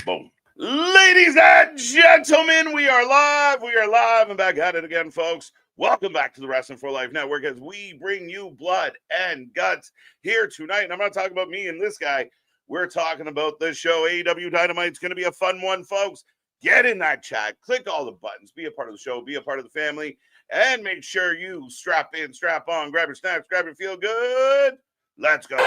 Boom. Ladies and gentlemen, we are live. We are live and back at it again, folks. Welcome back to the Wrestling for Life Network as we bring you blood and guts here tonight. And I'm not talking about me and this guy. We're talking about the show. AEW Dynamite. It's going to be a fun one, folks. Get in that chat. Click all the buttons. Be a part of the show. Be a part of the family. And make sure you strap in, strap on, grab your snacks, grab your feel good. Let's go.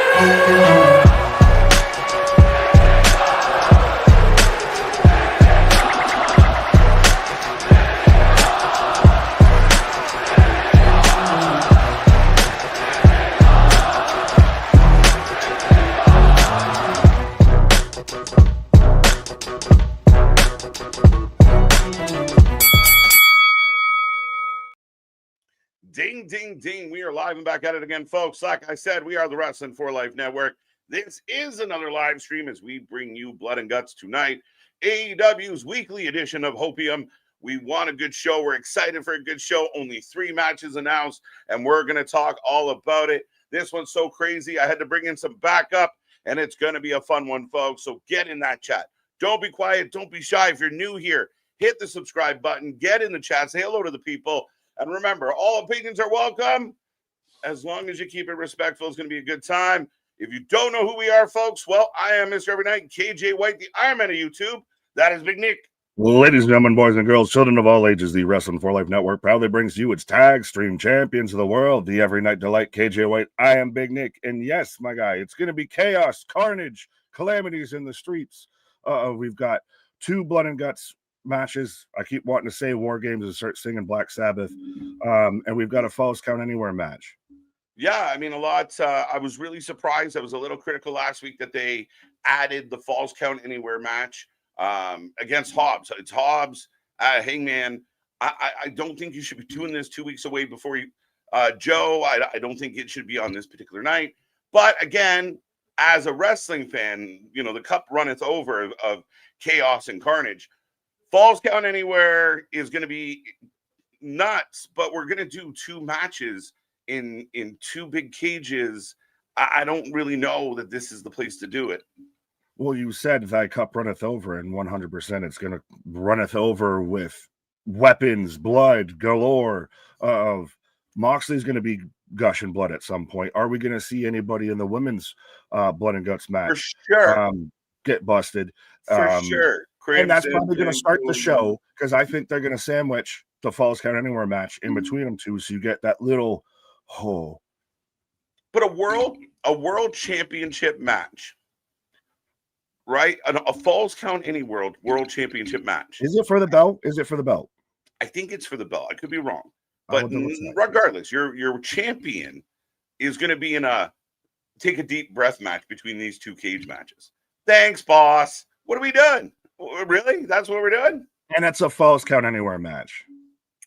Ding, ding, ding. We are live and back at it again, folks. Like I said, we are the Wrestling for Life Network. This is another live stream as we bring you blood and guts tonight. AEW's weekly edition of Hopium. We want a good show. We're excited for a good show. Only 3 matches announced, and we're going to talk all about it. This one's so crazy. I had to bring in some backup, and it's going to be a fun one, folks. So get in that chat. Don't be quiet. Don't be shy. If you're new here, hit the subscribe button. Get in the chat. Say hello to the people. And remember, all opinions are welcome. As long as you keep it respectful, it's going to be a good time. If you don't know who we are, folks, well, I am Mr. Every Night, KJ White, the Iron Man of YouTube. That is Big Nick. Ladies and gentlemen, boys and girls, children of all ages, the Wrestling for Life Network proudly brings you its tag stream champions of the world, the Every Night Delight, KJ White. I am Big Nick. And yes, my guy, it's going to be chaos, carnage, calamities in the streets. We've got 2 blood and guts matches. I keep wanting to say War Games and start singing Black Sabbath. And we've got a Falls Count Anywhere match. Yeah, I mean, a lot. I was really surprised. I was a little critical last week that they added the Falls Count Anywhere match against Hobbs. It's Hobbs, Hangman. I don't think you should be doing this 2 weeks away before you, Joe. I don't think it should be on this particular night. But again, as a wrestling fan, you know, the cup runneth over of chaos and carnage. Falls Count Anywhere is going to be nuts, but we're going to do 2 matches in 2 big cages. I don't really know that this is the place to do it. Well, you said thy cup runneth over, and 100% it's going to runneth over with weapons, blood galore. Moxley's going to be gushing blood at some point. Are we going to see anybody in the women's blood and guts match For sure. Get busted? For sure. Crimson, and that's probably going to start the show, because I think they're going to sandwich the Falls Count Anywhere match in between them 2, so you get that little But a world championship match, right? A Falls Count Anywhere world championship match. Is it for the belt? Is it for the belt? I think it's for the belt. I could be wrong, but regardless, your champion is going to be in a take a deep breath match between these 2 cage matches. Thanks, boss. What are we doing? Really? That's what we're doing? And that's a Falls Count Anywhere match.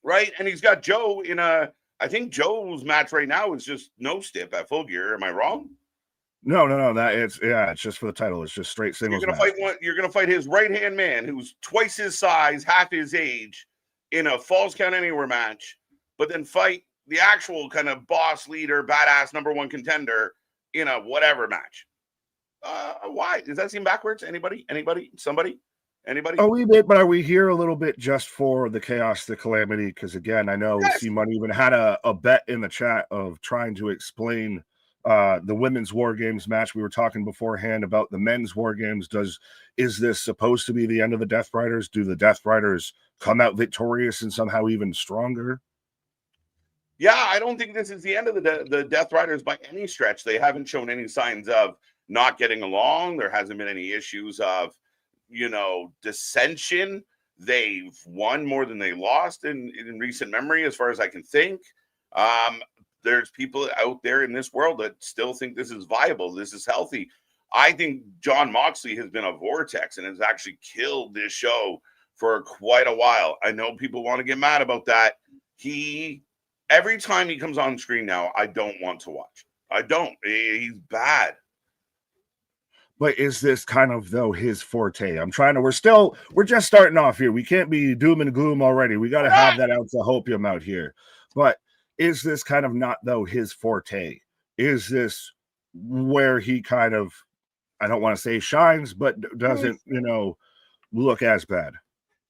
Right. And he's got Joe in I think Joe's match right now is just no stip at Full Gear. Am I wrong? No. It's just for the title. It's just straight singles. You're gonna fight his right-hand man who's twice his size, half his age, in a Falls Count Anywhere match, but then fight the actual kind of boss leader, badass #1 contender in a whatever match. Why? Does that seem backwards? Anybody? Somebody? Anybody? A wee bit, but are we here a little bit just for the chaos, the calamity? Because again, I know C-Money even had a bet in the chat of trying to explain the women's War Games match. We were talking beforehand about the men's War Games. Is this supposed to be the end of the Death Riders? Do the Death Riders come out victorious and somehow even stronger? Yeah, I don't think this is the end of the Death Riders by any stretch. They haven't shown any signs of not getting along. There hasn't been any issues of, dissension. They've won more than they lost in recent memory, as far as I can think. There's people out there in this world that still think this is viable. This is healthy. I think John Moxley has been a vortex and has actually killed this show for quite a while. I know people want to get mad about that. Every time he comes on screen now, I don't want to watch. I don't. He's bad. But is this kind of, though, his forte? We're just starting off here. We can't be doom and gloom already. We got to have that ounce of hopium out here. But is this kind of not, though, his forte? Is this where he kind of, I don't want to say shines, but doesn't, look as bad.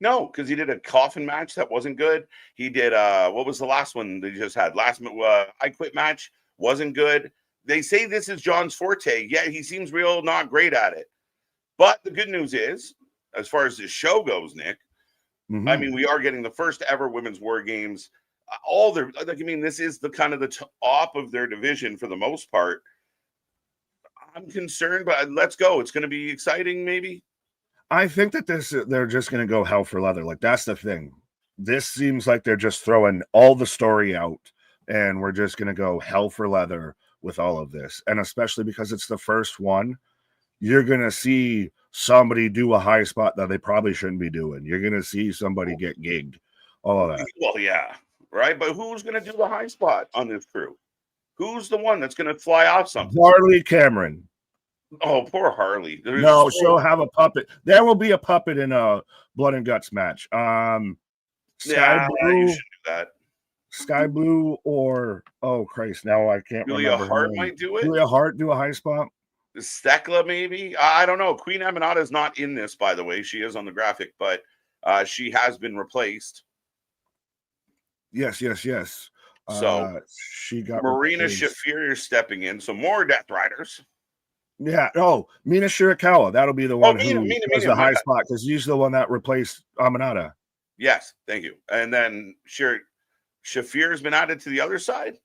No, because he did a coffin match that wasn't good. He did what was the last one they just had? I Quit match wasn't good. They say this is John's forte. Yeah, he seems real not great at it. But the good news is, as far as this show goes, Nick, I mean, we are getting the first ever women's war games. All their, like, I mean, this is the kind of the top of their division for the most part. I'm concerned, but let's go. It's going to be exciting, maybe. I think that they're just going to go hell for leather. Like, that's the thing. This seems like they're just throwing all the story out, and we're just going to go hell for leather with all of this. And especially because it's the first one, you're going to see somebody do a high spot that they probably shouldn't be doing. You're going to see somebody get gigged. All of that. Well, yeah, right. But who's going to do the high spot on this crew? Who's the one that's going to fly off something? Harley Cameron. Oh, poor Harley. No, she'll have a puppet. There will be a puppet in a Blood and Guts match. Sky Blue, you should do that. Sky Blue, or oh Christ, now I can't Julia remember. Hart might do it. Julia Hart do a high spot. Stekla, maybe. I don't know. Queen Aminata is not in this, by the way. She is on the graphic, but she has been replaced. Yes. So she got Marina replaced. Shafir stepping in. So more Death Riders. Yeah. Oh, Mina Shirakawa. That'll be the one who does the high spot because she's the one that replaced Aminata. Yes, thank you. And then Shafir's been added to the other side.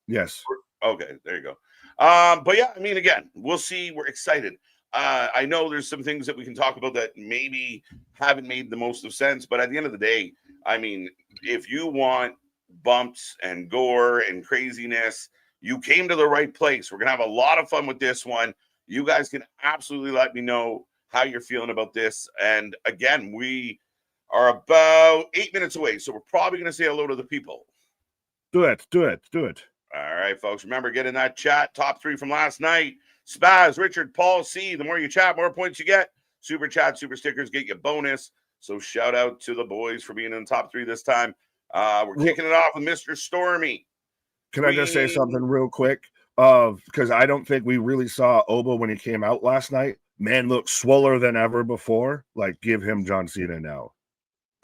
Yes. Okay, there you go. But yeah, I mean, again, we'll see. We're excited. I know there's some things that we can talk about that maybe haven't made the most of sense, but at the end of the day, I mean, if you want bumps and gore and craziness, you came to the right place. We're gonna have a lot of fun with this one. You guys can absolutely let me know how you're feeling about this. And again, we are about 8 minutes away, so we're probably gonna say hello to the people. Do it. All right, folks. Remember, get in that chat. Top 3 from last night. Spaz, Richard, Paul, C. The more you chat, more points you get. Super chat, super stickers get you bonus. So shout out to the boys for being in the top 3 this time. We're kicking it off with Mr. Stormy. Can I just say something real quick? Because I don't think we really saw Oba when he came out last night. Man looked swoller than ever before. Like, give him John Cena now.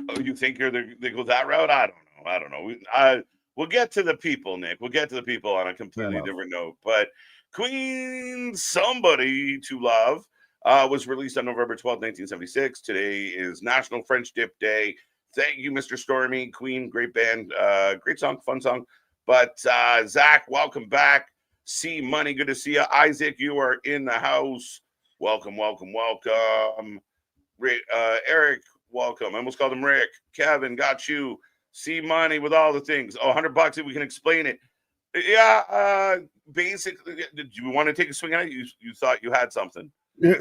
Oh, you think they go that route? I don't know. We'll get to the people, Nick. We'll get to the people on a completely different note. But Queen Somebody to Love was released on November 12th, 1976. Today is National French Dip Day. Thank you, Mr. Stormy. Queen, great band. Great song, fun song. But Zach, welcome back. C Money, good to see you. Isaac, you are in the house. Welcome. Eric, welcome. I almost called him Rick. Kevin, got you. C Money with all the things. Oh, $100 if we can explain it. Yeah, basically, did you want to take a swing at it? You thought you had something.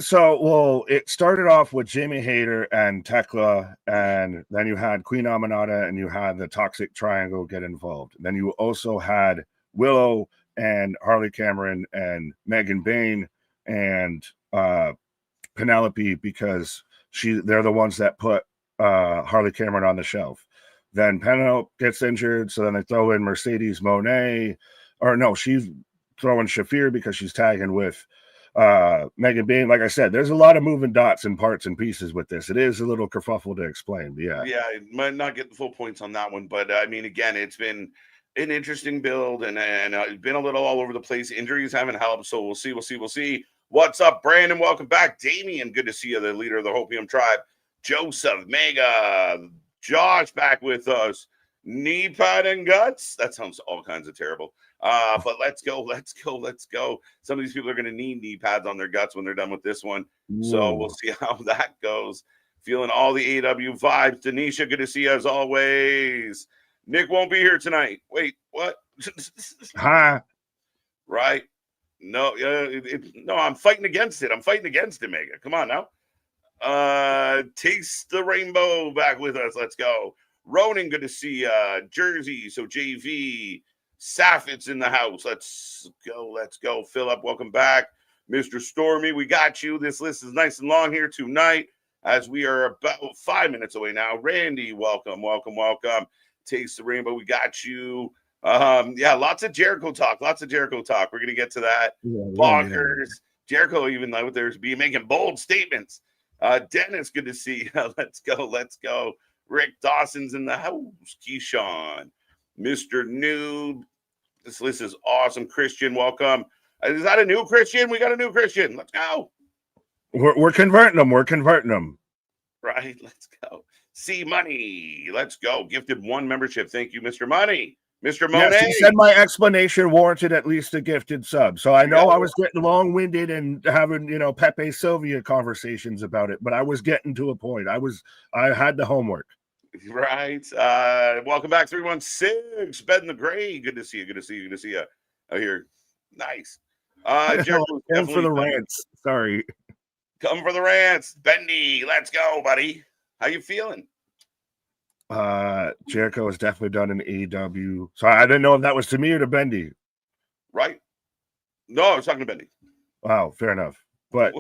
So, well, it started off with Jamie Hayter and Tekla, and then you had Queen Aminata, and you had the Toxic Triangle get involved. Then you also had Willow and Harley Cameron and Megan Bain and Penelope, because they're the ones that put Harley Cameron on the shelf. Then Penelope gets injured, so then they throw in Mercedes Monet, or no, she's throwing Shafir because she's tagging with Megan Bain. Like I said, there's a lot of moving dots and parts and pieces with this. It is a little kerfuffle to explain, but yeah. Yeah, I might not get the full points on that one, but I mean, again, it's been an interesting build, and it's been a little all over the place. Injuries haven't helped, so we'll see. What's up, Brandon? Welcome back. Damien, good to see you, the leader of the Hopium tribe. Joseph, Mega, Josh back with us. Knee pad and guts. That sounds all kinds of terrible. But let's go. Some of these people are going to need knee pads on their guts when they're done with this one. So we'll see how that goes. Feeling all the AEW vibes. Denisha, good to see you as always. Nick won't be here tonight. Wait, what? Hi. Right? No, no, I'm fighting against it. Mega. Come on now. Taste the Rainbow back with us. Let's go. Ronan, good to see Jersey. So JV, Saffit's in the house. Let's go. Philip, welcome back. Mr. Stormy, we got you. This list is nice and long here tonight as we are about 5 minutes away now. Randy, welcome. Taste the Rainbow, we got you. Yeah, lots of Jericho talk. We're gonna get to that. Bonkers. Jericho, even though there's be making bold statements. Dennis, good to see you. Let's go. Rick Dawson's in the house. Keyshawn, Mr. Noob. This list is awesome. Christian, welcome. Is that a new Christian? We got a new Christian. Let's go. We're converting them. We're converting them. Right. Let's go. See Money. Let's go. Gifted 1 membership. Thank you, Mr. Money. Mr. Monet. Yes, he said my explanation warranted at least a gifted sub. So I know I was getting long-winded and having, Pepe Sylvia conversations about it, but I was getting to a point. I had the homework. Right. Welcome back, 316. Bed in the Gray. Good to see you. Oh, here. Nice. Come for the rants. Sorry. Come for the rants. Bendy, let's go, buddy. How you feeling? Jericho has definitely done an AEW. So I didn't know if that was to me or to Bendy. Right. No, I was talking to Bendy. Wow, fair enough. But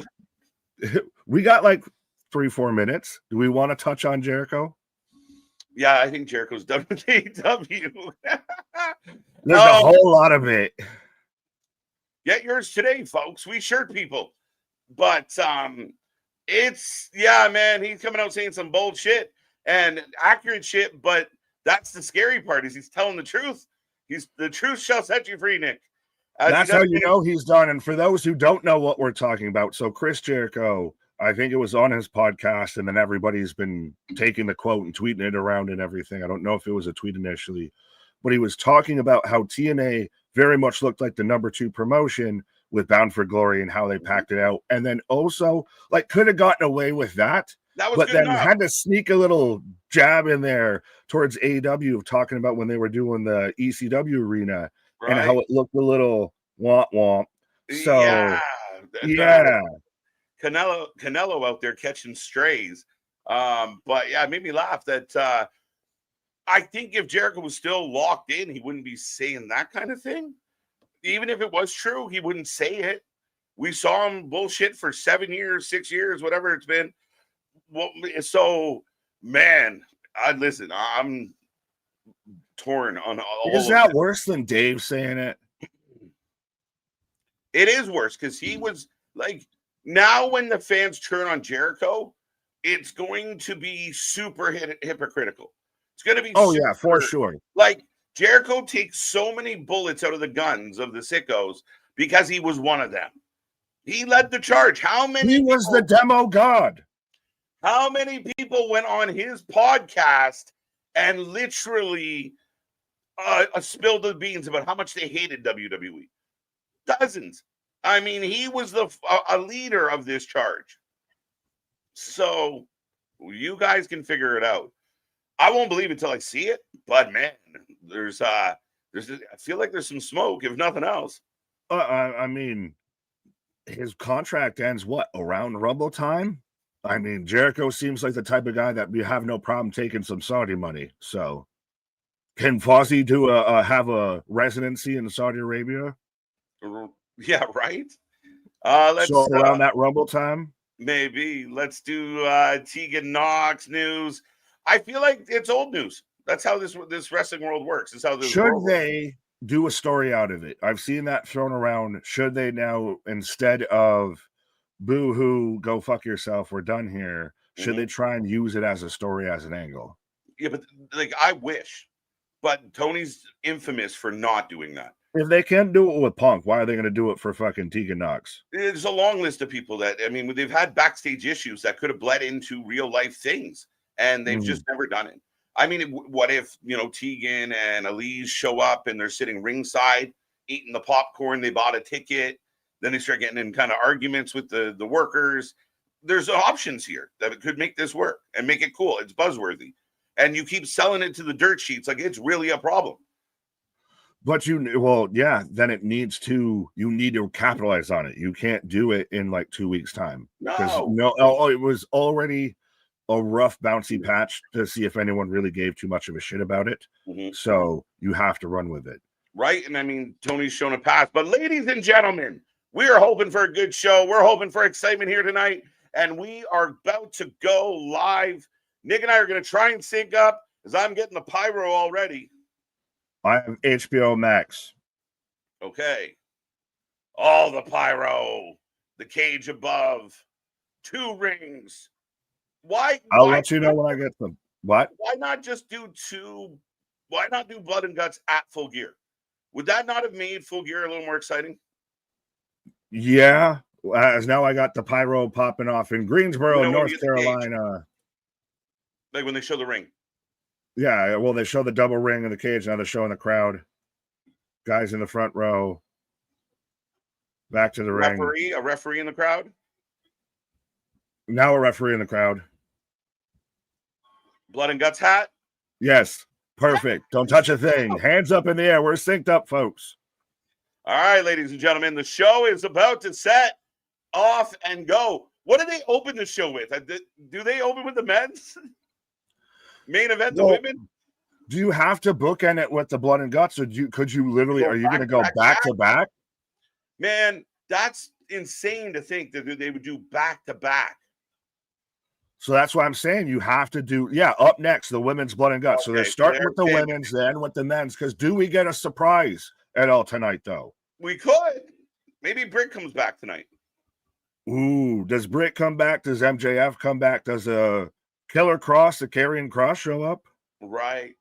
we got like 3-4 minutes. Do we want to touch on Jericho? Yeah, I think Jericho's done with AEW. There's a whole lot of it. Get yours today, folks. We shirt people. But it's, yeah, man, he's coming out saying some bold shit and accurate shit, but that's the scary part is he's telling the truth. The truth shall set you free, Nick. That's how you know he's done. And for those who don't know what we're talking about, so Chris Jericho, I think it was on his podcast, and then everybody's been taking the quote and tweeting it around and everything. I don't know if it was a tweet initially, but he was talking about how TNA very much looked like the number 2 promotion with Bound for Glory and how they packed it out. And then also, like, could have gotten away with that. But then had to sneak a little jab in there towards AEW of talking about when they were doing the ECW arena and how it looked a little womp. So, yeah. Canelo out there catching strays. But yeah, it made me laugh that I think if Jericho was still locked in, he wouldn't be saying that kind of thing. Even if it was true, he wouldn't say it. We saw him bullshit for 7 years, 6 years, whatever it's been. Well, so, man, listen, I'm torn on all. Is that worse than Dave saying it? It is worse because he was like, now when the fans turn on Jericho, it's going to be super hypocritical. It's going to be yeah, for sure. Like, Jericho takes so many bullets out of the guns of the sickos because he was one of them. He led the charge. He was the demo god. How many people went on his podcast and literally spilled the beans about how much they hated WWE? Dozens. I mean, he was a leader of this charge. So you guys can figure it out. I won't believe it until I see it, but man, I feel like there's some smoke, if nothing else. I mean, his contract ends around Rumble time? I mean, Jericho seems like the type of guy that we have no problem taking some Saudi money. So, can Fozzy have a residency in Saudi Arabia? Yeah, right. Around that Rumble time, maybe. Let's do Tegan Knox news. I feel like it's old news. That's how this wrestling world works. It's how this they do a story out of it? I've seen that thrown around. Should they now, instead of boo-hoo, go fuck yourself, we're done here, should they try and use it as a story, as an angle? Yeah, but like, I wish. But Tony's infamous for not doing that. If they can't do it with Punk, why are they going to do it for fucking Tegan Knox? There's a long list of people that, I mean, they've had backstage issues that could have bled into real life things, and they've just never done it. I mean, what if, Tegan and Elise show up and they're sitting ringside eating the popcorn, they bought a ticket, then they start getting in kind of arguments with the workers. There's options here that could make this work and make it cool. It's buzzworthy. And you keep selling it to the dirt sheets like it's really a problem. But then you need to capitalize on it. You can't do it in like 2 weeks' time. It was already a rough, bouncy patch to see if anyone really gave too much of a shit about it. So you have to run with it. Right. And I mean, Tony's shown a path. But ladies and gentlemen, we are hoping for a good show. We're hoping for excitement here tonight. And we are about to go live. Nick and I are going to try and sync up as I'm getting the pyro already. I have HBO Max. Okay. All the pyro. The cage above. 2 rings. Why? I'll let you know when I get them. What? Why not just do 2? Why not do Blood and Guts at Full Gear? Would that not have made Full Gear a little more exciting? Yeah. As now I got the pyro popping off in Greensboro, When North you get the cage, Carolina. like when they show the ring. Yeah, well, they show the double ring in the cage. Now they're showing the crowd. Guys in the front row. Back to the ring. A referee in the crowd. Now a referee in the crowd. Blood and Guts hat. Yes. Perfect. Don't touch a thing. Hands up in the air. We're synced up, folks. All right, ladies and gentlemen, the show is about to set off and go. What do they open the show with? Do they open with the men's main event, the women? Do you have to bookend it with the Blood and Guts, or could you literally? Are you going to go back to back? Man, that's insane to think that they would do back to back. So that's why I'm saying you have to do, up next, the women's Blood and Guts. Okay, so they're starting with the women's, then with the men's, because do we get a surprise at all tonight, though? We could. Maybe Britt comes back tonight. Ooh, does Britt come back? Does MJF come back? Does a Killer Cross, the Karrion Kross show up? Right.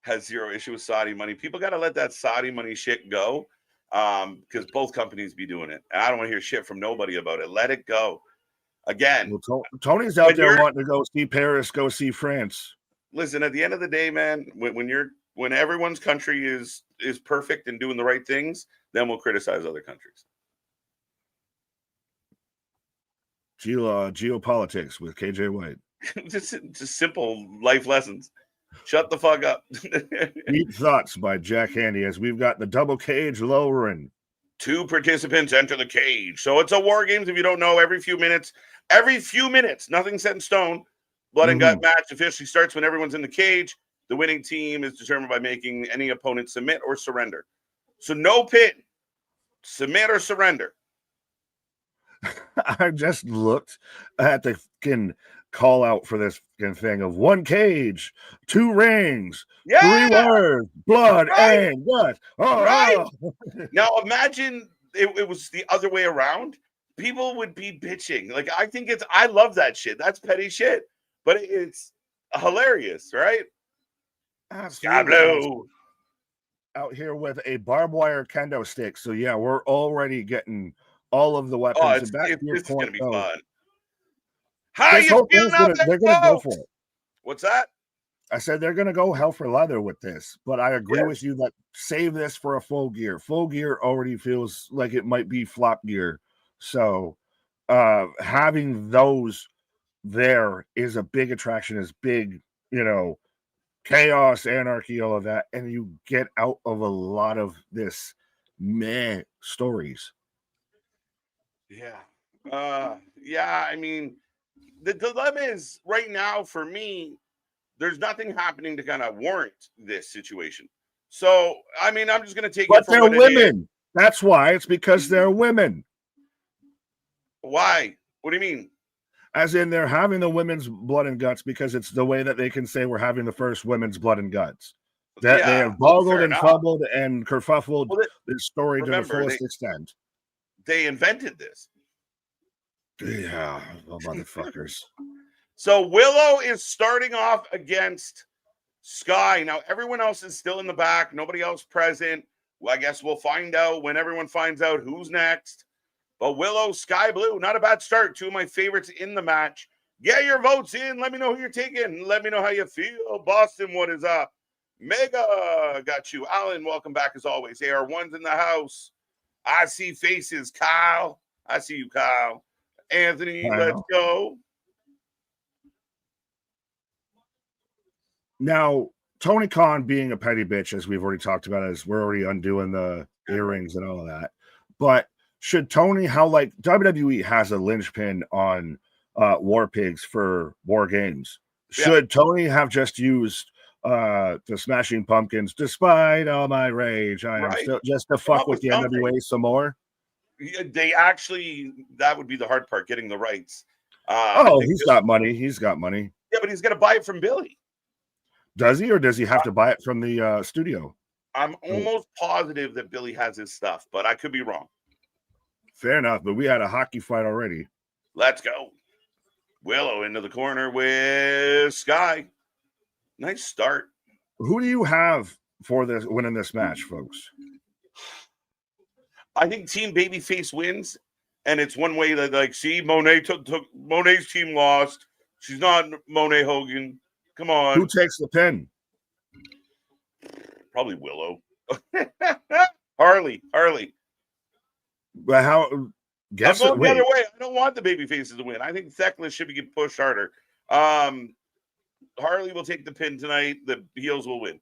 Has zero issue with Saudi money. People got to let that Saudi money shit go, because both companies be doing it. And I don't want to hear shit from nobody about it. Let it go. Again, well, Tony's out there wanting to go see Paris, go see France. Listen, at the end of the day, man, when everyone's country is perfect and doing the right things, then we'll criticize other countries. Geopolitics with KJ White. just simple life lessons. Shut the fuck up. Deep Thoughts by Jack Handy, as we've got the double cage lowering. 2 participants enter the cage. So it's a War Games. If you don't know, every few minutes, nothing set in stone. Blood and Gut match officially starts when everyone's in the cage. The winning team is determined by making any opponent submit or surrender. So no pin, submit or surrender. I just looked at the fucking call out for this thing of 1 cage, 2 rings, 3 words, blood and guts. Oh. Now imagine it was the other way around. People would be bitching. Like, I love that shit. That's petty shit, but it's hilarious, right? Absolutely. Out here with a barbed wire kendo stick. So yeah, we're already getting all of the weapons. This is going to be fun. How are you feeling out there, they're going to go for it. What's that? I said they're going to go hell for leather with this, but I agree with you that save this for a Full Gear. Full Gear already feels like it might be flop gear. So having those there is a big attraction, is big, chaos, anarchy, all of that. And you get out of a lot of this stories. Yeah. I mean, the dilemma is right now for me, there's nothing happening to kind of warrant this situation. So, I mean, I'm just going to take it for what it is. But they're women. That's why. It's because they're women. Why? What do you mean? As in, they're having the women's Blood and Guts because it's the way that they can say we're having the first women's Blood and Guts. That they have boggled and fumbled and kerfuffled this story to the fullest extent. They invented this. Yeah, motherfuckers. So Willow is starting off against Sky. Now, everyone else is still in the back. Nobody else present. Well, I guess we'll find out when everyone finds out who's next. But Willow, Sky Blue, not a bad start. 2 of my favorites in the match. Get your votes in. Let me know who you're taking. Let me know how you feel. Boston, what is up? Mega, got you. Alan, welcome back as always. AR1's in the house. I see faces. Kyle, I see you, Kyle. Anthony, let's go. Now, Tony Khan being a petty bitch, as we've already talked about, as we're already undoing the earrings and all of that. But should Tony, how like WWE has a linchpin on War Pigs for War Games, should Tony have just used the Smashing Pumpkins, despite all my rage, I am still just to fuck with the NWA some more? They actually, that would be the hard part, getting the rights. He's got money. He's got money. Yeah, but he's going to buy it from Billy. Does he, or does he have to buy it from the studio? I'm almost positive that Billy has his stuff, but I could be wrong. Fair enough, but we had a hockey fight already. Let's go. Willow into the corner with Sky. Nice start. Who do you have for this winning this match, folks? I think Team Babyface wins, and it's one way that, like, see, Monet took Monet's team lost. She's not Monet Hogan. Come on. Who takes the pin? Probably Willow. Harley. But how? Guess I'm going the other way. I don't want the babyfaces to win. I think Thecla should be pushed harder. Harley will take the pin tonight. The heels will win.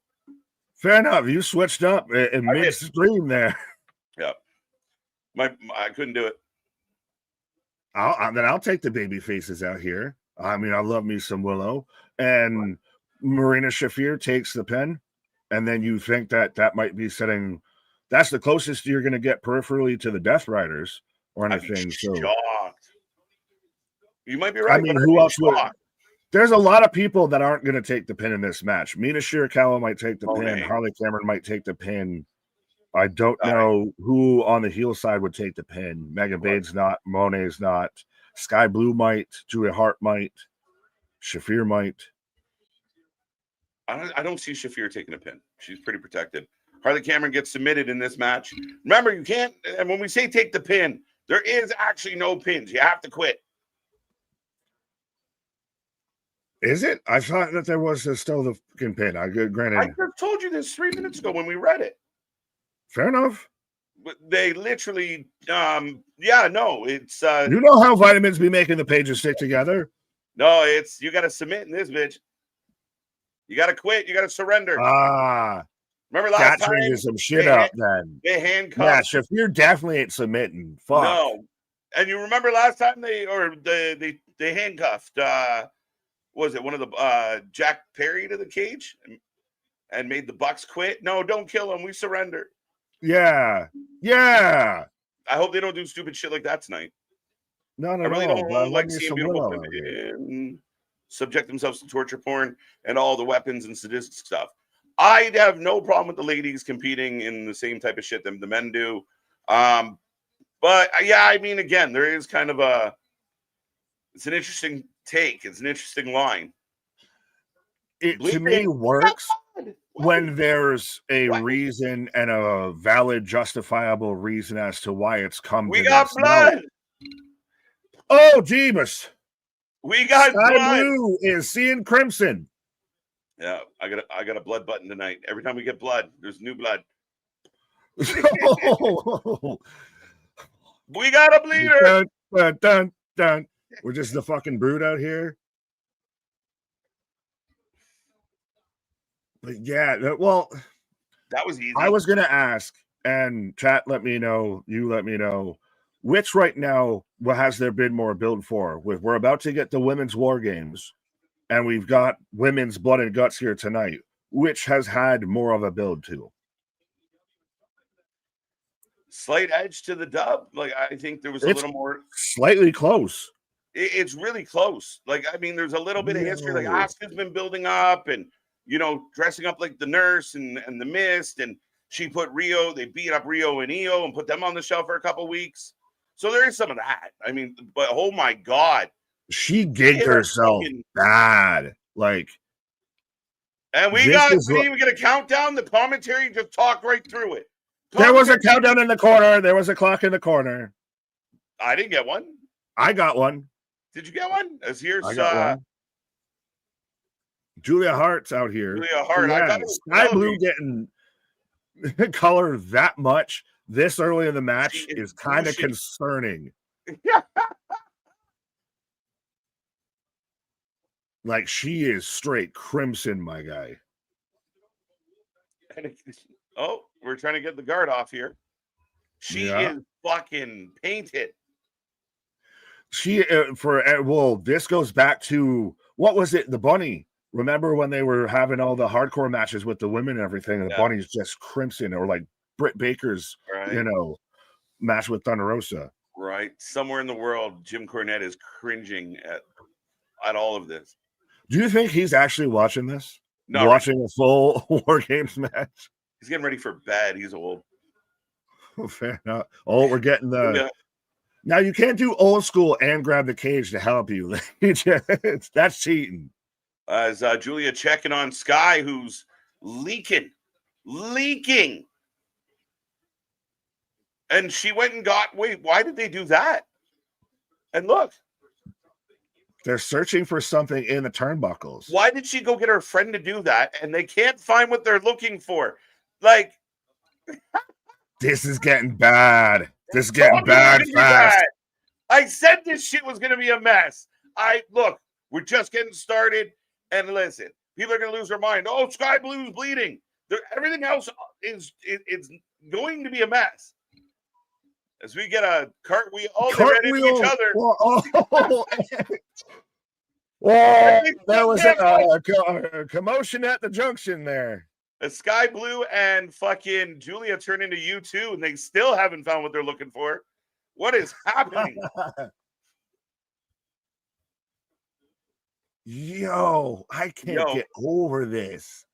Fair enough. You switched up in midstream there. Yeah. I couldn't do it. I'll take the baby faces out here. I mean, I love me some Willow. And Marina Shafir takes the pin. And then you think that might be setting – that's the closest you're going to get peripherally to the Death Riders or anything. So shocked. You might be right. I mean, who else would – there's a lot of people that aren't going to take the pin in this match. Mina Shirakawa might take the pin. Harley Cameron might take the pin. I don't know who on the heel side would take the pin. Megan Bade's not. Monet's not. Sky Blue might. Julia Hart might. Shafir might. I don't see Shafir taking a pin. She's pretty protected. Harley Cameron gets submitted in this match. Remember, you can't – and when we say take the pin, there is actually no pins. You have to quit. Is it? I thought that there was still the fucking pin. Granted. I just told you this 3 minutes ago when we read it. Fair enough. But they literally, it's. You know how vitamins be making the pages stick together? No, it's you got to submit in this bitch. You got to quit. You got to surrender. Remember last time? That changes some shit up then. They handcuffed. Yeah, Shafir definitely ain't submitting. Fuck. No. And you remember last time they handcuffed, was it one of the Jack Perry to the cage and made the Bucks quit? No, don't kill him. We surrender. Yeah. I hope they don't do stupid shit like that tonight. No, I really don't like seeing beautiful women subject themselves to torture porn and all the weapons and sadistic stuff. I'd have no problem with the ladies competing in the same type of shit that the men do. But yeah, I mean, again, there is kind of it's an interesting take. It's an interesting line. It to me works when there's a reason and a valid, justifiable reason as to why it's come. We got blood. Oh, Jeebus. We got Sky blood. Blue is seeing crimson. Yeah, I got a blood button tonight. Every time we get blood, there's new blood. We got a bleeder. Dun. We're just the fucking brood out here. But yeah, well, that was easy. I was gonna ask, and chat, let me know. You let me know which right now has there been more build for. We're about to get the women's war games, and we've got women's blood and guts here tonight. Which has had more of a build to? Slight edge to the dub. Like, I think there was a little more. Slightly close. It's really close. Like, I mean, there's a little bit of history. Like, Asuka's been building up and, dressing up like the nurse and the Mist. And she put Rio, they beat up Rio and Io and put them on the shelf for a couple weeks. So there is some of that. I mean, but oh my God. She gigged herself bad. Like. And we didn't even get a countdown. The commentary just talked right through it. There was a countdown in the corner. There was a clock in the corner. I didn't get one. I got one. Did you get one? I got one. Julia Hart's out here. Julia Hart. Yeah, Sky Blue getting color that much this early in the match is kind of concerning. Like, she is straight crimson, my guy. Oh, we're trying to get the guard off here. She is fucking painted. This goes back to, what was it? The bunny. Remember when they were having all the hardcore matches with the women and everything, and the bunny's just crimson, or like Britt Baker's, match with Thunder Rosa. Right. Somewhere in the world, Jim Cornette is cringing at all of this. Do you think he's actually watching this? No, watching a full War Games match? He's getting ready for bed. He's old. Fair enough. Oh, we're getting the Now you can't do old school and grab the cage to help you. That's cheating. As Julia checking on Sky, who's leaking. And she went and wait, why did they do that? And look. They're searching for something in the turnbuckles. Why did she go get her friend to do that? And they can't find what they're looking for. Like, this is getting bad. This is getting bad fast. Bad. I said this shit was going to be a mess. Look, we're just getting started. And listen, people are going to lose their mind. Oh, Sky Blue's bleeding. Everything else is going to be a mess. As we get a cartwheel, they ran into each other. There was a commotion at the junction there. Sky Blue and fucking Julia turned into U2, and they still haven't found what they're looking for. What is happening? Yo, I can't get over this.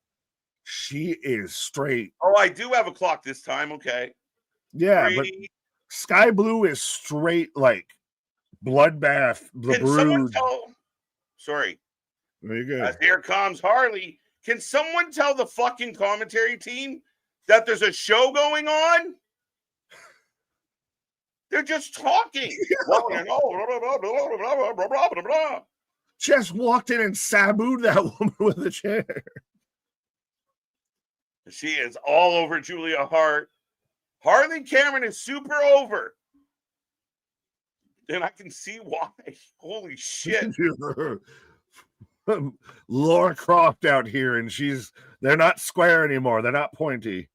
She is straight. Oh, I do have a clock this time. Okay. Yeah, but Sky Blue is straight, like bloodbath. The Brood. Sorry. Very good. As here comes Harley. Can someone tell the fucking commentary team that there's a show going on? They're just talking. Just walked in and sabooed that woman with a chair. She is all over Julia Hart. Harley Cameron is super over. And I can see why. Holy shit. Laura Croft out here, and they're not square anymore. They're not pointy.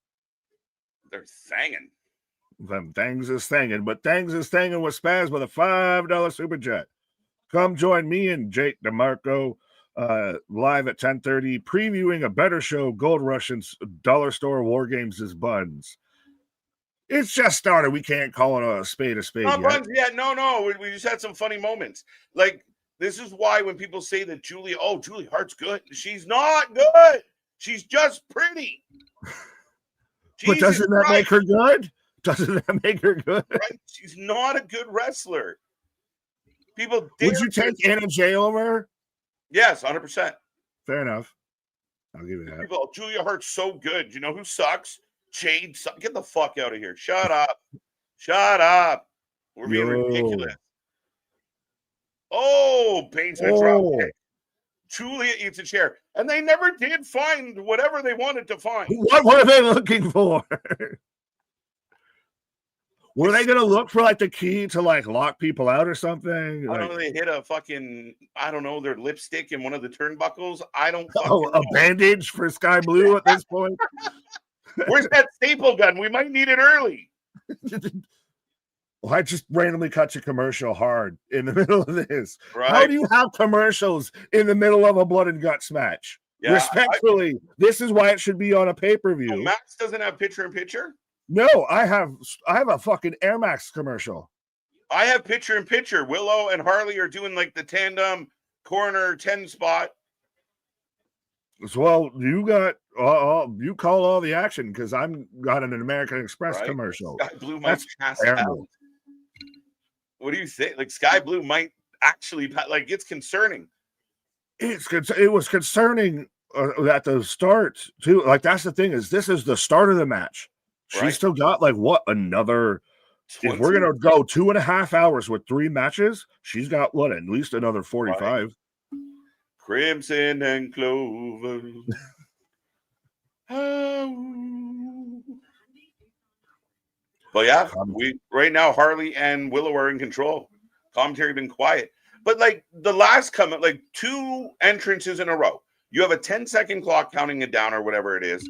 They're thangin'. Them things is thangin', but things is thangin' with Spaz with a $5 super chat. Come join me and Jake DeMarco live at 10:30, previewing a better show, Gold Rush and Dollar Store War Games is Buns. It's just started. We can't call it a spade Not Buns yet. No. We just had some funny moments. Like, this is why when people say that Julia Hart's good, she's not good. She's just pretty. But doesn't that make her good? Doesn't that make her good? Right? She's not a good wrestler. People would you take Anna Jay over her? Yes, 100%. Fair enough. I'll give you that. People, Julia Hart's so good. You know who sucks? Jade. Get the fuck out of here. Shut up. We're being ridiculous. Oh, Bane's a drop kick. Julia eats a chair. And they never did find whatever they wanted to find. What were they looking for? Were they going to look for, like, the key to, like, lock people out or something? I don't know. They hit a fucking, their lipstick in one of the turnbuckles. I don't fucking know. A bandage for Sky Blue at this point? Where's that staple gun? We might need it early. Well, I just randomly cut your commercial hard in the middle of this. Right. How do you have commercials in the middle of a blood and guts match? Yeah, respectfully, this is why it should be on a pay-per-view. Oh, Max doesn't have picture-in-picture? No, I have a fucking Air Max commercial. I have picture-in-picture. Willow and Harley are doing like the tandem corner 10 spot. Well, you got you call all the action because I'm got an American Express commercial. Sky Blue might pass out. What do you think? Like Sky Blue might actually it's concerning. It was concerning at the start too. Like that's the thing is this is the start of the match. She's still got another. 20? If we're gonna go 2.5 hours with 3 matches, she's got at least another 45. Right. Crimson and Clover. But yeah, right now Harley and Willow are in control. Commentary been quiet, but the last 2 entrances in a row, you have a 10-second clock counting it down or whatever it is,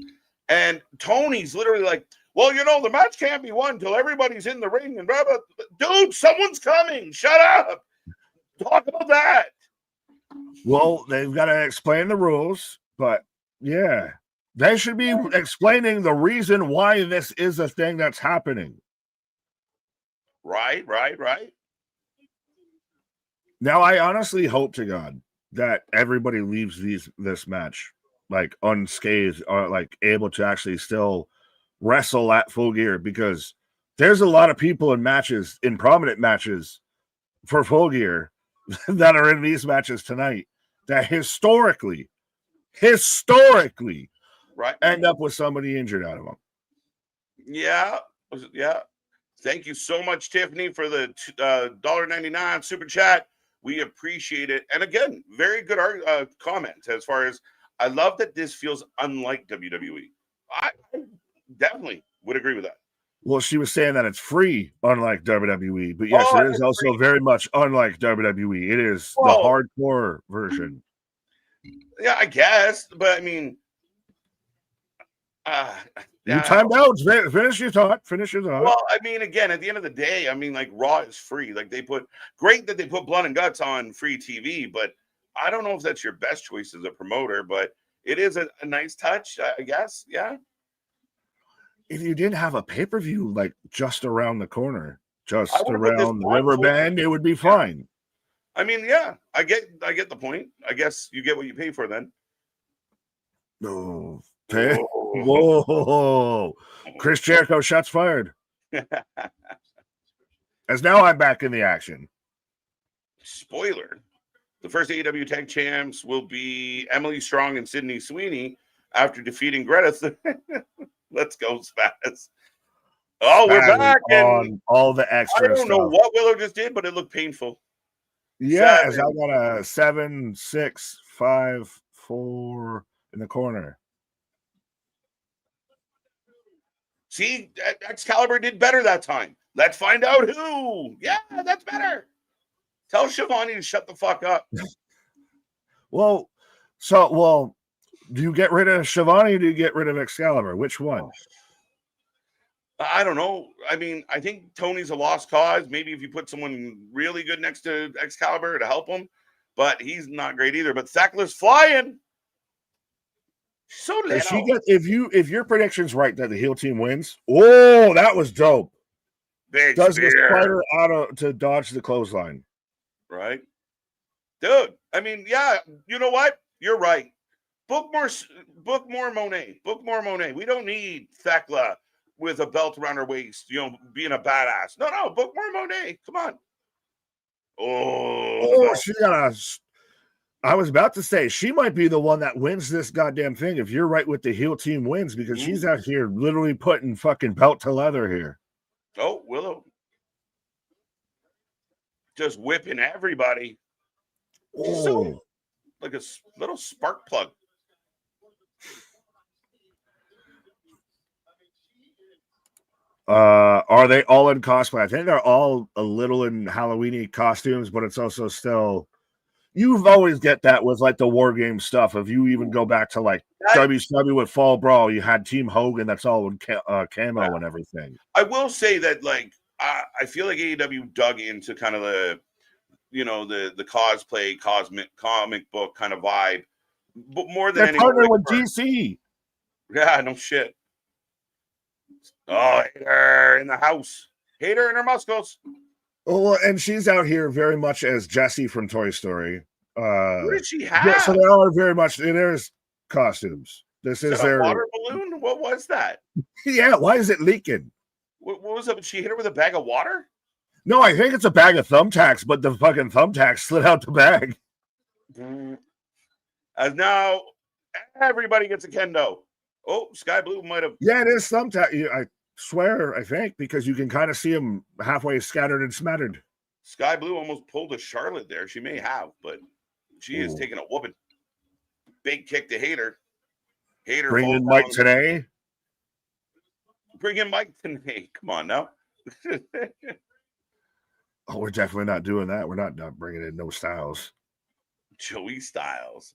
and Tony's literally like, well, the match can't be won until everybody's in the ring and blah, blah. Dude, someone's coming. Shut up. Talk about that. Well, they've got to explain the rules, but yeah, they should be explaining the reason why this is a thing that's happening. Right. Now, I honestly hope to God that everybody leaves this match unscathed or able to actually still wrestle at full gear, because there's a lot of people in matches, in prominent matches for Full Gear that are in these matches tonight that historically right, end up with somebody injured out of them. Yeah. Thank you so much, Tiffany, for the $1.99 super chat. We appreciate it. And again, very good comment as far as I love that this feels unlike WWE. I definitely would agree with that. Well, she was saying that it's free, unlike WWE, but yes, it is also free. very much unlike WWE. It is the hardcore version. Yeah, I guess, but I mean, you timed out. Finish your thought. Well, I mean, again, at the end of the day, I mean, like Raw is free. Like great that they put Blood and Guts on free TV, but I don't know if that's your best choice as a promoter, but it is a nice touch, I guess. Yeah. If you didn't have a pay-per-view like just around the corner, just around the river bend, it would be fine. I mean, yeah, I get the point. I guess you get what you pay for then. No. Okay. Whoa. Chris Jericho, shots fired. As now I'm back in the action. Spoiler. The first AEW Tag Champs will be Emily Strong and Sydney Sweeney after defeating Greta. Let's go, Spaz. Oh, we're back. On all the extra I don't know what Willow just did, but it looked painful. Yeah, as I got a 7, 6, 5, 4 in the corner. See, Excalibur did better that time. Let's find out who. Yeah, that's better. Tell Shivani to shut the fuck up. Well, do you get rid of Shivani or do you get rid of Excalibur? Which one? I don't know. I mean, I think Tony's a lost cause. Maybe if you put someone really good next to Excalibur to help him, but he's not great either. But Thakla's flying. So if your prediction's right that the heel team wins, oh, that was dope. Big does the spider out to dodge the clothesline, right, dude? I mean, yeah, you know what? You're right. Book more Monet. We don't need Thakla with a belt around her waist, being a badass. No, book more Monet. Come on. Oh, she got a. I was about to say she might be the one that wins this goddamn thing if you're right with the heel team wins because she's out here literally putting fucking belt to leather here. Oh, Willow. Just whipping everybody. Oh. Like a little spark plug. Are they all in cosplay? I think they're all a little in Halloween-y costumes, but it's also still... You always get that with like the war game stuff. If you even go back to like WCW with Fall Brawl, you had Team Hogan. That's all in camo and everything. I will say that like I feel like AEW dug into kind of the the cosplay, comic book kind of vibe, but more than anything. Partner with DC. Yeah, no shit. Oh, Hater in the house. Hater in her muscles. Well, and she's out here very much as Jessie from Toy Story. What did she have? Yeah, so they are very much. There's costumes. This is their water balloon. What was that? Yeah, why is it leaking? What was it? She hit her with a bag of water? No, I think it's a bag of thumbtacks, but the fucking thumbtacks slid out the bag. As now everybody gets a kendo. Oh, Sky Blue might have. Yeah, it is thumbtack. I swear, I think, because you can kind of see them halfway scattered and smattered. Sky Blue almost pulled a Charlotte there. She may have, but she is taking a whooping. Big kick to Hater. Hater. Bring in Mike today. Bring in Mike today. Come on now. Oh, we're definitely not doing that. We're not bringing in no Styles. Joey Styles.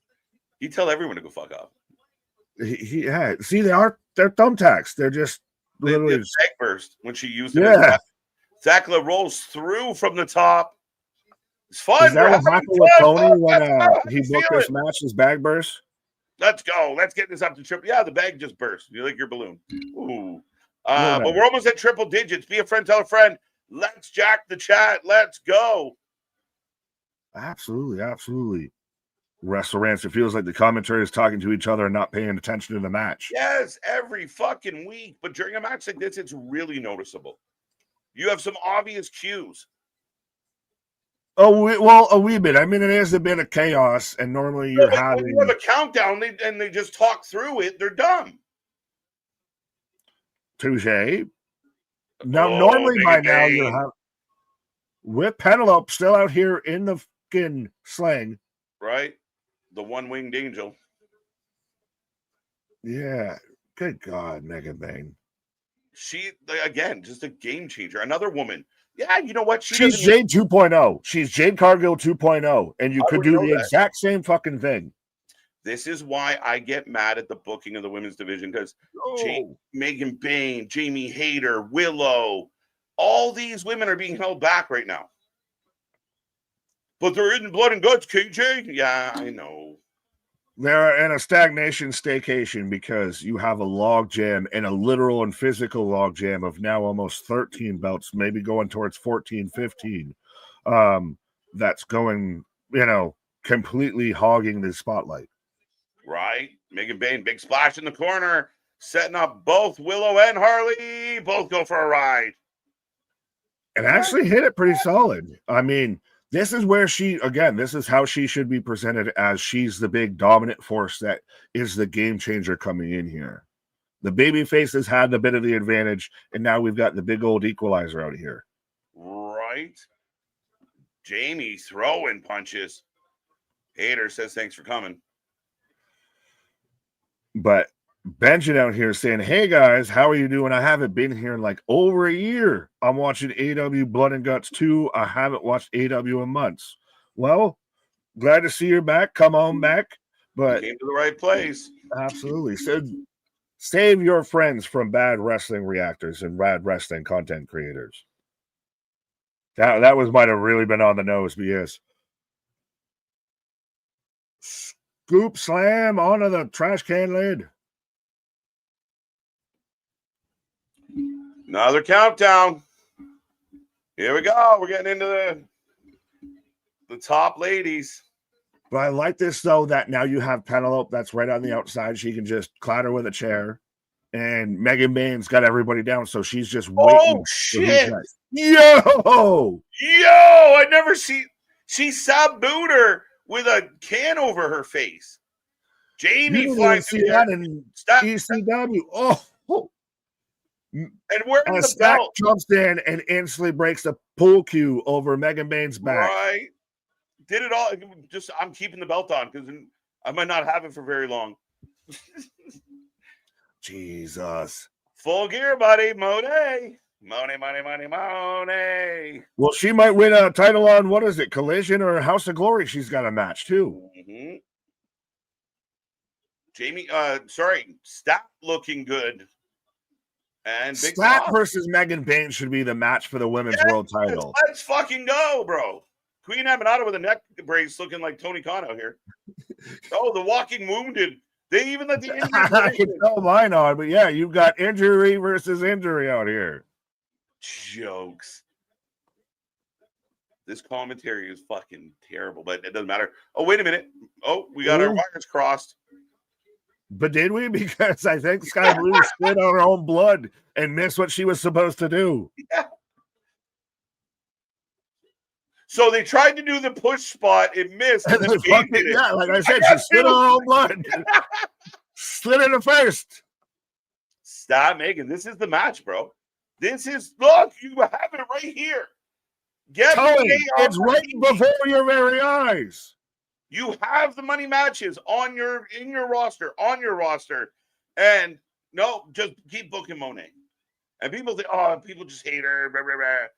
You tell everyone to go fuck off. Yeah. See, they're thumbtacks. They're just literally egg burst when she used it. Yeah. Thakla rolls through from the top. It's fun. Is that what happened with Tony when he booked this match? His bag burst. Let's go. Let's get this up to triple. Yeah, the bag just burst. You like your balloon. Ooh. But we're almost at triple digits. Be a friend, tell a friend. Let's jack the chat. Let's go. Absolutely. Restaurants, it feels like the commentary is talking to each other and not paying attention to the match. Yes, every fucking week. But during a match like this, it's really noticeable. You have some obvious cues. Oh, a wee bit. I mean, it is a bit of chaos, and normally you're having... When you have a countdown and they just talk through it, they're dumb. Touche. Now, normally by now you're having... With Penelope still out here in the fucking sling. Right? The one-winged angel. Yeah. Good God, Megan Bain. She, again, just a game changer. Another woman. Yeah, you know what? She's Jade 2.0. She's Jade Cargill 2.0. And you could do the exact same fucking thing. This is why I get mad at the booking of the women's division, because Megan Bain, Jamie Hayter, Willow, all these women are being held back right now. But they're in blood and guts, KJ. Yeah, I know. They're in a stagnation staycation because you have a log jam and a literal and physical log jam of now almost 13 belts, maybe going towards 14, 15. That's going, completely hogging the spotlight. Right. Megan Bain, big splash in the corner, setting up both Willow and Harley. Both go for a ride. And actually hit it pretty solid. I mean, this is where this is how she should be presented, as she's the big dominant force that is the game changer coming in here. The baby faces had a bit of the advantage, and now we've got the big old equalizer out here. Right. Jamie throwing punches. Hater says, thanks for coming. But Benjamin out here saying, hey guys, how are you doing? I haven't been here in like over a year. I'm watching AEW Blood and Guts 2. I haven't watched AEW in months. Well, glad to see you're back. Come on back. But you came to the right place. Absolutely. So save your friends from bad wrestling reactors and bad wrestling content creators. That might have really been on the nose, BS. Scoop slam onto the trash can lid. Another countdown. Here we go. We're getting into the top ladies. But I like this, though, that now you have Penelope that's right on the outside. She can just clatter with a chair. And Megan Bain's got everybody down, so she's just waiting. Oh, shit. Yo! I never see. She sabooed her with a can over her face. Jamie flying see that in ECW. Oh. And where the Stack belt jumps in and instantly breaks the pool cue over Megan Bain's back. Right. Did it all. I'm keeping the belt on because I might not have it for very long. Jesus. Full gear, buddy. Monet. Money. Well, she might win a title on, what is it, Collision or House of Glory? She's got a match, too. Mm-hmm. Jamie, Stack looking good. And Big Stack versus Megan Bain should be the match for the women's world title. Let's fucking go, bro. Queen Aminata with a neck brace looking like Tony Khan out here. Oh, the walking wounded. They even let the injury. I can tell mine on, but yeah, you've got injury versus injury out here. Jokes. This commentary is fucking terrible, but it doesn't matter. Oh, wait a minute. Oh, we got our wires crossed. But did we? Because I think Sky Blue spit on her own blood and missed what she was supposed to do. Yeah. So they tried to do the push spot. It missed. And then yeah, like I said, she spit on her own blood. Slid in the first. Stop, Megan. This is the match, bro. Look, you have it right here. Tony, it's right before your very eyes. You have the money matches in your roster, and no, just keep booking Monet. And people think, people just hate her. Blah, blah, blah.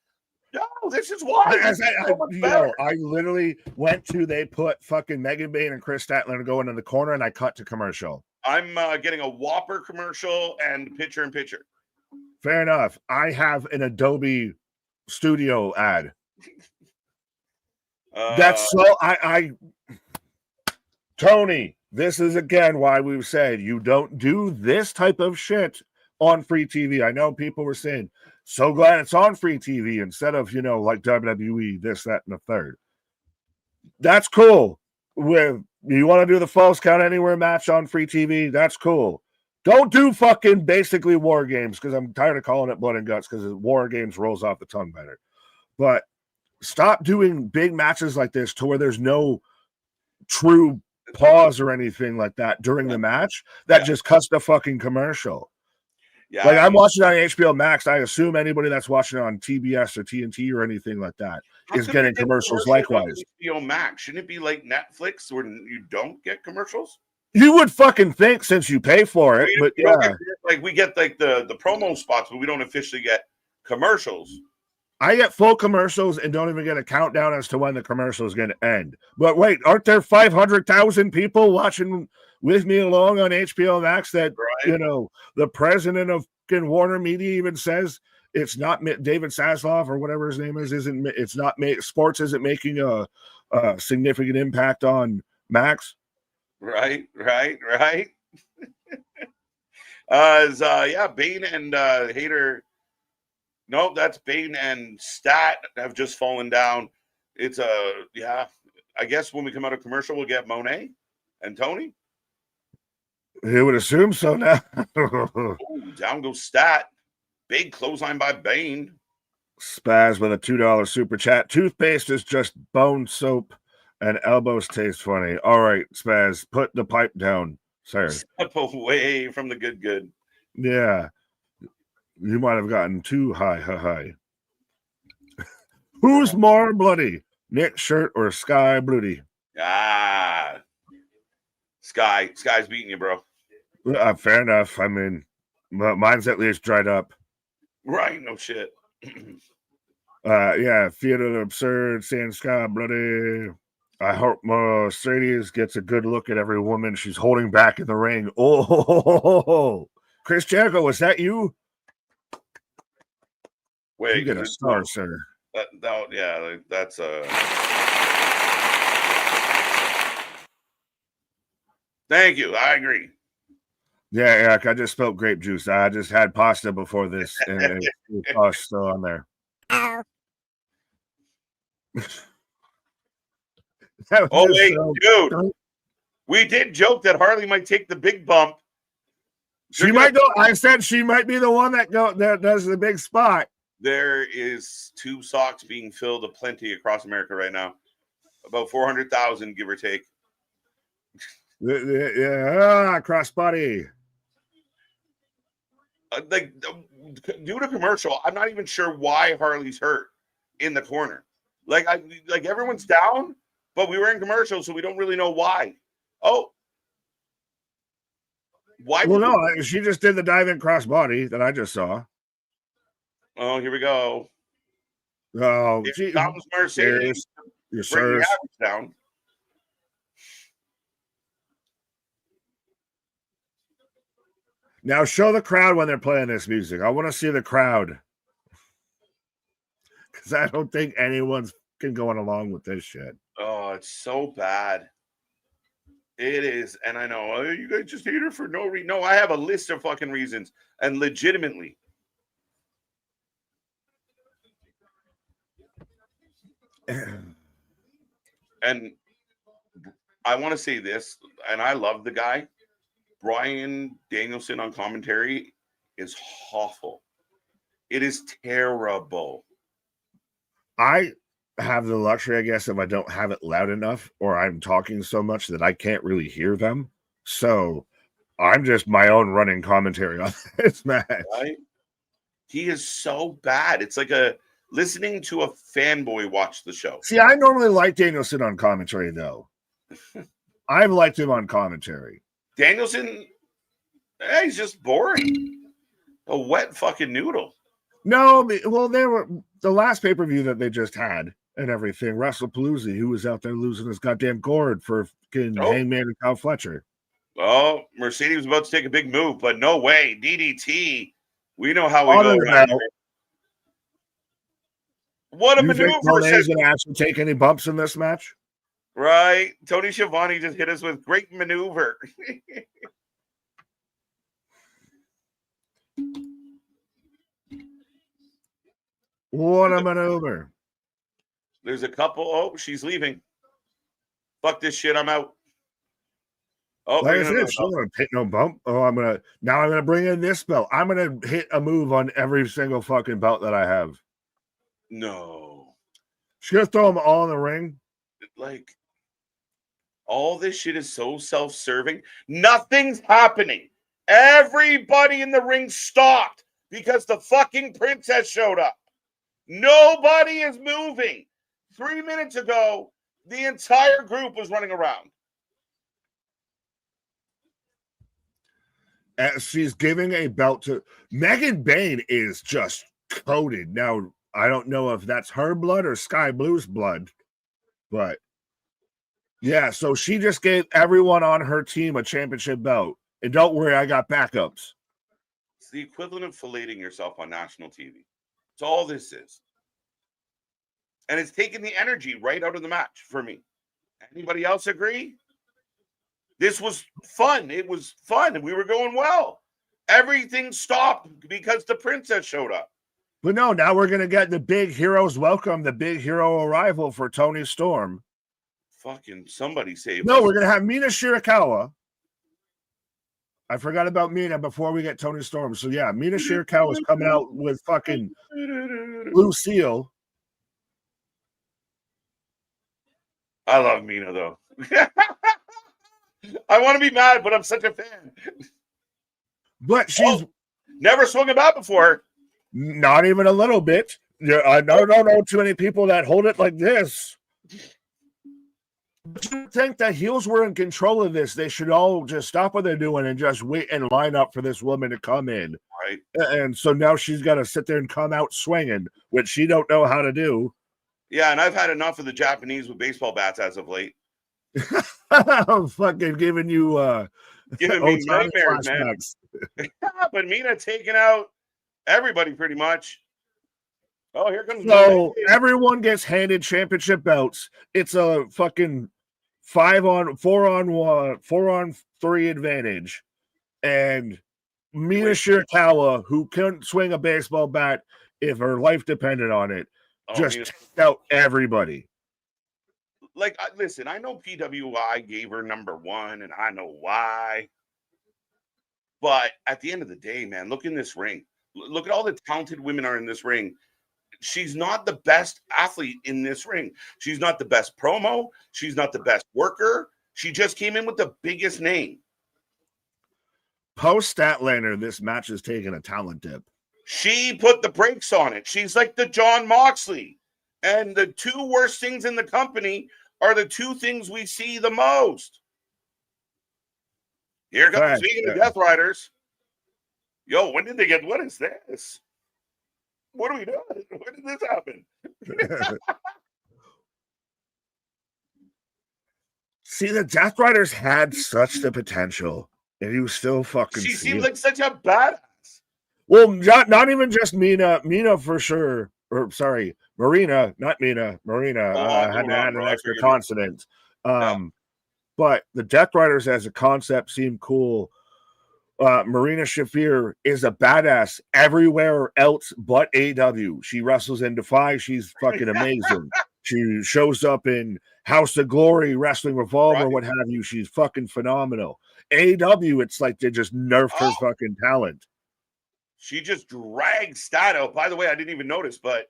No, this is why. I literally went to, they put fucking Megan Bain and Chris Statler going in the corner, and I cut to commercial. I'm getting a Whopper commercial and picture-in-picture. Fair enough. I have an Adobe Studio ad. That's so Tony, this is again why we've said you don't do this type of shit on free TV. I know people were saying, so glad it's on free TV instead of, like WWE, this, that, and the third. That's cool. You want to do the Falls Count Anywhere match on free TV? That's cool. Don't do fucking basically war games, because I'm tired of calling it blood and guts, because war games rolls off the tongue better. But stop doing big matches like this to where there's no true pause or anything like that during the match. That just cuts the fucking commercial. Yeah, like I'm watching on HBO Max. I assume anybody that's watching on TBS or TNT or anything like that is getting commercials likewise. HBO Max, shouldn't it be like Netflix where you don't get commercials? You would fucking think, since you pay for it, but yeah, like we get like the promo spots, but we don't officially get commercials. I get full commercials and don't even get a countdown as to when the commercial is going to end. But wait, aren't there 500,000 people watching with me along on HBO Max that, you know, the president of Warner Media even says it's not David Zaslav or whatever his name is, it's not sports isn't making a significant impact on Max. Right. Bane and Hater. No, that's Bane and Stat have just fallen down. It's I guess when we come out of commercial, we'll get Monet and Tony. You would assume so now. Ooh, down goes Stat. Big clothesline by Bane. Spaz with a $2 super chat. Toothpaste is just bone soap and elbows taste funny. All right, Spaz, put the pipe down, sir. Step away from the good. Yeah. You might have gotten too high. Who's more bloody, Nick Shirt or Sky Bloody? Sky's beating you, bro. Fair enough. I mean, mine's at least dried up. Right, no shit. Theater Absurd, saying Sky Bloody. I hope Mercedes gets a good look at every woman she's holding back in the ring. Oh, Chris Jericho, was that you? Wait, you get a star, sir. That's Thank you. I agree. Yeah, Eric, I just spilled grape juice. I just had pasta before this, and it's still on there. Dude. We did joke that Harley might take the big bump. She might go. I said she might be the one that does the big spot. There is 2 socks being filled aplenty across America right now. About 400,000, give or take. Crossbody. Due to commercial, I'm not even sure why Harley's hurt in the corner. Like everyone's down, but we were in commercial, so we don't really know why. Oh. Why? Well, no, she just did the dive in crossbody that I just saw. Oh, here we go. Oh, that was Mercedes. Yes, bring the average down. Now show the crowd when they're playing this music. I want to see the crowd. Because I don't think anyone's going along with this shit. Oh, it's so bad. It is. And I know, you guys just hate her for no reason. No, I have a list of fucking reasons. And legitimately. And I want to say this, and I love the guy. Bryan Danielson on commentary is awful. It is terrible. I have the luxury, I guess, if I don't have it loud enough or I'm talking so much that I can't really hear them. So I'm just my own running commentary on this match. Right? He is so bad. It's like listening to a fanboy watch the show. See, I normally like Danielson on commentary, though. I've liked him on commentary. Danielson, he's just boring. A wet fucking noodle. No, well, they were the last pay-per-view that they just had and everything. Russell Palooza, who was out there losing his goddamn gourd for Hangman and Kyle Fletcher. Oh, Mercedes was about to take a big move, but no way. DDT. We know how we go around here. What a maneuver. Moné's going to actually take any bumps in this match? Right. Tony Schiavone just hit us with great maneuver. What a maneuver. There's a couple. Oh, she's leaving. Fuck this shit. I'm out. Oh, Like I bring another said, she belt. don't take no bump. Oh, I'm gonna bring in this belt. I'm gonna hit a move on every single fucking belt that I have. No. She's gonna throw them all in the ring. Like, all this shit is so self-serving. Nothing's happening. Everybody in the ring stopped because the fucking princess showed up. Nobody is moving. 3 minutes ago, the entire group was running around. She's giving a belt to Megan Bain is just coated. Now, I don't know if that's her blood or Sky Blue's blood, but yeah, so she just gave everyone on her team a championship belt. And don't worry, I got backups. It's the equivalent of filleting yourself on national TV. It's all this is. And it's taken the energy right out of the match for me. Anybody else agree? This was fun. It was fun. And we were going well. Everything stopped because the princess showed up. But no, now we're gonna get the big hero's welcome, the big hero arrival for Tony Storm. Fucking somebody save No, us. we're gonna have Mina Shirakawa. I forgot about Mina before we get Tony Storm. So yeah, Mina Shirakawa is coming out with fucking Lucille. I love Mina though. I want to be mad, but I'm such a fan. But she's never swung a bat before. Not even a little bit. I don't know too many people that hold it like this. But you think that heels were in control of this? They should all just stop what they're doing and just wait and line up for this woman to come in. Right. And so now she's got to sit there and come out swinging, which she don't know how to do. Yeah, and I've had enough of the Japanese with baseball bats as of late. I'm fucking giving you giving me nightmares, man. But Mina taking out everybody pretty much. Oh, here comes. So everyone gets handed championship belts. It's a fucking 4-on-3 advantage. And Mina Shirakawa, who couldn't swing a baseball bat if her life depended on it, just took out everybody. Like, listen, I know PWI gave her number 1, and I know why. But at the end of the day, man, look in this ring. Look at all the talented women are in this ring. She's not the best athlete in this ring. She's not the best promo. She's not the best worker. She just came in with the biggest name. Post Statlander, this match is taking a talent dip. She put the brakes on it. She's like the John Moxley. And the two worst things in the company are the two things we see the most. Here comes, speaking of Death Riders. Yo, when did they get, what is this? What are we doing? When did this happen? See, the Death Riders had such the potential, and you still fucking. She seems like such a badass. Well, not even just Mina. Mina for sure. Or sorry, Marina, not Mina. Marina. I had to add an extra consonant. But the Death Riders as a concept seemed cool. Marina Shafir is a badass everywhere else but AEW. She wrestles in Defy. She's fucking amazing. She shows up in House of Glory, Wrestling Revolver, what have you. She's fucking phenomenal. AEW, it's like they just nerfed her fucking talent. She just dragged Stat out. By the way, I didn't even notice, but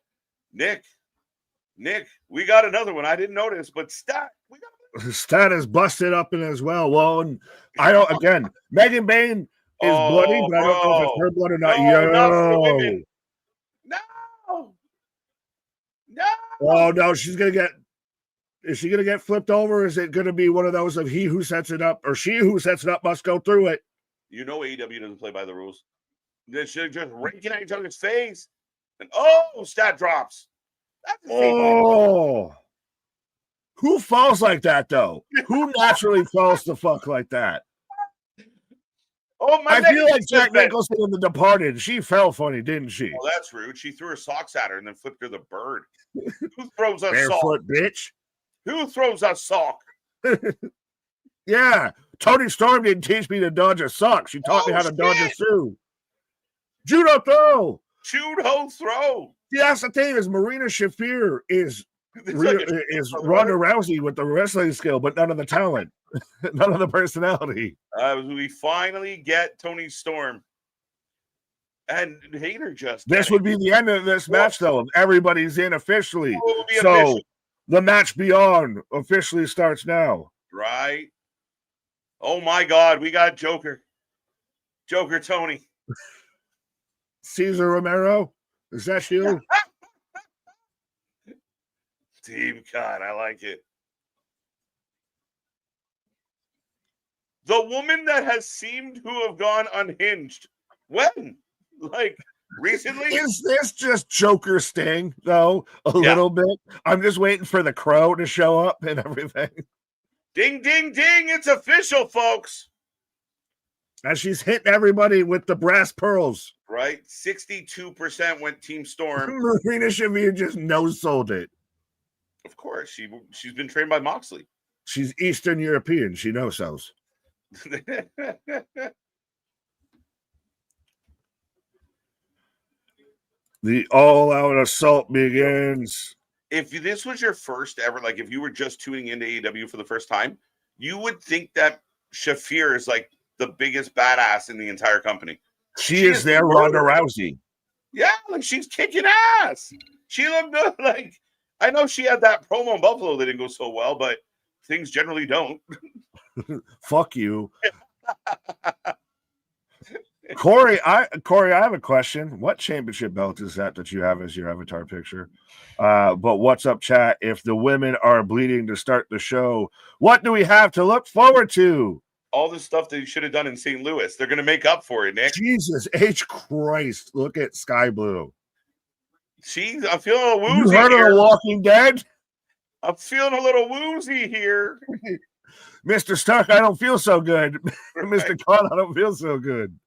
Nick, we got another one. I didn't notice, but Stat, we got Stat is busted up in as well. Well, and I don't, again, Megan Bain is bloody, but I don't know if it's her blood or not. No. Oh, no, she's going to get, is she going to get flipped over? Is it going to be one of those of he who sets it up or she who sets it up must go through it? You know AEW doesn't play by the rules. They're just raking at each other's face. And Stat drops. Oh. Who falls like that, though? Who naturally falls the fuck like that? I feel like Jack Nicholson in The Departed. She fell funny, didn't she? Oh, that's rude. She threw her socks at her and then flipped her the bird. Who throws a barefoot sock? Bitch. Who throws a sock? Yeah. Tony Storm didn't teach me to dodge a sock. She taught me how to dodge a shoe. Judo throw. Judo throw. See, that's the thing is Marina Shafir is Is Ronda Rousey with the wrestling skill, but none of the talent, none of the personality. We finally get Tony Storm and Hayter. This would be the end of this match, though. Everybody's in officially, so official. The match beyond officially starts now. Right? Oh my God, we got Joker Tony, Cesar Romero. Is that you? Team God, I like it. The woman that has seemed to have gone unhinged. When? Like recently? Is this just Joker Sting, though? A little bit. I'm just waiting for the crow to show up and everything. Ding, ding, ding. It's official, folks. And she's hitting everybody with the brass pearls. Right? 62% went Team Storm. Marina Shafir just no-sold it. Of course. She's been trained by Moxley. She's Eastern European. She no-sells. The all-out assault begins. If this was your first ever, like if you were just tuning into AEW for the first time, you would think that Shafir is like the biggest badass in the entire company. She is their Ronda Rousey. Yeah, like she's kicking ass. She looked good. Like, I know she had that promo in Buffalo that didn't go so well, but things generally don't. Fuck you. Corey, I have a question. What championship belt is that you have as your avatar picture? But what's up, chat? If the women are bleeding to start the show, what do we have to look forward to? All the stuff that you should have done in St. Louis. They're going to make up for it, Nick. Jesus H. Christ. Look at Sky Blue. I'm feeling a little woozy. You heard of The Walking Dead? I'm feeling a little woozy here. Mr. Stark, I don't feel so good. Mr. Khan, I don't feel so good.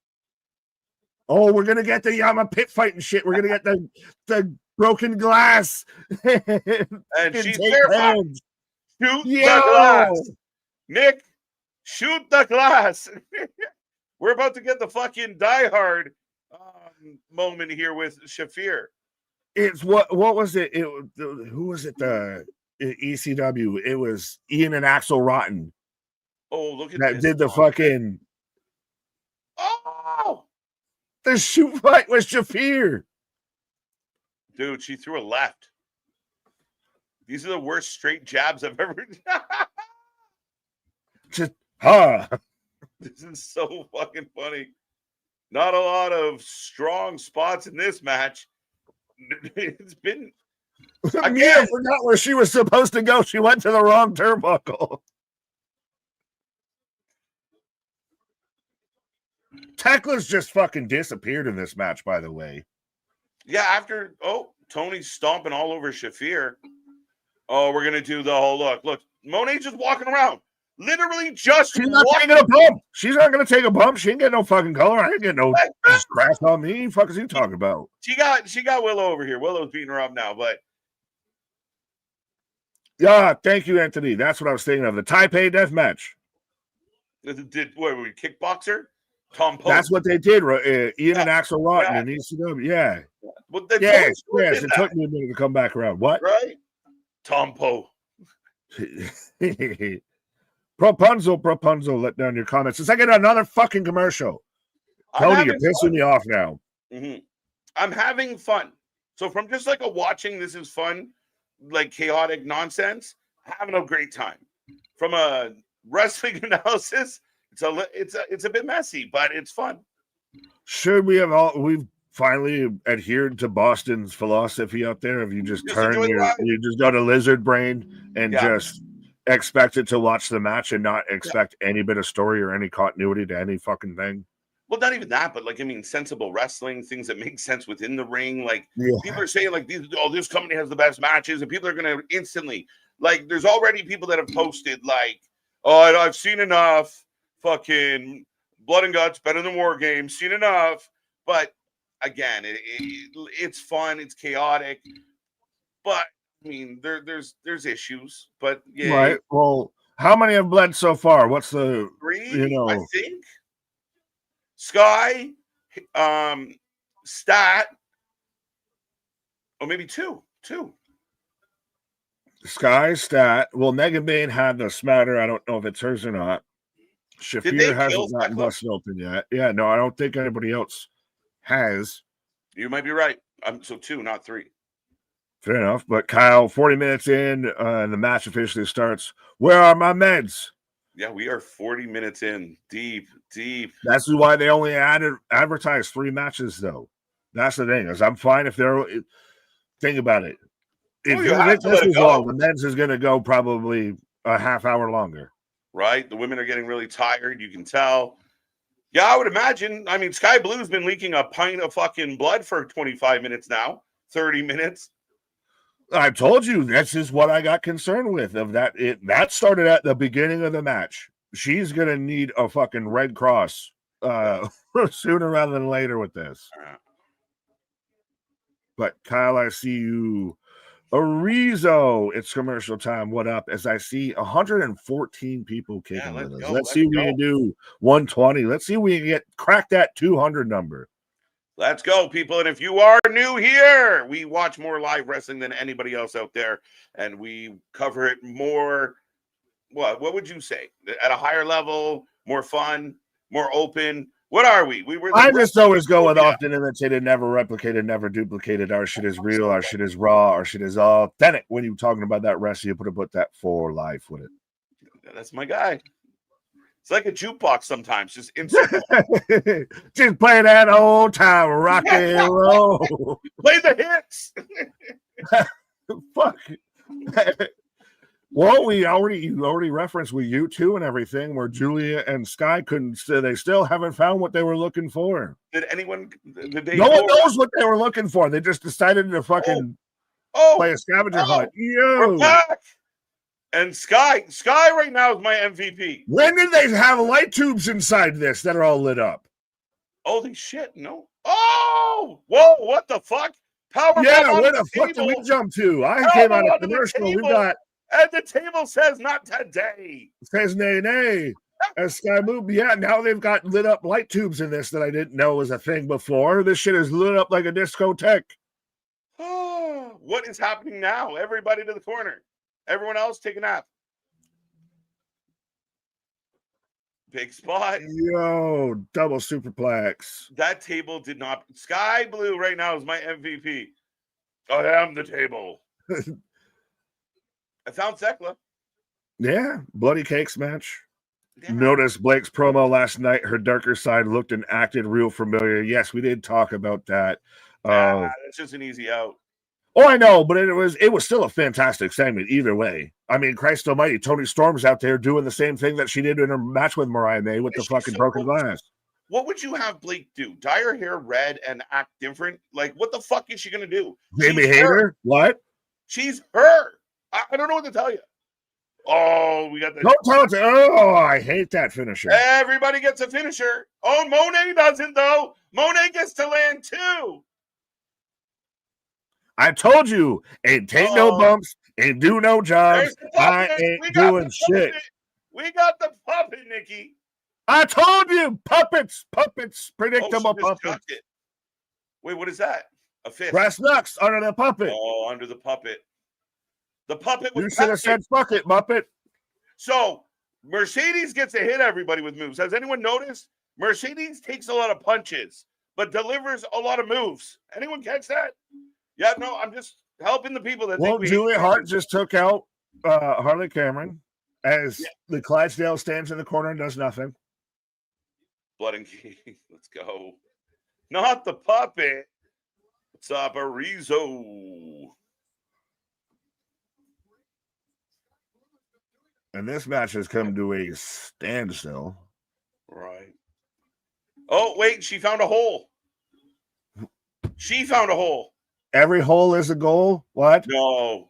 Oh, we're going to get the Yama pit fight and shit. We're going to get the broken glass. And she's there. Shoot the glass. Nick, shoot the glass. We're about to get the fucking Die Hard moment here with Shafir. It's what was it? Who was it? The ECW. It was Ian and Axel Rotten. Oh, look at that this. Did the fucking. Oh, the shoot fight with Shafir. Dude, she threw a left. These are the worst straight jabs I've ever done. Just This is so fucking funny. Not a lot of strong spots in this match. It's been. Mia forgot where she was supposed to go. She went to the wrong turnbuckle. Tekla's just fucking disappeared in this match, by the way. Yeah, after Tony's stomping all over Shafir. Oh, we're gonna do the whole look. Look, Monet's just walking around. Literally just she's not taking a bump. She's not gonna take a bump. She ain't getting no fucking color. I ain't getting no scratch on me. Fuck is he talking about? She got Willow over here. Willow's beating her up now, but yeah, thank you, Anthony. That's what I was thinking of. The Taipei death match. Did what? We kickboxer? Tom Poe. That's what they did. Ian and Axel Rotten and ECW. Yeah. Well, yes. It took me a minute to come back around. What? Right? Tom Poe. Propunzo, let down your comments. It's like another fucking commercial. Tony, you're pissing me off now. Mm-hmm. I'm having fun. So from just like watching this is fun, like chaotic nonsense, having a great time. From a wrestling analysis, it's a bit messy, but it's fun. Should we have we've finally adhered to Boston's philosophy out there? If you just you just go to lizard brain and just expect it to watch the match and not expect any bit of story or any continuity to any fucking thing. Well, not even that, but sensible wrestling, things that make sense within the ring. People are saying this company has the best matches, and people are going to instantly there's already people that have posted I've seen enough. Fucking Blood and Guts better than War Games. Seen enough, but again, it's fun. It's chaotic, but I mean, there's issues, but yeah. Right. Well, how many have bled so far? What's the 3? I think Sky, Stat, or maybe 2. Sky stat. Well, Megan Bain had the smatter. I don't know if it's hers or not. Did they Shafir kill hasn't gotten Tekla? busted open yet. Yeah, no, I don't think anybody else has. You might be right. So 2, not 3. Fair enough. But Kyle, 40 minutes in, the match officially starts. Where are my meds? Yeah, we are 40 minutes in. Deep. That's why they only advertised 3 matches, though. That's the thing. Is I'm fine if they're. Think about it. If you have think to this let it is go. long, the men's is going to go probably a half hour longer. Right? The women are getting really tired. You can tell. Yeah, I would imagine. I mean, Sky Blue's been leaking a pint of fucking blood for 25 minutes now. 30 minutes. I told you this is what I got concerned with. Of that, that started at the beginning of the match. She's going to need a fucking Red Cross sooner rather than later with this. But Kyle, I see you. Arizo, it's commercial time. What up? As I see 114 people kicking with us. Let's see if we can do 120. Let's see if we can crack that 200 number. Let's go, people. And if you are new here, we watch more live wrestling than anybody else out there. And we cover it more. What would you say? At a higher level, more fun, more open. What are we? I just always go with often imitated, never replicated, never duplicated. Our shit is real. Our shit is raw. Our shit is authentic. When you're talking about that wrestling, you put that for life with it. That's my guy. It's like a jukebox sometimes. Just insert. Just play that old time rock and roll. Play the hits. Fuck. Well, you already referenced with you two and everything, where Julia and Sky couldn't. They still haven't found what they were looking for. Did anyone? No one knows what they were looking for. They just decided to fucking play a scavenger hunt. We're back. And Sky right now is my MVP. When did they have light tubes inside this that are all lit up? Holy shit! No. Oh, whoa! What the fuck? Power. Yeah, where the fuck did we jump to? I came out of commercial. We got. And the table says not today. It says nay, nay. As Sky moved, yeah, now they've got lit up light tubes in this that I didn't know was a thing before. This shit is lit up like a discotheque. Oh, what is happening now? Everybody to the corner. Everyone else take a nap. Big spot. Yo, double superplex. That table did not. Sky Blue right now is my MVP. I am the table. I found Tekla. Yeah, bloody cakes match. Yeah. Notice Blake's promo last night. Her darker side looked and acted real familiar. Yes, we did talk about that. It's just an easy out. Oh, I know, but it was still a fantastic segment either way. I mean, Christ almighty, Toni Storm's out there doing the same thing that she did in her match with Mariah May with the fucking broken glass. What would you have Blake do? Dye her hair red and act different? Like, what the fuck is she going to do? Jamie Hayter? What? She's her. I don't know what to tell you. Oh, we got the. Don't tell it to. Oh, I hate that finisher. Everybody gets a finisher. Oh, Monet doesn't, though. Monet gets to land too. I told you, ain't take no bumps, ain't do no jobs. I ain't doing shit. We got the puppet, Nikki. I told you, puppets, predictable puppets. Wait, what is that? A fist. Brass knucks under the puppet. Oh, under the puppet. The puppet was. You should have said fuck it, Muppet. So Mercedes gets to hit everybody with moves. Has anyone noticed? Mercedes takes a lot of punches, but delivers a lot of moves. Anyone catch that? Yeah, no, I'm just helping the people that think Julia Hart just took out Harley Cameron as the Clydesdale stands in the corner and does nothing. Blood and King, let's go. Not the puppet. What's up, Arizo? And this match has come to a standstill. Right. Oh, wait, she found a hole. She found a hole. Every hole is a goal? What? No.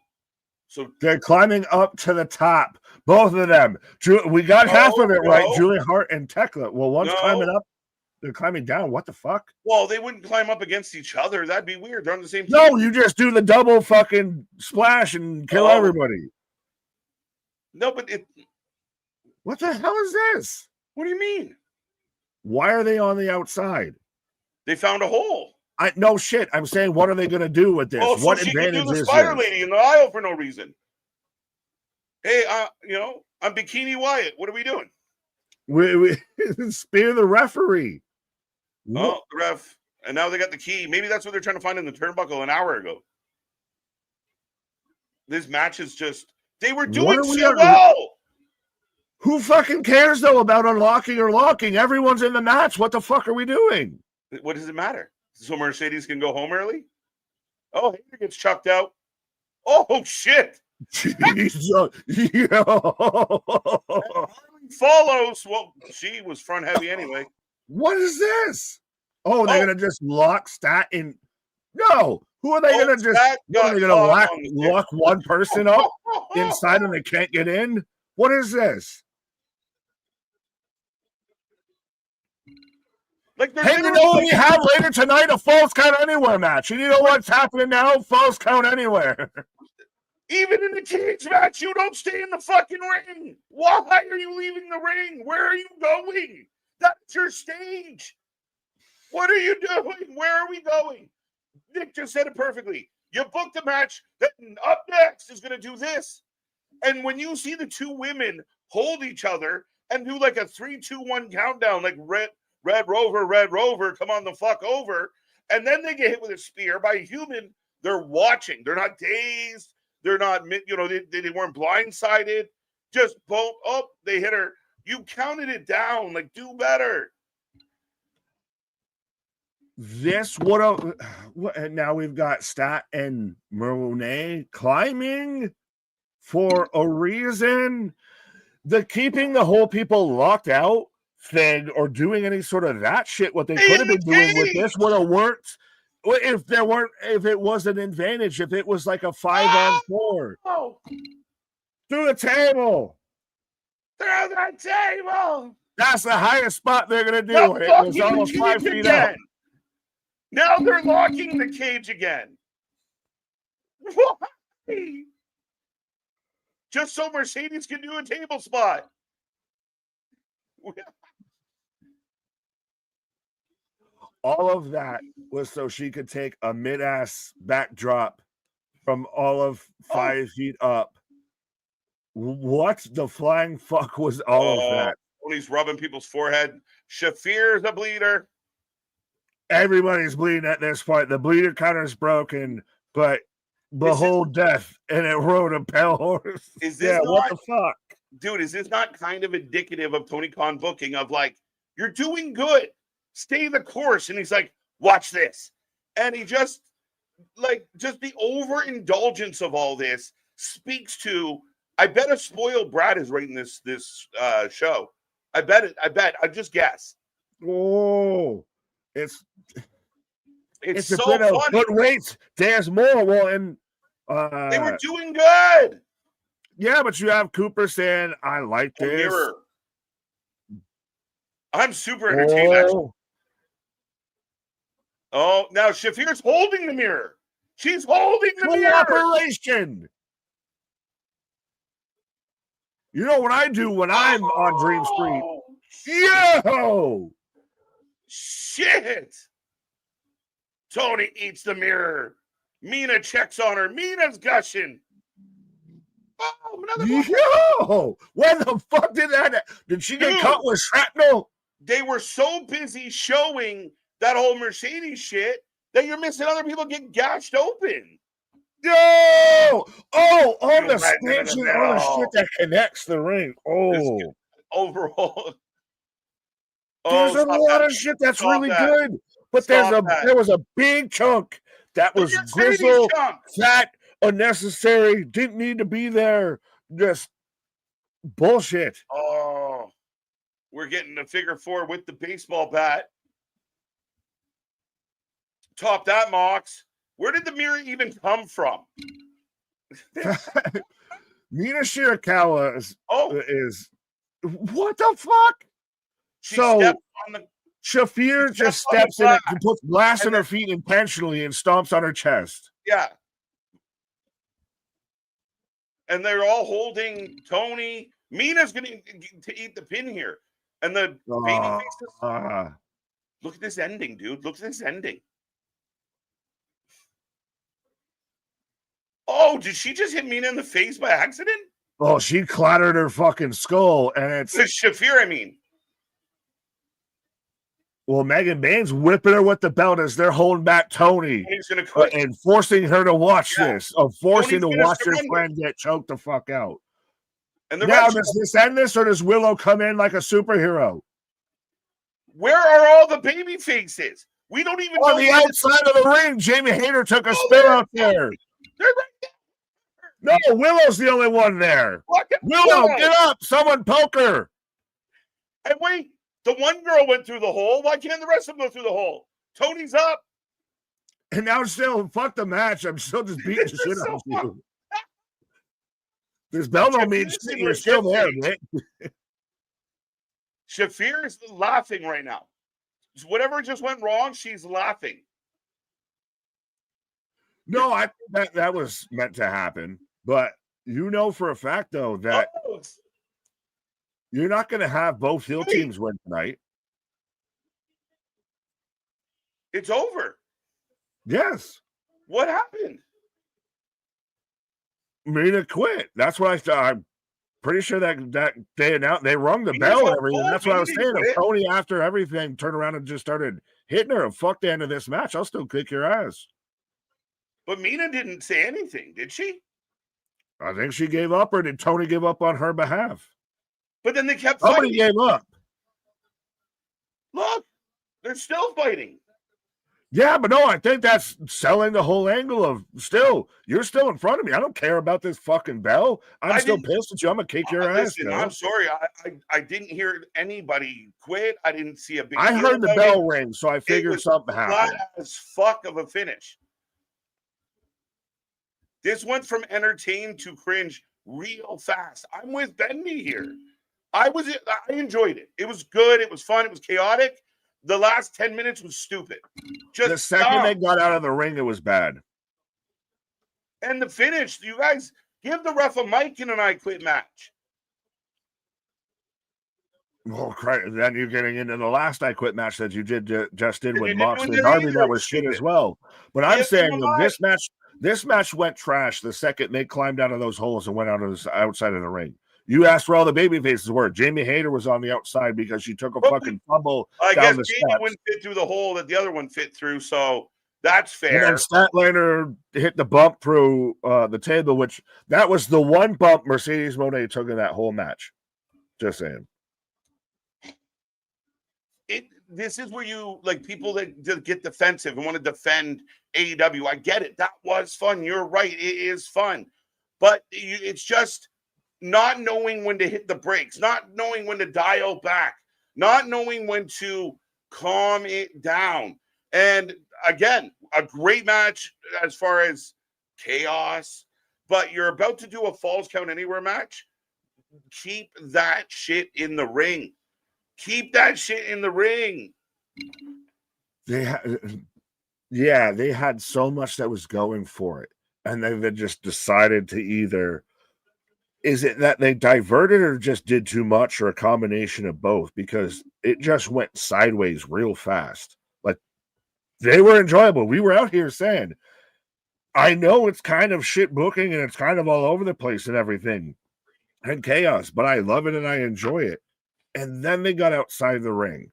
So they're climbing up to the top. Both of them. We got half of it right. Julia Hart and Tekla. Well, one's climbing up. They're climbing down. What the fuck? Well, they wouldn't climb up against each other. That'd be weird. They're on the same team. No, you just do the double fucking splash and kill everybody. No, but what the hell is this? What do you mean? Why are they on the outside? They found a hole. No shit. I'm saying, what are they going to do with this? Oh, so what she advantage can do the is Spider this? Lady in the aisle for no reason. Hey, I'm Bikini Wyatt. What are we doing? We spear the referee. Oh, the ref. And now they got the key. Maybe that's what they're trying to find in the turnbuckle an hour ago. This match is just, they were doing so well. Who fucking cares, though, about unlocking or locking? Everyone's in the match. What the fuck are we doing? What does it matter? So Mercedes can go home early? Oh, Hater gets chucked out. Oh, shit. Jeez, follows. Well, she was front heavy anyway. What is this? Oh, they're gonna just lock Stat in. No, who are they gonna just? Are they gonna lock one person up inside and they can't get in? What is this? Like, hey, you know what we have later tonight? A Falls Count Anywhere match. And you know what's happening now? Falls Count Anywhere. Even in the cage match, you don't stay in the fucking ring. Why are you leaving the ring? Where are you going? That's your stage. What are you doing? Where are we going? Nick just said it perfectly. You booked a match that up next is going to do this. And when you see the two women hold each other and do like a 3-2-1 countdown, like Red Rover, come on the fuck over. And then they get hit with a spear by a human. They're watching. They're not dazed. They're not, they weren't blindsided. Just boom, oh, they hit her. You counted it down. Like, do better. And now we've got Stat and Monet climbing for a reason. Keeping the whole people locked out thing or doing any sort of that shit, what they could have been doing with this would have worked if it was an advantage, if it was like a 5-on-4. Through the table. That's the highest spot they're gonna do. It was almost 5 feet out. Now they're locking the cage again. Why? Just so Mercedes can do a table spot. All of that was so she could take a mid-ass backdrop from all of 5 feet up. What the flying fuck was all of that? When he's rubbing people's forehead. Shafir's a bleeder. Everybody's bleeding at this point. The bleeder counter's broken, but behold death, and it rode a pale horse. Is this what the fuck? Dude, is this not kind of indicative of Tony Khan booking of like, you're doing good, stay the course? And he's like, watch this. And he just the overindulgence of all this speaks to, I bet a spoiled brat is rating this show. I I just guess. Oh, it's so a bit funny. Of, but wait, there's more. Well, and they were doing good. Yeah, but you have Cooper saying, I like this. Mirror. I'm super entertained. Oh, now Shafir's holding the mirror. She's holding the mirror. Cooperation. You know what I do when I'm on Dream Street? Yo! Shit! Tony eats the mirror. Mina checks on her. Mina's gushing. Oh, another one. Yo! When the fuck did that? Did she get cut with shrapnel? They were so busy showing that whole Mercedes shit that you're missing other people get gashed open. Yo! Oh, on the stanchion, on the shit that connects the ring. Oh. Overall. There's a lot of shit that's really good. But there was a big chunk that was grizzled, fat, unnecessary, didn't need to be there. Just bullshit. Oh, we're getting a figure 4 with the baseball bat. Top that, Mox. Where did the mirror even come from? Mina Shirakawa is what the fuck? Shafir just steps in it and puts glass on her feet intentionally and stomps on her chest. Yeah. And they're all holding Tony. Mina's going to eat the pin here. And the baby faces. Look at this ending, dude. Look at this ending. Oh, did she just hit Mina in the face by accident? Oh, she clattered her fucking skull, and it's Shafir, I mean. Well, Megan Bane's whipping her with the belt as they're holding back Tony He's gonna quit. and forcing her to watch this, forcing Tony's to gonna watch her surrender. friend get choked the fuck out. And the Now, does this end this, or does Willow come in like a superhero? Where are all the baby faces? We don't even know. On the outside of the ring, Jamie Hayter took a spin out there. They're right there. No, Willow's the only one there. Willow, get up. Someone poke her. And wait, the one girl went through the hole. Why can't the rest of them go through the hole? Tony's up. And now still, fuck the match. I'm still just beating the shit out of you. This bell don't mean shit. You're still there, man. Shafir is laughing right now. Whatever just went wrong, she's laughing. No, I think that was meant to happen. But you know for a fact, though, that you're not going to have both heel teams win tonight. It's over. Yes. What happened? Mina quit. That's what I thought. I'm pretty sure that they announced, they rung the bell and everything. That's what I was saying. If Tony, after everything, turned around and just started hitting her and fuck the end of this match, I'll still kick your ass. But Mina didn't say anything, did she? I think she gave up, or did Tony give up on her behalf? But then they kept fighting. Somebody gave up. Look, they're still fighting. Yeah, but no, I think that's selling the whole angle of you're still in front of me. I don't care about this fucking bell. I'm still pissed at you. I'm going to kick your ass. Listen, I'm sorry. I didn't hear anybody quit. I didn't see a big I heard the bell ring, so I figured something happened. Flat as fuck of a finish. This went from entertained to cringe real fast. I'm with Bendy here. I enjoyed it. It was good. It was fun. It was chaotic. The last 10 minutes was stupid. Just the second they got out of the ring, it was bad. And the finish, you guys give the ref a mic in an I Quit match. Oh, then you're getting into the last I Quit match that you just did with Moxley and Darby. That was shit as well. But I'm saying this match went trash the second they climbed out of those holes and went outside of the ring. You asked where all the baby faces were. Jamie Hayter was on the outside because she took a fucking fumble. I guess Jamie wouldn't fit through the hole that the other one fit through, so that's fair. And then Statlander hit the bump through the table, which that was the one bump Mercedes Moné took in that whole match. Just saying. This is where you like people that get defensive and want to defend AEW. I get it. That was fun. You're right. It is fun, but it's just not knowing when to hit the brakes, not knowing when to dial back, not knowing when to calm it down. And again, a great match as far as chaos, but you're about to do a Falls Count Anywhere match. Keep that shit in the ring. Keep that shit in the ring. They had so much that was going for it. And they just decided to either, is it that they diverted or just did too much, or a combination of both? Because it just went sideways real fast. Like, they were enjoyable. We were out here saying, I know it's kind of shit booking and it's kind of all over the place and everything and chaos, but I love it and I enjoy it. And then they got outside the ring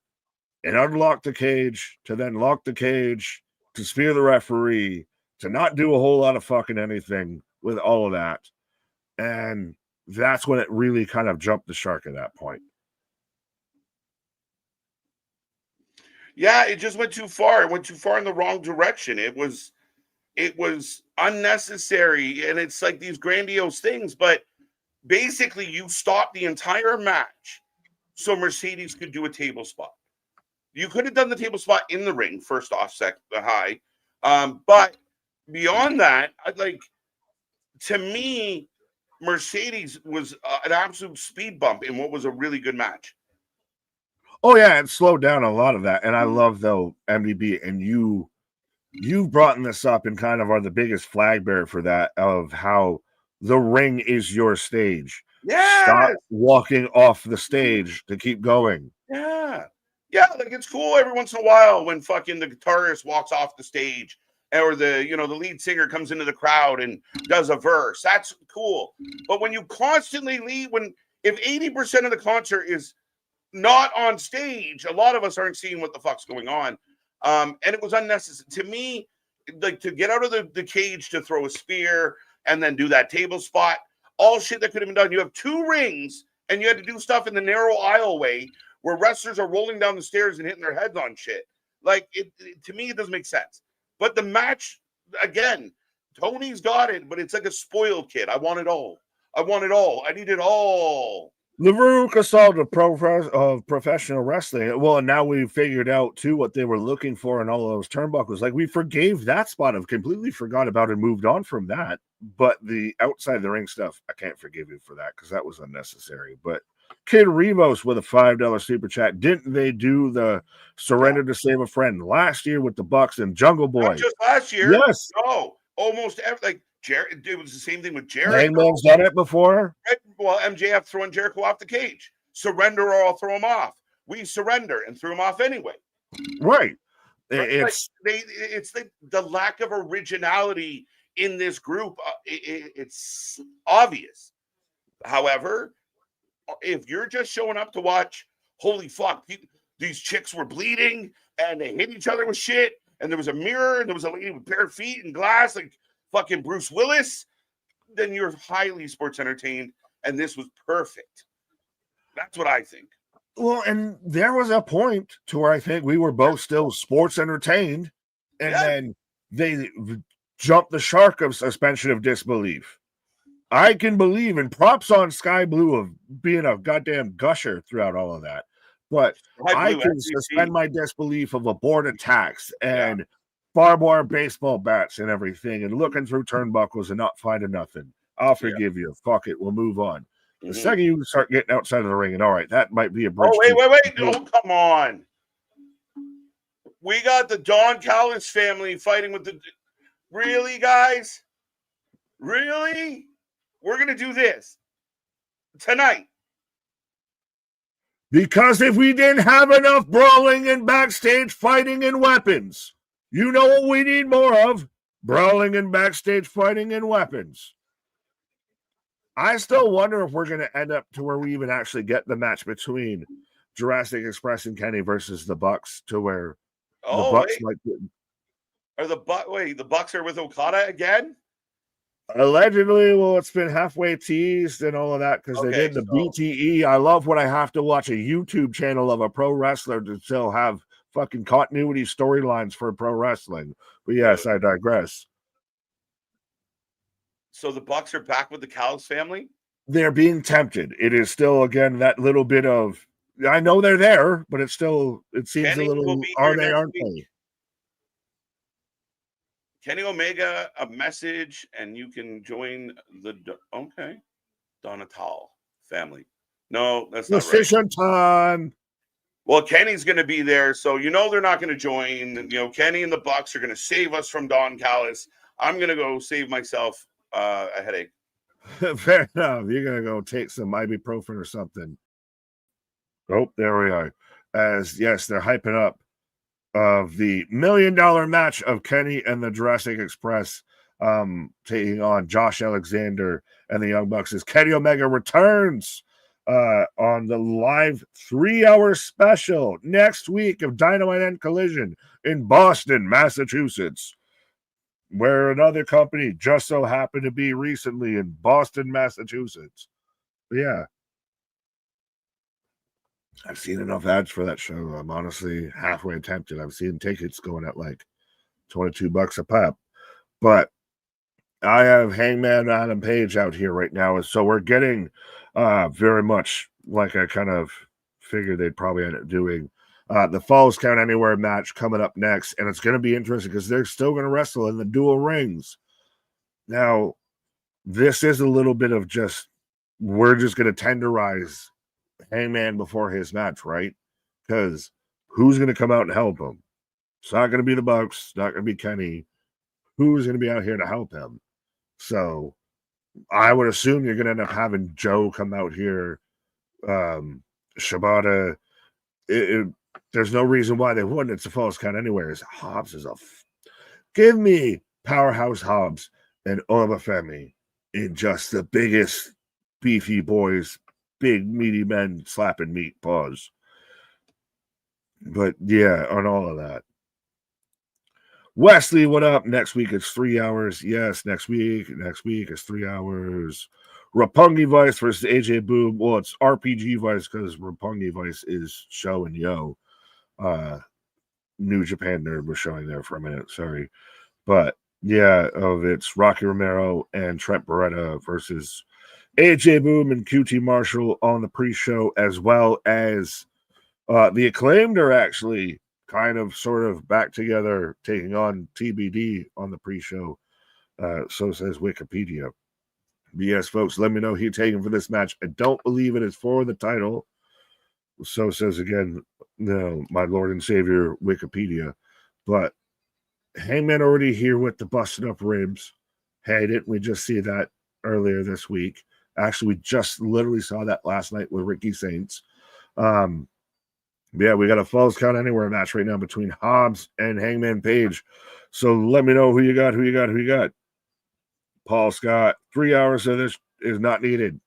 and unlocked the cage, to then lock the cage, to spear the referee, to not do a whole lot of fucking anything with all of that. And that's when it really kind of jumped the shark at that point. Yeah, it just went too far. It went too far in the wrong direction. It was unnecessary. And it's like these grandiose things, but basically you stopped the entire match so Mercedes could do a table spot. You could have done the table spot in the ring, first off, high. But beyond that, to me, Mercedes was an absolute speed bump in what was a really good match. Oh, yeah, it slowed down a lot of that. And I love, though, MDB, and you brought this up and kind of are the biggest flag bearer for that, of how the ring is your stage. Yeah. Stop walking off the stage to keep going. Yeah. Yeah, like it's cool every once in a while when fucking the guitarist walks off the stage or the lead singer comes into the crowd and does a verse. That's cool. But when you constantly leave, if 80% of the concert is not on stage, a lot of us aren't seeing what the fuck's going on. And it was unnecessary to me. Like, to get out of the cage to throw a spear and then do that table spot, all shit that could have been done. You have 2 rings and you had to do stuff in the narrow aisleway where wrestlers are rolling down the stairs and hitting their heads on shit. Like, to me, it doesn't make sense. But the match, again, Tony's got it, but it's like a spoiled kid. I want it all. I want it all. I need it all. The Veruca saw of professional wrestling. Well, and now we figured out too what they were looking for in all of those turnbuckles. Like, we forgave that spot. I've completely forgot about it and moved on from that. But the outside the ring stuff, I can't forgive you for that because that was unnecessary. But Kid Rivos with a $5 super chat. Didn't they do the surrender to save a friend last year with the Bucks and Jungle Boy? Not just last year. Yes. No, almost like Jared. It was the same thing with Jared. Hangman's done it before. Well, MJF throwing Jericho off the cage. Surrender or I'll throw him off. We surrender and threw him off anyway. Right. It's the lack of originality in this group. It's obvious. However, if you're just showing up to watch, holy fuck, these chicks were bleeding and they hit each other with shit, and there was a mirror and there was a lady with bare feet and glass like fucking Bruce Willis, then you're highly sports entertained, and this was perfect. That's what I think. Well, and there was a point to where I think we were both still sports entertained, and then they jumped the shark of suspension of disbelief. I can believe, and props on Sky Blue of being a goddamn gusher throughout all of that. But I can suspend my disbelief of abort attacks and barbed wire baseball bats and everything, and looking through turnbuckles and not finding nothing. I'll forgive you. Fuck it. We'll move on. The second you start getting outside of the ring, and all right, that might be a bridge. Oh, wait. Oh, come on. We got the Don Callis family fighting with the... Really, guys? Really? We're going to do this tonight. Because if we didn't have enough brawling and backstage fighting and weapons, you know what we need more of? Brawling and backstage fighting and weapons. I still wonder if we're going to end up to where we even actually get the match between Jurassic Express and Kenny versus the Bucks, to where the Bucks might get... Are the Bucks are with Okada again? Allegedly, well, it's been halfway teased and all of that because they did the BTE. I love when I have to watch a YouTube channel of a pro wrestler to still have fucking continuity storylines for pro wrestling. But yes, I digress. So the Bucks are back with the Callis family? They're being tempted. It is still, again, that little bit of, I know they're there, but it's still, it seems Kenny a little, are they, aren't they? Kenny Omega, a message, and you can join the Donatal family. No, that's not Decision time. Well, Kenny's going to be there, so they're not going to join. Kenny and the Bucks are going to save us from Don Callis. I'm going to go save myself a headache. Fair enough. You're going to go take some ibuprofen or something. Oh, there we are. As yes, they're hyping up of the $1 million match of Kenny and the Jurassic Express taking on Josh Alexander and the Young Bucks as Kenny Omega returns on the live 3-hour special next week of Dynamite and Collision in Boston, Massachusetts, where another company just so happened to be recently in Boston, Massachusetts. But yeah. I've seen enough ads for that show. I'm honestly halfway tempted. I've seen tickets going at like $22 a pop. But I have Hangman Adam Page out here right now. And so we're getting very much like I kind of figured they'd probably end up doing the Falls Count Anywhere match coming up next. And it's going to be interesting because they're still going to wrestle in the dual rings. Now, this is a little bit of just, we're just going to tenderize Hangman before his match, right? Because who's going to come out and help him? It's not going to be the Bucks. It's not going to be Kenny. Who's going to be out here to help him? So I would assume you're going to end up having Joe come out here. Shibata. There's no reason why they wouldn't. It's a Falls Count Anywhere. Hobbs is Give me Powerhouse Hobbs and Olafemi in just the biggest beefy boys, big meaty men slapping meat paws. But yeah, on all of that. Wesley, what up? Next week it's 3 hours. Yes, next week. Next week is 3 hours. Roppongi Vice versus AJ Boom. Well, it's RPG Vice because Roppongi Vice is Show and Yo. New Japan Nerd was showing there for a minute. Sorry. But yeah, it's Rocky Romero and Trent Beretta versus AJ Boom and QT Marshall on the pre-show, as well as the Acclaimed are actually kind of sort of back together, taking on TBD on the pre-show. So says Wikipedia. But yes, folks, let me know who you're taking for this match. I don't believe it is for the title. So says again, no, my Lord and Savior Wikipedia. But Hangman already here with the busted up ribs. Hey, didn't we just see that earlier this week? Actually, we just literally saw that last night with Ricky Saints. Yeah, we got a Falls Count Anywhere match right now between Hobbs and Hangman Page. So let me know who you got. Paul Scott, 3 hours of this is not needed.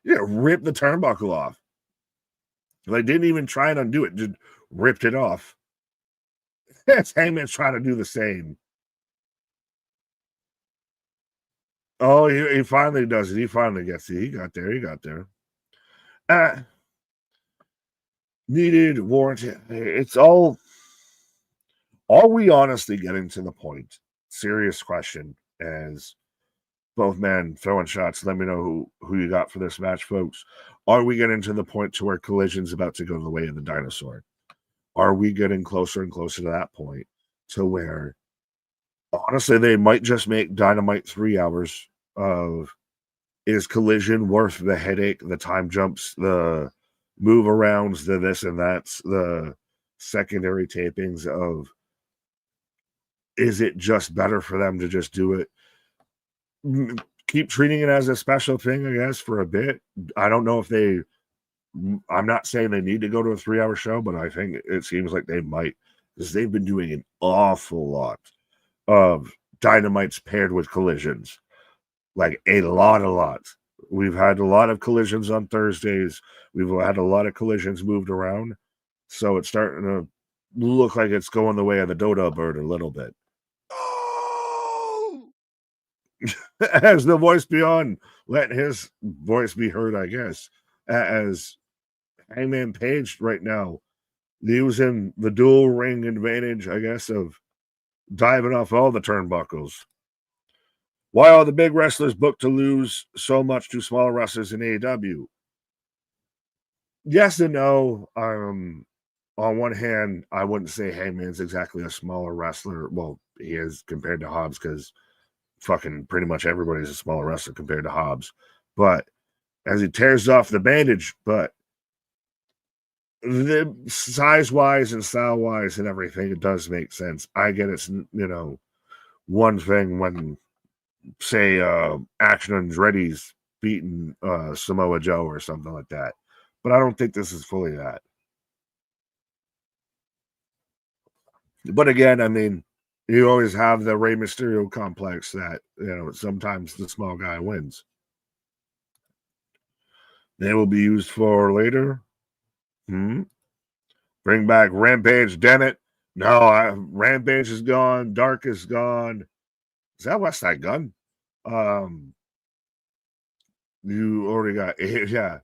Yeah, rip the turnbuckle off. They didn't even try and undo it, just ripped it off. That's Hangman's trying to do the same. Oh, he finally does it. He finally gets it. He got there. Needed, warranted. It's all. Are we honestly getting to the point? Serious question. As both men throwing shots. Let me know who you got for this match, folks. Are we getting to the point to where Collision's about to go the way of the dinosaur? Are we getting closer and closer to that point to where, honestly, they might just make Dynamite 3 hours of is Collision worth the headache, the time jumps, the move arounds, the this and that's, the secondary tapings of is it just better for them to just do it? Keep treating it as a special thing, I guess, for a bit. I don't know if I'm not saying they need to go to a 3-hour show, but I think it seems like they might, because they've been doing an awful lot of Dynamites paired with Collisions. Like a lot. We've had a lot of Collisions on Thursdays. We've had a lot of Collisions moved around. So it's starting to look like it's going the way of the Dodo bird a little bit. As the voice beyond, let his voice be heard, I guess. As Hangman Page right now, using the dual ring advantage, I guess, of diving off all the turnbuckles. Why are the big wrestlers booked to lose so much to smaller wrestlers in AEW? Yes and no. On one hand, I wouldn't say Hangman's exactly a smaller wrestler. Well, he is compared to Hobbs because fucking pretty much everybody's a smaller wrestler compared to Hobbs. But as he tears off the bandage, but the size-wise and style-wise and everything, it does make sense. I get it's, one thing when, say, Action Andretti's beating Samoa Joe or something like that. But I don't think this is fully that. But again, I mean, you always have the Rey Mysterio complex that, sometimes the small guy wins. They will be used for later. Bring back Rampage, damn it. No, Rampage is gone. Dark is gone. Is that West Side Gun? You already got, yeah.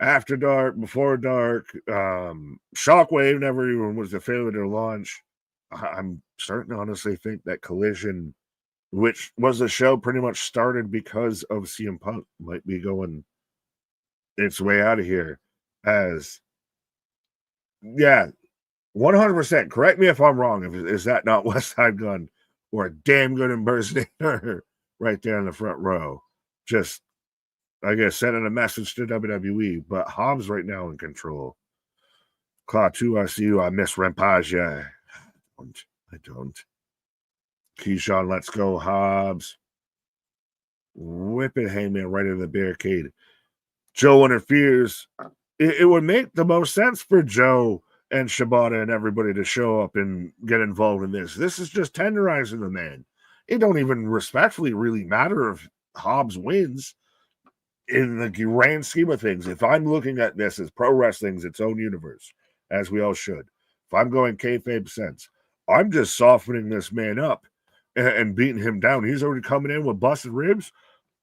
After Dark, Before Dark, Shockwave never even was a failure to launch. I'm starting to honestly think that Collision, which was a show pretty much started because of CM Punk, might be going its way out of here. As, yeah, 100%. Correct me if I'm wrong. Is that not West Side Gun or a damn good impersonator right there in the front row? Just, I guess, sending a message to WWE, but Hobbs right now in control. Claw 2, I see you. I miss Rampage. Yeah. I don't. Keyshawn, let's go, Hobbs. Whip it, Hangman, right into the barricade. Joe interferes. It would make the most sense for Joe and Shibata and everybody to show up and get involved in this. This is just tenderizing the man. It don't even respectfully really matter if Hobbs wins in the grand scheme of things. If I'm looking at this as pro wrestling's its own universe, as we all should, if I'm going kayfabe sense, I'm just softening this man up and beating him down. He's already coming in with busted ribs.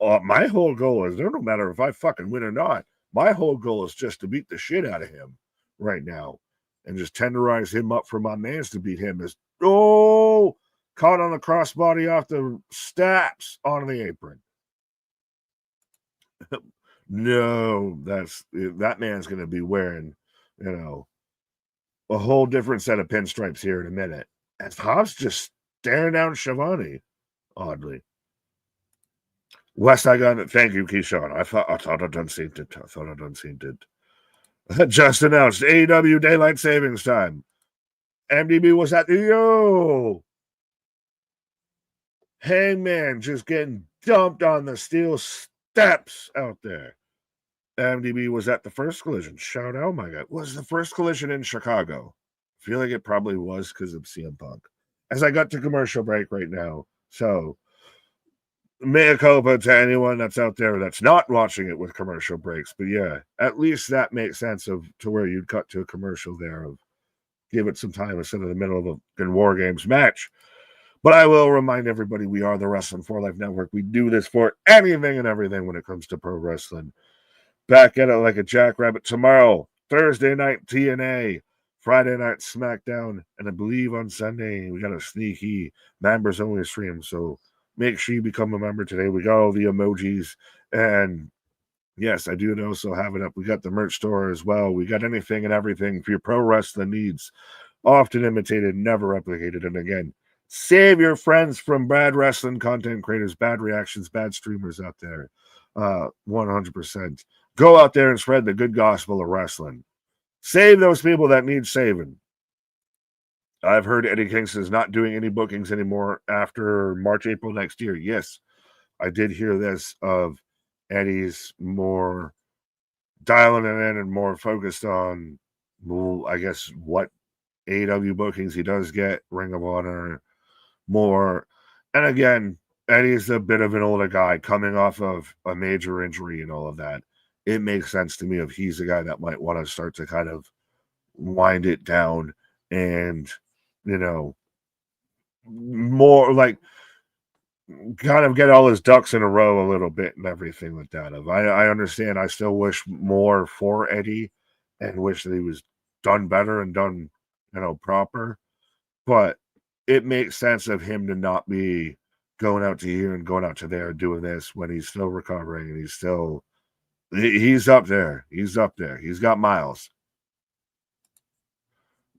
My whole goal is, no matter if I fucking win or not, my whole goal is just to beat the shit out of him right now and just tenderize him up for my mans to beat him. Caught on the crossbody off the steps onto the apron. No, that man's going to be wearing, a whole different set of pinstripes here in a minute. As Hobbs just staring down Shivani, oddly. West, I got it. Thank you, Keyshawn. I thought I'd done seen it. Just announced AEW Daylight Savings Time. MDB was at the Hangman just getting dumped on the steel steps out there. MDB was at the first collision. Shout out, my God. Was the first collision in Chicago? I feel like it probably was because of CM Punk. As I got to commercial break right now. So, mea culpa to anyone that's out there that's not watching it with commercial breaks. But yeah, at least that makes sense to where you'd cut to a commercial there of give it some time instead of the middle of a War Games match. But I will remind everybody, we are the Wrestling for Life Network. We do this for anything and everything when it comes to pro wrestling. Back at it like a jackrabbit tomorrow, Thursday night TNA, Friday night SmackDown, and I believe on Sunday we got a sneaky members only stream. So make sure you become a member today. We got all the emojis, and yes, I do also have it up. We got the merch store as well. We got anything and everything for your pro wrestling needs, often imitated, never replicated. And again, save your friends from bad wrestling content creators, bad reactions, bad streamers out there. 100%. Go out there and spread the good gospel of wrestling. Save those people that need saving. I've heard Eddie Kingston is not doing any bookings anymore after March, April next year. Yes, I did hear this of Eddie's more dialing it in and more focused on, I guess, what AEW bookings he does get, Ring of Honor, more. And again, Eddie's a bit of an older guy coming off of a major injury and all of that. It makes sense to me if he's the guy that might want to start to kind of wind it down and, more like kind of get all his ducks in a row a little bit and everything like that. I understand. I still wish more for Eddie and wish that he was done better and done, proper. But it makes sense of him to not be going out to here and going out to there doing this when he's still recovering and he's up there. He's up there. He's got miles.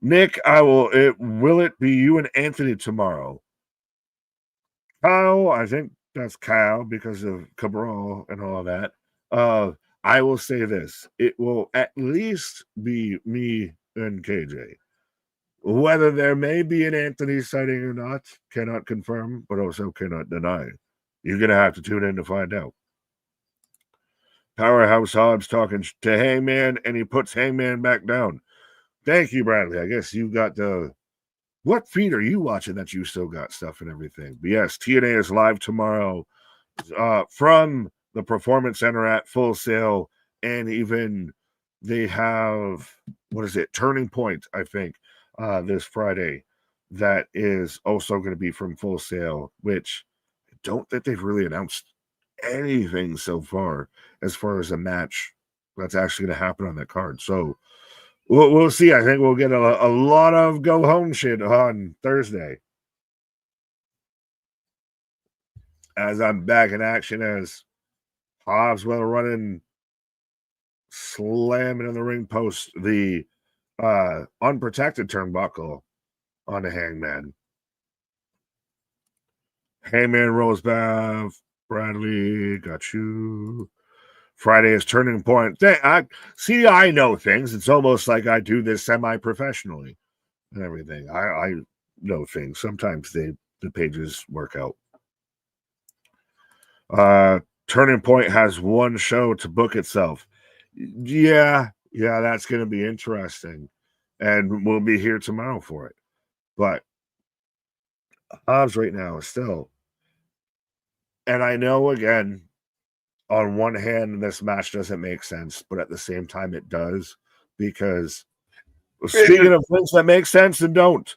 Nick, will it be you and Anthony tomorrow? Kyle, I think that's Kyle because of Cabral and all that. I will say this. It will at least be me and KJ. Whether there may be an Anthony sighting or not, cannot confirm, but also cannot deny. You're going to have to tune in to find out. Powerhouse Hobbs talking to Hangman, and he puts Hangman back down. Thank you, Bradley. I guess you got the... What feed are you watching that you still got stuff and everything? But yes, TNA is live tomorrow from the Performance Center at Full Sail, and even they have, Turning Point, I think, this Friday. That is also going to be from Full Sail, which I don't think they've really announced anything so far as a match that's actually going to happen on that card. So we'll see. I think we'll get a lot of go home shit on Thursday. As I'm back in action as Hobbs running, slamming in the ring post, the unprotected turnbuckle on the Hangman. Hangman rolls back. Bradley, got you. Friday is Turning Point. I know things. It's almost like I do this semi-professionally and everything. I know things. Sometimes the pages work out. Turning Point has one show to book itself. Yeah, that's going to be interesting. and we'll be here tomorrow for it. But Hobbs right now is still, and I know again, on one hand, this match doesn't make sense, but at the same time, it does, because speaking of things that make sense and don't.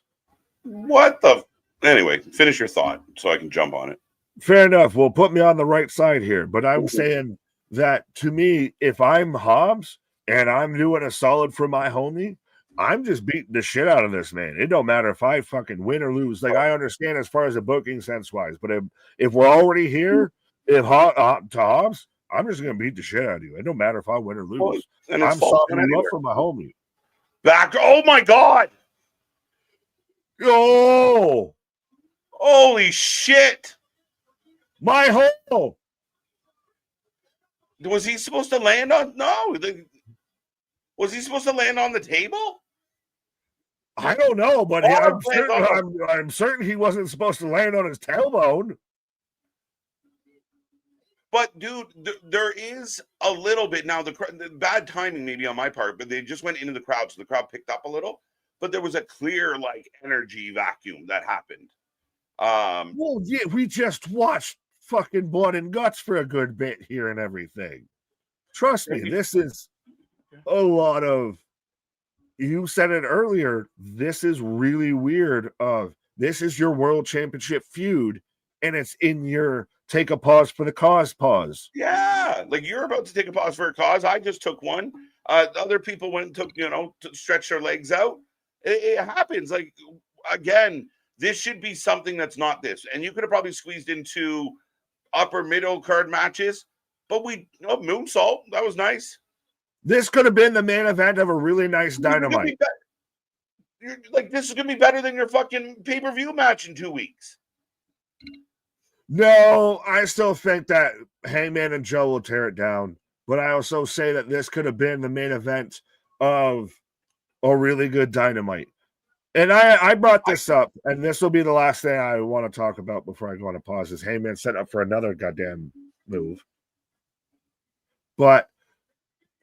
What the? Anyway, finish your thought so I can jump on it. Fair enough. Well, put me on the right side here, but I'm saying that to me, if I'm Hobbs and I'm doing a solid for my homie, I'm just beating the shit out of this man. It don't matter if I fucking win or lose. Like, I understand as far as the booking sense wise, but if we're already here, to Hobbs, I'm just gonna beat the shit out of you. It don't matter if I win or lose. Well, and I'm softening you up for my homie. Back. Oh my god! Oh, holy shit! My hole. Was he supposed to land on? No. Was he supposed to land on the table? I don't know, but I'm certain he wasn't supposed to land on his tailbone. But dude, there is a little bit now. The bad timing maybe on my part, but they just went into the crowd, so the crowd picked up a little. But there was a clear like energy vacuum that happened. Well, yeah, we just watched fucking Blood and Guts for a good bit here and everything. Trust me, this is a lot of. You said it earlier. This is really weird. This is your world championship feud, and it's in your take a pause for the cause pause. Yeah, like you're about to take a pause for a cause. I just took one. Other people went and took, to stretch their legs out. It happens. Like, again, this should be something that's not this. And you could have probably squeezed into upper middle card matches, but moonsault, that was nice. This could have been the main event of a really nice Dynamite. This is gonna be better than your fucking pay-per-view match in 2 weeks. No, I still think that Hangman and Joe will tear it down. But I also say that this could have been the main event of a really good Dynamite. And I brought this up, and this will be the last thing I want to talk about before I go on a pause, is Hangman set up for another goddamn move. But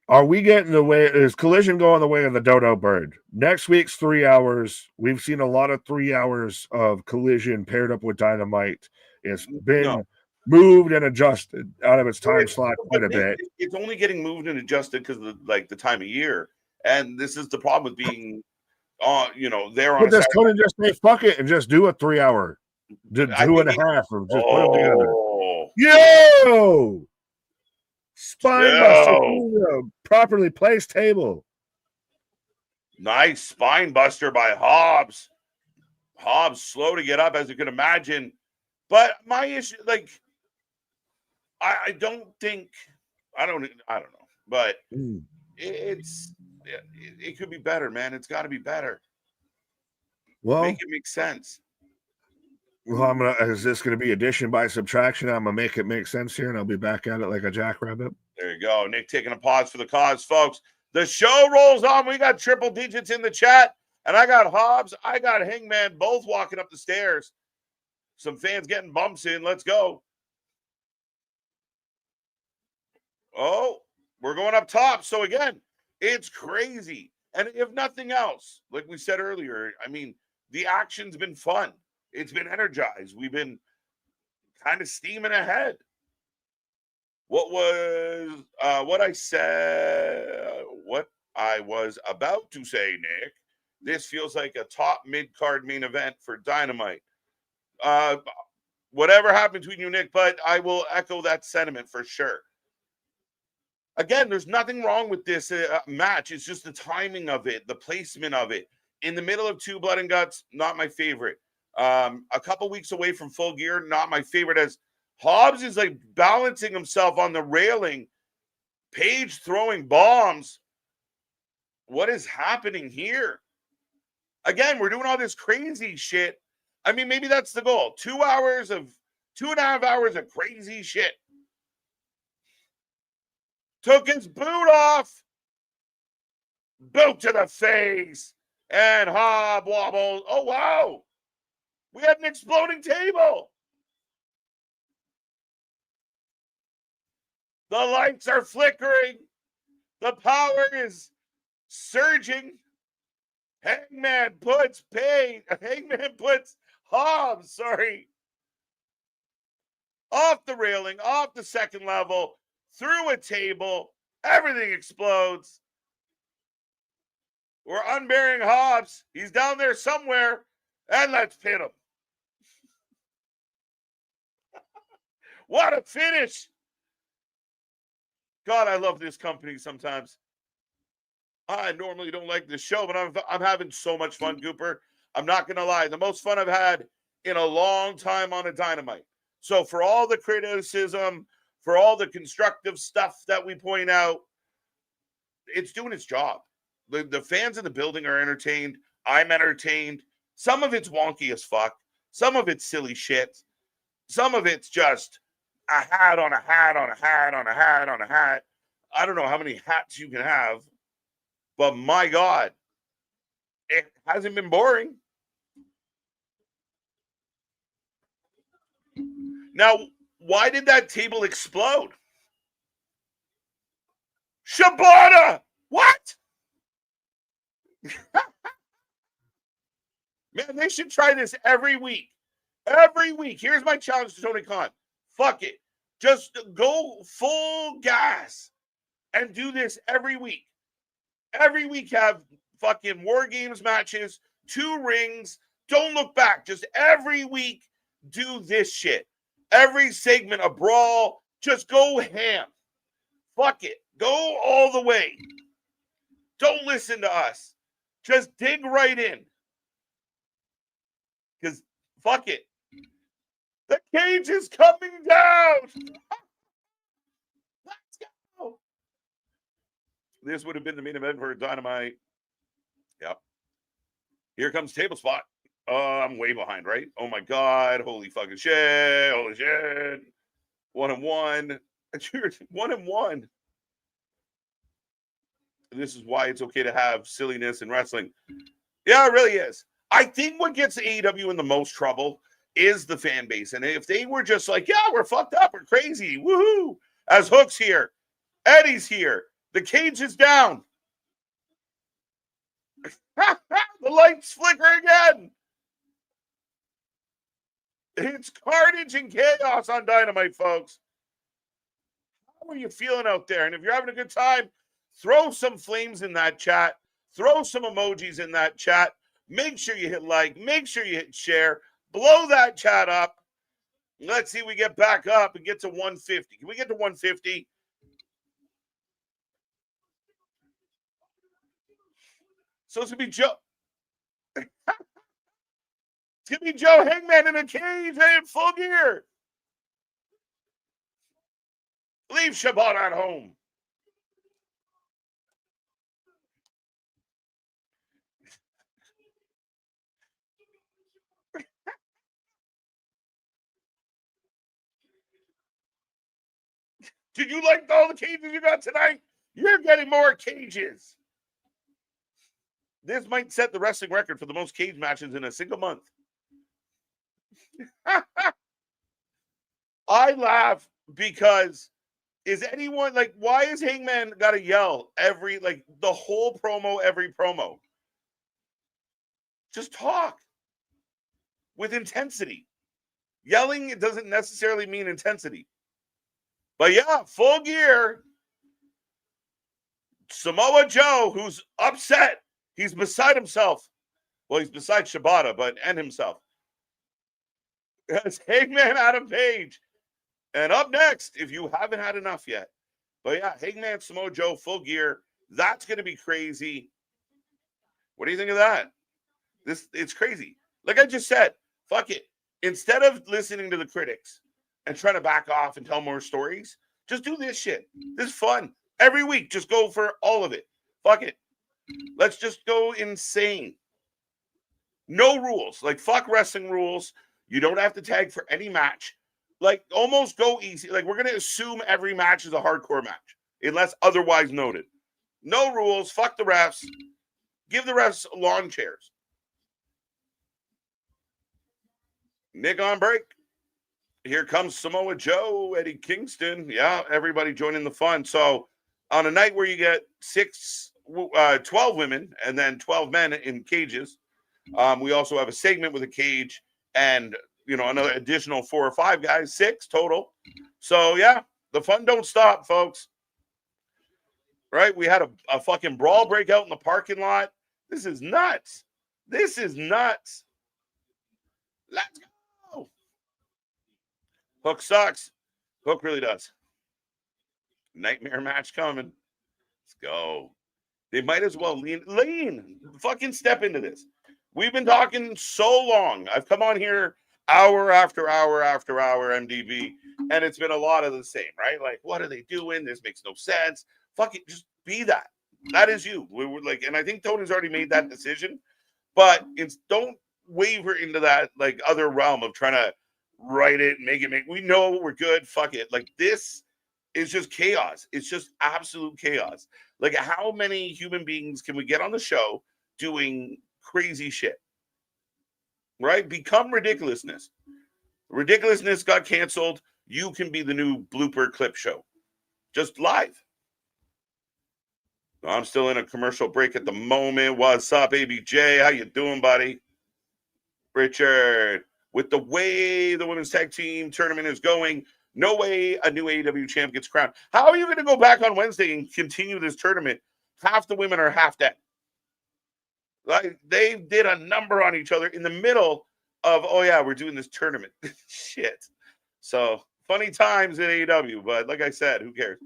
are we getting the way? Is Collision going the way of the dodo bird? Next week's 3 hours. We've seen a lot of 3 hours of Collision paired up with Dynamite. It's been moved and adjusted out of its time slot quite a bit. It's only getting moved and adjusted because of the time of year. And this is the problem with being there on. But this couldn't just say fuck it and just do a 3 hour, 2.5, or just put them together. Yo! Spinebuster, properly placed table. Nice spinebuster by Hobbs. Hobbs slow to get up, as you can imagine. But my issue, I don't know, but it could be better, man. It's got to be better. Well, make it make sense. Well, is this going to be addition by subtraction? I'm going to make it make sense here, and I'll be back at it like a jackrabbit. There you go. Nick taking a pause for the cause, folks. The show rolls on. We got triple digits in the chat, and I got Hobbs. I got Hangman both walking up the stairs. Some fans getting bumps in. Let's go. Oh, we're going up top. So, again, it's crazy. And if nothing else, like we said earlier, I mean, the action's been fun. It's been energized. We've been kind of steaming ahead. What I was about to say, Nick, this feels like a top mid-card main event for Dynamite. Whatever happened between you, Nick, but I will echo that sentiment for sure. Again, there's nothing wrong with this match. It's just the timing of it, the placement of it. In the middle of 2 Blood and Guts, not my favorite. A couple weeks away from Full Gear, not my favorite, as Hobbs is balancing himself on the railing, Page throwing bombs. What is happening here? Again, we're doing all this crazy shit. I mean, maybe that's the goal. 2.5 hours of crazy shit. Took his boot off. Boot to the face. And Hobb wobbles. Oh, wow. We had an exploding table. The lights are flickering. The power is surging. Hangman puts Hobbs, off the railing, off the second level, through a table. Everything explodes. We're unburying Hobbs. He's down there somewhere, and let's pin him. What a finish. God, I love this company sometimes. I normally don't like this show, but I'm having so much fun, Gooper. I'm not going to lie. The most fun I've had in a long time on a Dynamite. So for all the criticism, for all the constructive stuff that we point out, it's doing its job. The fans in the building are entertained. I'm entertained. Some of it's wonky as fuck. Some of it's silly shit. Some of it's just a hat on a hat on a hat on a hat on a hat. I don't know how many hats you can have. But my God, it hasn't been boring. Now, why did that table explode? Shibata! What? Man, they should try this every week. Every week. Here's my challenge to Tony Khan. Fuck it. Just go full gas and do this every week. Every week have fucking War Games matches, 2 rings. Don't look back. Just every week do this shit. Every segment, a brawl. Just go ham. Fuck it. Go all the way. Don't listen to us. Just dig right in. Because fuck it. The cage is coming down. Let's go. This would have been the main event for Dynamite. Yep. Here comes Table Spot. I'm way behind, right? Oh my God. Holy fucking shit. Holy shit. 1-1. 1-1. This is why it's okay to have silliness in wrestling. Yeah, it really is. I think what gets AEW in the most trouble is the fan base. And if they were just like, yeah, we're fucked up, we're crazy, woohoo, as Hook's here, Eddie's here, the cage is down. The lights flicker again. It's carnage and chaos on Dynamite, folks. How are you feeling out there? And if you're having a good time, throw some flames in that chat. Throw some emojis in that chat. Make sure you hit like. Make sure you hit share. Blow that chat up. Let's see if we get back up and get to 150. Can we get to 150? So it's going to be Joe. It's going to be Joe Hangman in a cage in full gear. Leave Shabbat at home. Did you like all the cages you got tonight? You're getting more cages. This might set the wrestling record for the most cage matches in a single month. I laugh because is anyone like, why is Hangman got to yell every, like the whole promo, every promo? Just talk with intensity. Yelling, it doesn't necessarily mean intensity. But yeah, full gear. Samoa Joe, who's upset. He's beside himself. Well, he's beside Shibata, and himself. It's Hangman Adam Page. And up next, if you haven't had enough yet. But yeah, Hangman Samoa Joe, full gear. That's going to be crazy. What do you think of that? It's crazy. Like I just said, fuck it. Instead of listening to the critics and trying to back off and tell more stories, just do this shit. This is fun. Every week, just go for all of it. Fuck it. Let's just go insane. No rules. Like, fuck wrestling rules. You don't have to tag for any match. Like, almost go easy. Like, we're going to assume every match is a hardcore match, unless otherwise noted. No rules. Fuck the refs. Give the refs lawn chairs. Nick on break. Here comes Samoa Joe, Eddie Kingston. Yeah, everybody joining the fun. So on a night where you get 6 12 women and then 12 men in cages. We also have a segment with a cage and, another additional 4 or 5 guys, 6 total. So, yeah, the fun don't stop, folks. Right? We had a fucking brawl break out in the parking lot. This is nuts. This is nuts. Let's go. Hook sucks. Hook really does. Nightmare match coming. Let's go. They might as well lean. Fucking step into this. We've been talking so long. I've come on here hour after hour after hour, MDB, and it's been a lot of the same, right? Like, what are they doing? This makes no sense. Fuck it, just be that. That is you. We were like, and I think Tony's already made that decision, but don't waver into that like other realm of trying to write it, make. We know we're good. Fuck it. Like this is just chaos. It's just absolute chaos. Like, how many human beings can we get on the show doing crazy shit? Right? Become ridiculousness. Ridiculousness got canceled. You can be the new blooper clip show. Just live. I'm still in a commercial break at the moment. What's up, ABJ? How you doing, buddy? Richard, with the way the women's tag team tournament is going, no way a new AEW champ gets crowned. How are you going to go back on Wednesday and continue this tournament? Half the women are half dead. Like, they did a number on each other in the middle of, oh yeah, we're doing this tournament. Shit. So funny times at AEW, but like I said, who cares?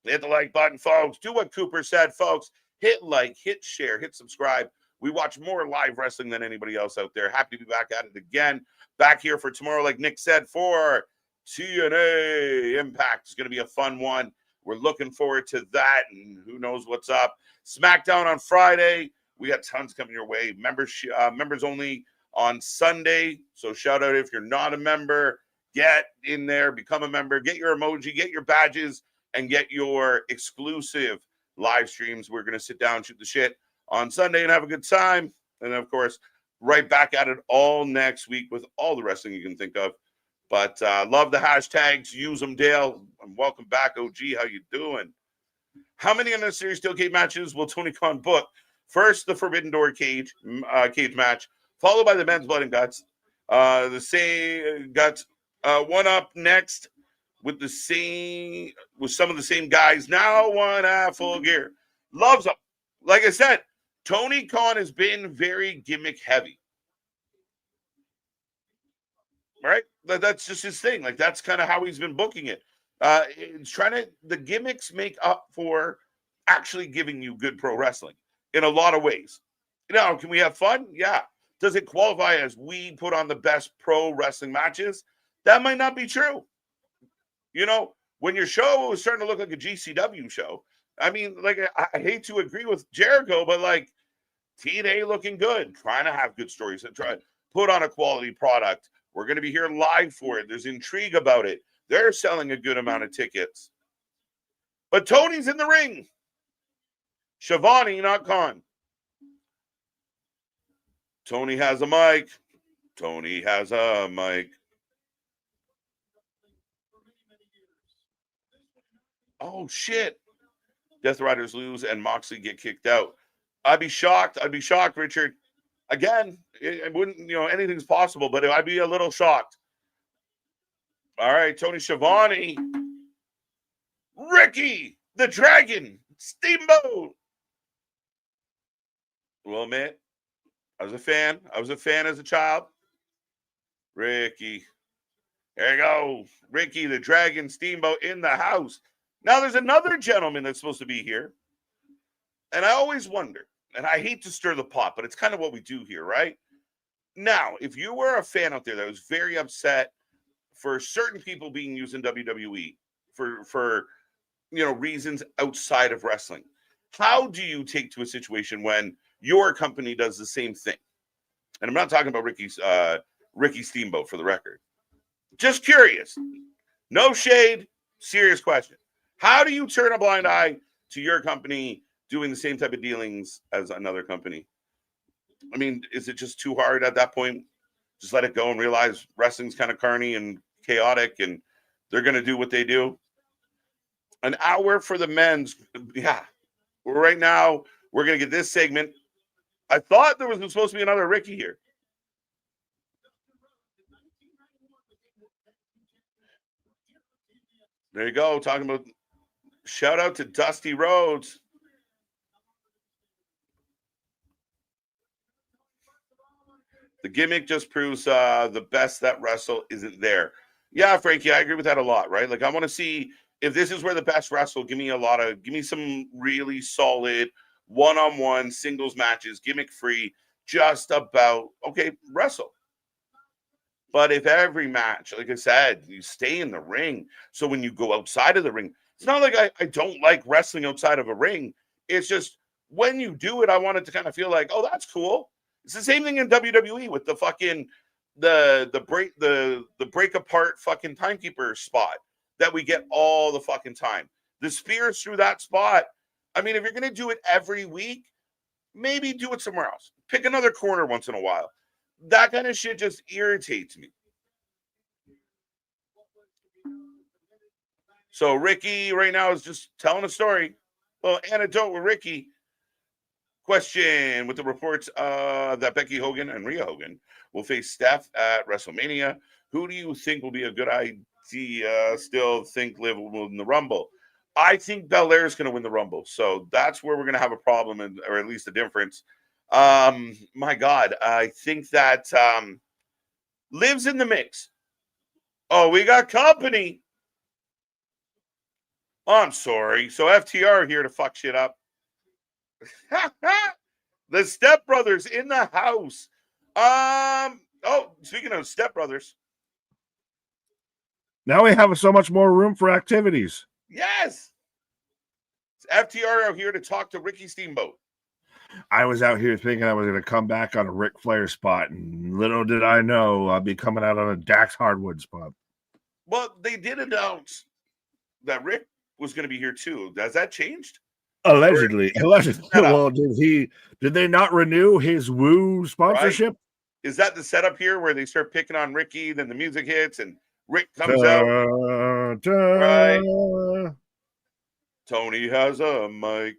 Hit the like button, folks. Do what Cooper said, folks. Hit like, hit share, hit subscribe. We watch more live wrestling than anybody else out there. Happy to be back at it again. Back here for tomorrow, like Nick said, for TNA Impact. Is going to be a fun one. We're looking forward to that, and who knows what's up. SmackDown on Friday. We got tons coming your way. Members only on Sunday. So shout out if you're not a member. Get in there, become a member, get your emoji, get your badges, and get your exclusive live streams. We're going to sit down, shoot the shit on Sunday and have a good time. And of course, right back at it all next week with all the wrestling you can think of. But love the hashtags. Use them, Dale. And welcome back, OG. How you doing? How many unnecessary steel cage matches will Tony Khan book? First, the Forbidden Door cage match, followed by the men's blood and guts. The same guts. One up next with some of the same guys. Now one half full gear. Loves them. Like I said, Tony Khan has been very gimmick heavy. Right? That's just his thing. Like, that's kind of how he's been booking it. It's the gimmicks make up for actually giving you good pro wrestling in a lot of ways. Now, can we have fun? Yeah. Does it qualify as we put on the best pro wrestling matches? That might not be true. When your show is starting to look like a GCW show, I mean, like, I hate to agree with Jericho, but like, TNA looking good, trying to have good stories, and try to put on a quality product. We're going to be here live for it. There's intrigue about it. They're selling a good amount of tickets. But Tony's in the ring. Shivani, not Khan. Tony has a mic. Tony has a mic. Oh, shit. Death Riders lose and Moxley get kicked out. I'd be shocked. Richard. Again, it wouldn't, anything's possible, but I'd be a little shocked. All right, Tony Schiavone. Ricky, the Dragon, Steamboat. Well, man, I was a fan. As a child. Ricky. There you go. Ricky, the Dragon, Steamboat in the house. Now, there's another gentleman that's supposed to be here. And I always wonder, and I hate to stir the pot, but it's kind of what we do here, right? Now, if you were a fan out there that was very upset for certain people being used in WWE for reasons outside of wrestling, how do you take to a situation when your company does the same thing? And I'm not talking about Ricky Steamboat, for the record. Just curious. No shade. Serious question. How do you turn a blind eye to your company doing the same type of dealings as another company? I mean, is it just too hard at that point? Just let it go and realize wrestling's kind of carny and chaotic and they're going to do what they do? An hour for the men's. Yeah. Right now, we're going to get this segment. I thought there was supposed to be another Ricky here. There you go. Talking about shout out to Dusty Rhodes. The gimmick just proves the best that wrestle isn't there. Yeah, Frankie, I agree with that a lot, right? Like, I want to see if this is where the best wrestle, give me some really solid one-on-one singles matches, gimmick free, just about, okay, wrestle. But if every match, like I said, you stay in the ring, so when you go outside of the ring, it's not like I don't like wrestling outside of a ring. It's just when you do it, I want it to kind of feel like, oh, that's cool. It's the same thing in WWE with the fucking the break apart fucking timekeeper spot that we get all the fucking time. The spears through that spot. I mean, if you're gonna do it every week, maybe do it somewhere else. Pick another corner once in a while. That kind of shit just irritates me. So Ricky right now is just telling a story. Well, anecdote with Ricky. Question with the reports that Becky Hogan and Rhea Hogan will face Steph at WrestleMania. Who do you think will be a good idea? Still think Liv will win the Rumble. I think Belair is going to win the Rumble. So that's where we're going to have a problem, or at least a difference. My God, I think that Liv's in the mix. Oh, we got company. Oh, I'm sorry. So FTR here to fuck shit up. The Step Brothers in the house. Oh, speaking of Step Brothers. Now we have so much more room for activities. Yes. FTR are here to talk to Ricky Steamboat. I was out here thinking I was going to come back on a Ric Flair spot, and little did I know I'd be coming out on a Dax Hardwood spot. Well, they did announce that Rick was going to be here too. Has that changed? Allegedly. Well, did they not renew his Woo sponsorship? Right. Is that the setup here where they start picking on Ricky, then the music hits and Rick comes out? Right. Tony has a mic.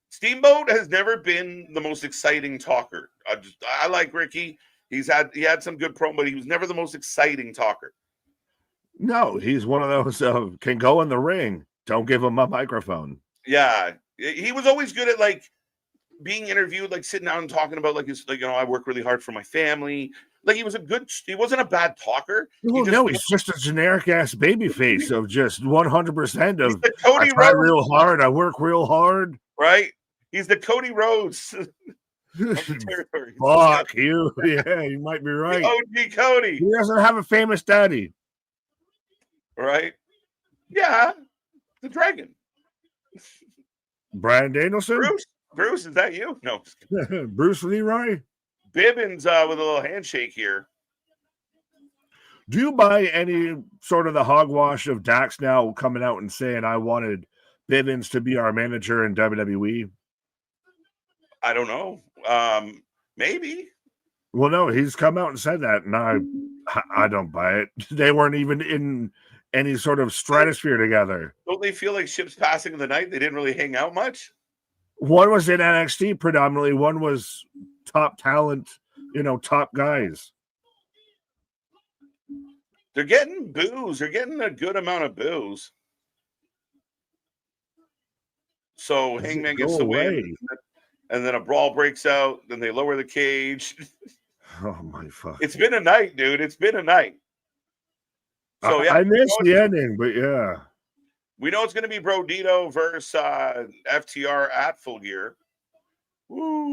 Steamboat has never been the most exciting talker. I like Ricky. He had some good promo, but he was never the most exciting talker. No, he's one of those can go in the ring. Don't give him a microphone. Yeah, he was always good at like being interviewed, like sitting down and talking about like his, like, I work really hard for my family. Like he wasn't a bad talker. He's just a generic ass baby face of just 100% of Cody I try Rhodes. real hard. I work real hard. Right. He's the Cody Rhodes. Fuck you. Yeah, you might be right. OG Cody. He doesn't have a famous daddy. Right. Yeah. The Dragon. Brian Danielson? Bruce, is that you? No. Bruce Leroy? Bibbins with a little handshake here. Do you buy any sort of the hogwash of Dax now coming out and saying I wanted Bibbins to be our manager in WWE? I don't know. Maybe. Well, no, he's come out and said that, and I don't buy it. They weren't even in any sort of stratosphere together. Don't they feel like ships passing in the night? They didn't really hang out much. One was in NXT predominantly. One was top talent, top guys. They're getting boos. They're getting a good amount of boos. So Hangman gets the win, and then a brawl breaks out. Then they lower the cage. Oh my fuck! It's been a night, dude. It's been a night. So yeah, I missed the ending, but yeah, we know it's going to be Brodito versus FTR at Full Gear. Woo!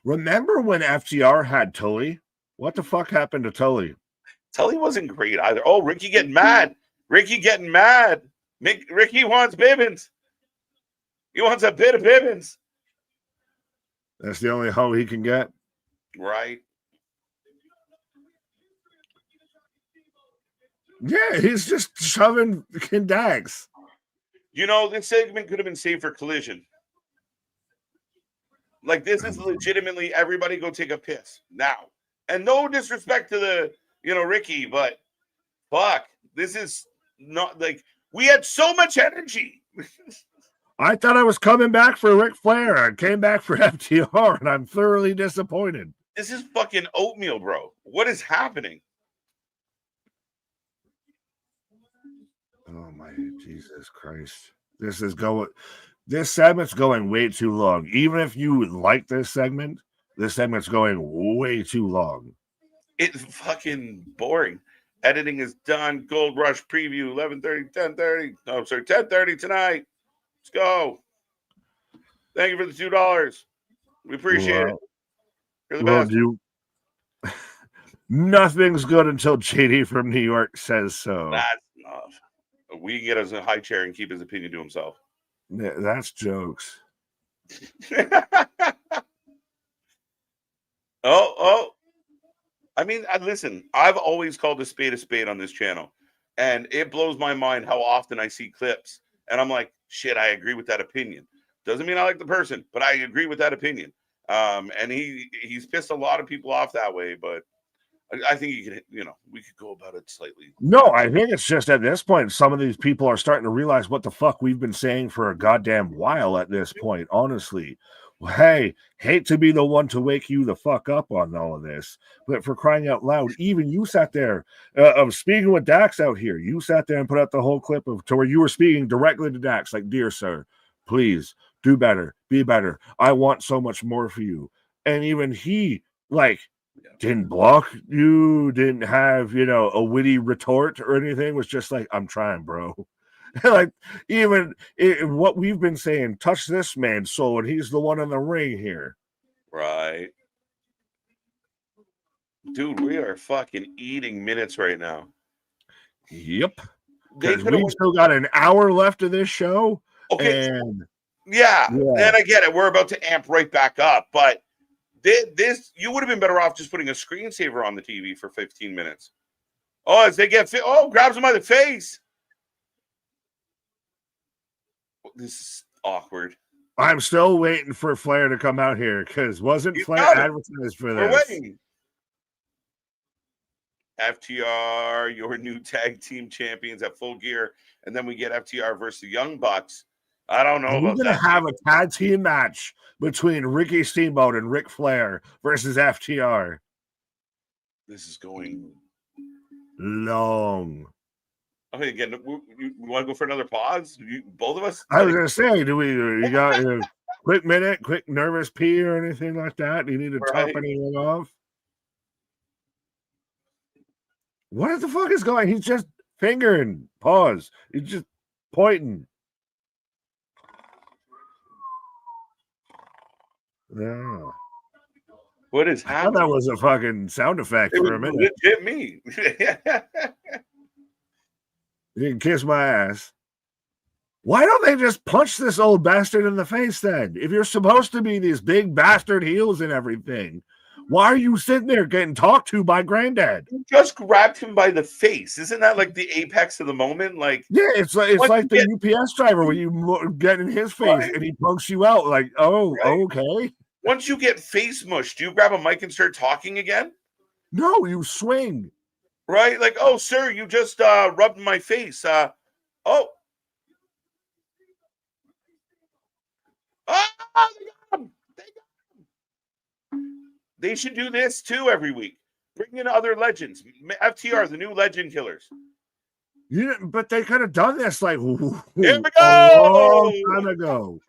Remember when FTR had Tully? What the fuck happened to Tully? Tully wasn't great either. Oh, Ricky getting mad. Ricky wants Bibbins. He wants a bit of Bibbins. That's the only hoe he can get. Right. Yeah, he's just shoving Dax. This segment could have been saved for Collision. Like, this is legitimately everybody go take a piss now. And no disrespect to the, Ricky, but fuck, this is not like We had so much energy. I thought I was coming back for Ric Flair. I came back for FTR, and I'm thoroughly disappointed. This is fucking oatmeal, bro. What is happening? Oh my Jesus Christ. This segment's going way too long. Even if you like this segment's going way too long. It's fucking boring. Editing is done. Gold Rush preview 11:30, 10:30. No, sorry, 10:30 tonight. Let's go. Thank you for the $2. We appreciate it. You're the best. Nothing's good until JD from New York says so. That's enough. We can get us a high chair and keep his opinion to himself. Yeah, that's jokes. Oh. I mean, listen, I've always called a spade on this channel. And it blows my mind how often I see clips. And I'm like, shit, I agree with that opinion. Doesn't mean I like the person, but I agree with that opinion. And he's pissed a lot of people off that way, but I think he could, we could go about it slightly. No, I think it's just at this point, some of these people are starting to realize what the fuck we've been saying for a goddamn while at this point, honestly. Hey, hate to be the one to wake you the fuck up on all of this, but for crying out loud, even you sat there, speaking with Dax out here, you sat there and put out the whole clip to where you were speaking directly to Dax, like, dear sir, please do better, be better. I want so much more for you. And even he, didn't block you, didn't have, a witty retort or anything, was just like, I'm trying, bro. Like, even what we've been saying, touch this man's soul, and he's the one in the ring here. Right. Dude, we are fucking eating minutes right now. Yep. Because we've still got an hour left of this show. Okay. Yeah, and I get it. We're about to amp right back up, but this you would have been better off just putting a screensaver on the TV for 15 minutes. Oh, as they get grabs him by the face. This is awkward. I'm still waiting for Flair to come out here because wasn't Flair advertised for this? We're waiting. FTR, your new tag team champions at Full Gear, and then we get FTR versus the Young Bucks. I don't know about that. We're going to have a tag team match between Ricky Steamboat and Ric Flair versus FTR. This is going long. Okay, again, we want to go for another pause? Both of us? I was going to say, you got a quick minute, quick nervous pee or anything like that? Do you need to top anything off? What the fuck is going? He's just fingering. Pause. He's just pointing. Yeah. What is happening? I thought that was a fucking sound effect for a minute. It hit me. You can kiss my ass. Why don't they just punch this old bastard in the face then? If you're supposed to be these big bastard heels and everything, why are you sitting there getting talked to by Granddad? You just grabbed him by the face. Isn't that like the apex of the moment? Like, yeah, it's like the UPS driver when you get in his face and he punks you out. Like, okay. Once you get face mushed, do you grab a mic and start talking again? No, you swing. Right? Like, oh, sir, you just rubbed my face. Oh. They should do this too every week. Bring in other legends. FTR, the new legend killers. But they could have done this like here we go. A long time ago.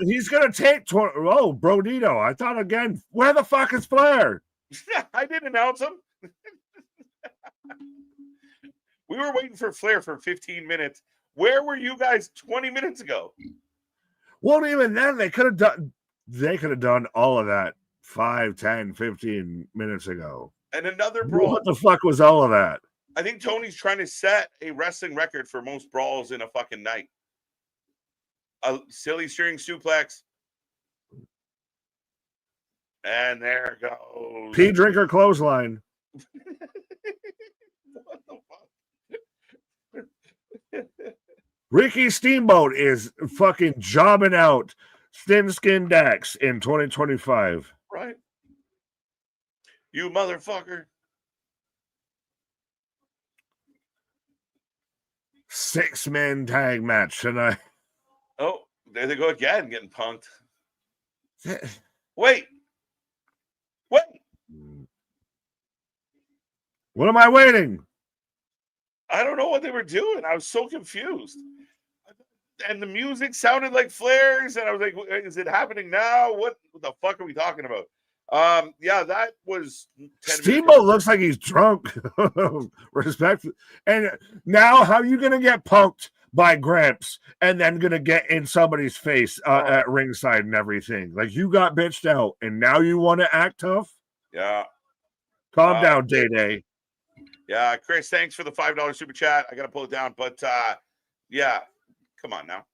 He's gonna take Brodito. I thought again, where the fuck is Flair? I didn't announce him. We were waiting for Flair for 15 minutes. Where were you guys 20 minutes ago? Well, even then they could have done all of that 5, 10, 15 minutes ago. And another brawl. What the fuck was all of that? I think Tony's trying to set a wrestling record for most brawls in a fucking night. A silly steering suplex. And there goes. Pea drinker clothesline. What the fuck? Ricky Steamboat is fucking jobbing out Thin Skin Dax in 2025. Right. You motherfucker. 6-man tag match tonight. Oh, there they go again, getting punked. Wait. What am I waiting? I don't know what they were doing. I was so confused. And the music sounded like flares, and I was like, is it happening now? What the fuck are we talking about? Yeah, that was 10 Steamboat looks like he's drunk. Respect. And now how are you gonna get punked by Gramps and then gonna get in somebody's face at ringside and everything? Like, you got bitched out and now you want to act tough? Yeah. Calm down, Day. Yeah, Chris, thanks for the $5 super chat. I gotta pull it down, but yeah, come on now.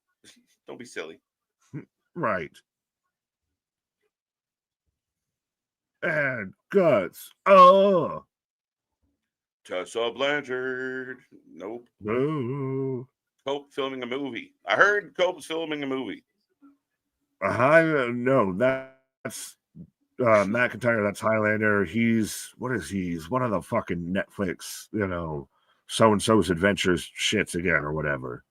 Don't be silly. Right. And Guts. Oh. Tessa Blanchard. Nope. Boo. Cope filming a movie. I heard Cope's filming a movie. No, that's McIntyre. That's Highlander. He's one of the fucking Netflix, so-and-so's adventures shits again or whatever.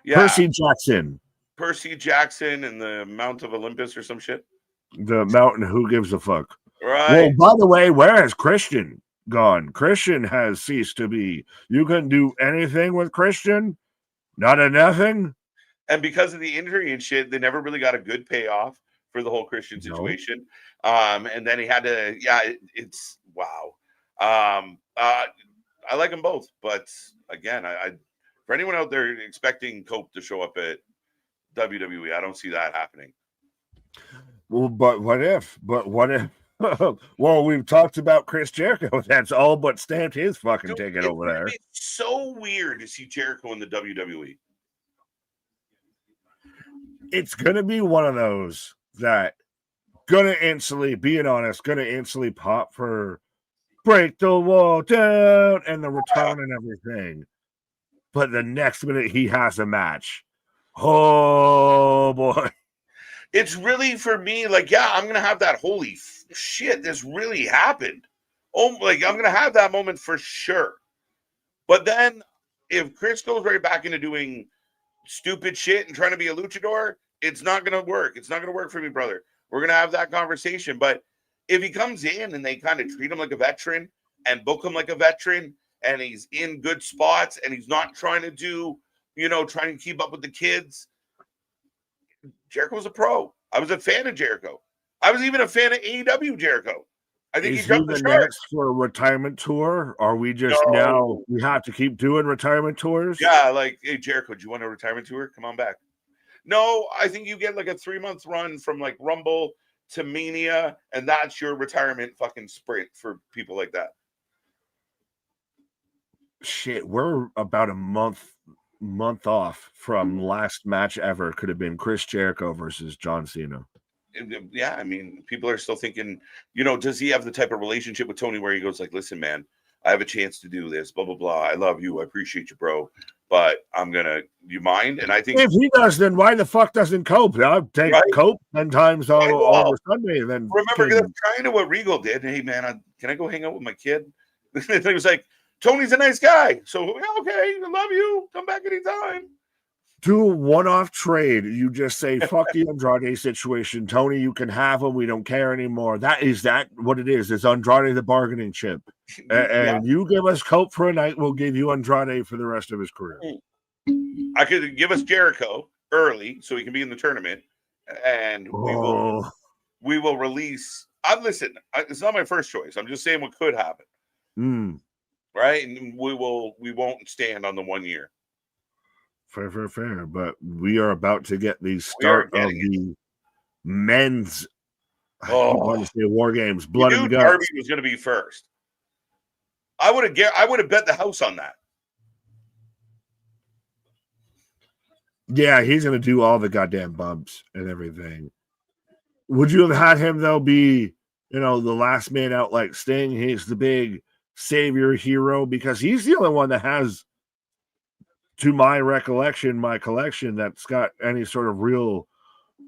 Yeah. Percy Jackson and the Mount of Olympus or some shit. The mountain, who gives a fuck? Right. Well, by the way, where has Christian gone? Christian has ceased to be. You couldn't do anything with Christian? Not a nothing? And because of the injury and shit, they never really got a good payoff for the whole Christian situation. And then he had to, it's wow. I like them both, but again, I for anyone out there expecting Cope to show up at WWE, I don't see that happening. Well, but what if? Well, we've talked about Chris Jericho. That's all but stamped his fucking ticket over there. It's so weird to see Jericho in the WWE. It's gonna be one of those that gonna instantly pop for break the wall down and the return and everything. But the next minute he has a match. Oh boy. It's really, for me, like, yeah, I'm gonna have that holy shit, this really happened. Oh, like, I'm gonna have that moment for sure. But then if Chris goes right back into doing stupid shit and trying to be a luchador, it's not gonna work. It's not gonna work for me, brother. We're gonna have that conversation. But if he comes in and they kind of treat him like a veteran and book him like a veteran, and he's in good spots and he's not trying to do, trying to keep up with the kids, Jericho's a pro. I was a fan of Jericho. I was even a fan of AEW Jericho. I think he's the next for a retirement tour. Are we just now we have to keep doing retirement tours? Yeah, like, hey, Jericho, do you want a retirement tour? Come on back. No, I think you get like a 3-month run from like Rumble to Mania, and that's your retirement fucking sprint for people like that. Shit, we're about a month off from last match ever. Could have been Chris Jericho versus John Cena. Yeah, I mean, people are still thinking, does he have the type of relationship with Tony where he goes like, listen, man, I have a chance to do this, blah, blah, blah. I love you. I appreciate you, bro. But you mind? And I think if he does, then why the fuck doesn't Cope? I'll take Cope 10 times over Sunday. Then remember, that's kind of what Regal did. Hey, man, can I go hang out with my kid? It was like, Tony's a nice guy. So, okay, I love you. Come back anytime. Do a one-off trade. You just say, fuck the Andrade situation. Tony, you can have him. We don't care anymore. That what it is. It's Andrade the bargaining chip. And you give us Cope for a night, we'll give you Andrade for the rest of his career. I could give us Jericho early so he can be in the tournament. And we will release. Listen, it's not my first choice. I'm just saying what could happen. Right? And we won't stand on the 1 year. Fair. But we are about to get the start of the men's War Games, Blood and Guts. Darby was going to be first. I would have bet the house on that. Yeah, he's going to do all the goddamn bumps and everything. Would you have had him, though, be, the last man out like Sting? He's the big savior hero because he's the only one that has, to my recollection, my collection that's got any sort of real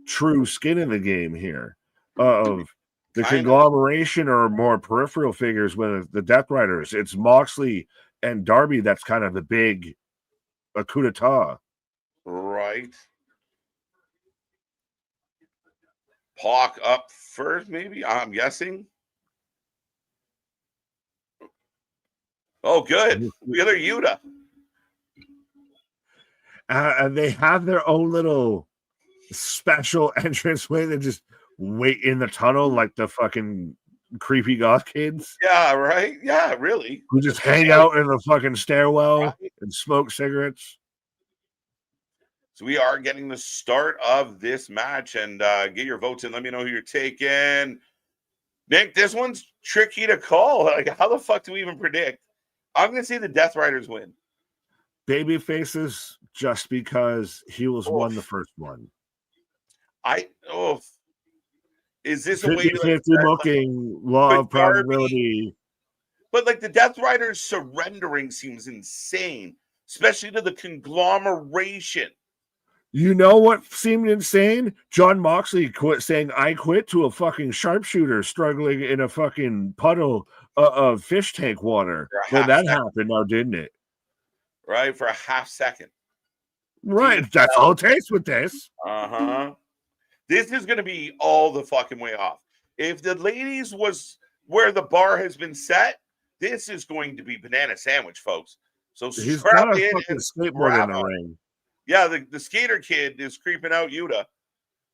true skin in the game here. Of the conglomeration or more peripheral figures with the Death Riders. It's Moxley, and Darby, that's kind of the big coup d'etat. Right. Pac up first, maybe? I'm guessing. Oh, good. The other Yuta. And they have their own little special entrance way. They just wait in the tunnel like the fucking creepy goth kids. Yeah, right? Yeah, really. Who just hang out in the fucking stairwell right? and smoke cigarettes. So we are getting the start of this match, and get your votes in. Let me know who you're taking. Nick, this one's tricky to call. Like, how the fuck do we even predict? I'm going to say the Death Riders win. Baby faces, just because he was won the first one. Is this a way 50-50 booking, law of probability? But like the Death Riders surrendering seems insane, especially to the conglomeration. You know what seemed insane? John Moxley quit saying "I quit" to a fucking sharpshooter struggling in a fucking puddle of fish tank water. But that happened now, didn't it? Right, for a half second. Right, that's all it takes with this. This is going to be all the fucking way off. If the ladies was where the bar has been set, this is going to be banana sandwich, folks. So he's got a fucking skateboard in the ring. Yeah, the skater kid is creeping out Yuta.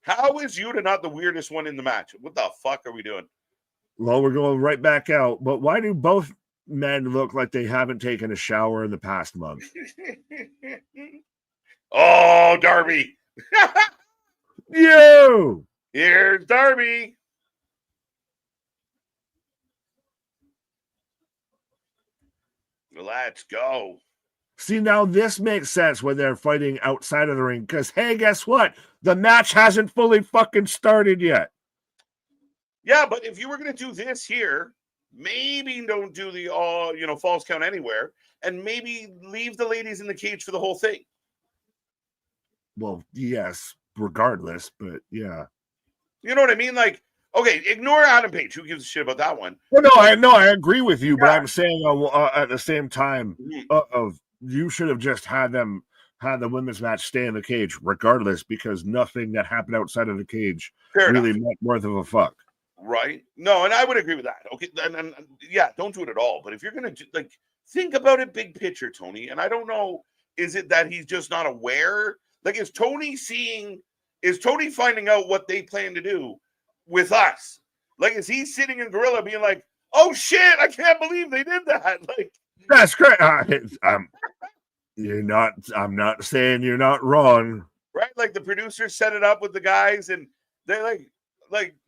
How is Yuta not the weirdest one in the match? What the fuck are we doing? Well, we're going right back out. But why do both men look like they haven't taken a shower in the past month? Oh, Darby. Here's Darby. Let's go. See, now this makes sense when they're fighting outside of the ring, because, hey, guess what? The match hasn't fully fucking started yet. Yeah, but if you were going to do this here, maybe don't do the false count anywhere, and maybe leave the ladies in the cage for the whole thing. Well, yes, regardless, but yeah. You know what I mean? Like, okay, ignore Adam Page. Who gives a shit about that one? Well, I agree with you, but I'm saying at the same time, you should have just had the women's match stay in the cage, regardless, because nothing that happened outside of the cage really meant worth of a fuck. Right? No, and I would agree with that. Okay, and yeah, don't do it at all. But if you're gonna think about it big picture, Tony. And I don't know, is it that he's just not aware? Like, is Tony finding out what they plan to do with us? Like, is he sitting in Gorilla being like, "Oh shit, I can't believe they did that"? Like, that's great. I'm not saying you're not wrong. Right? Like the producers set it up with the guys, and they're like,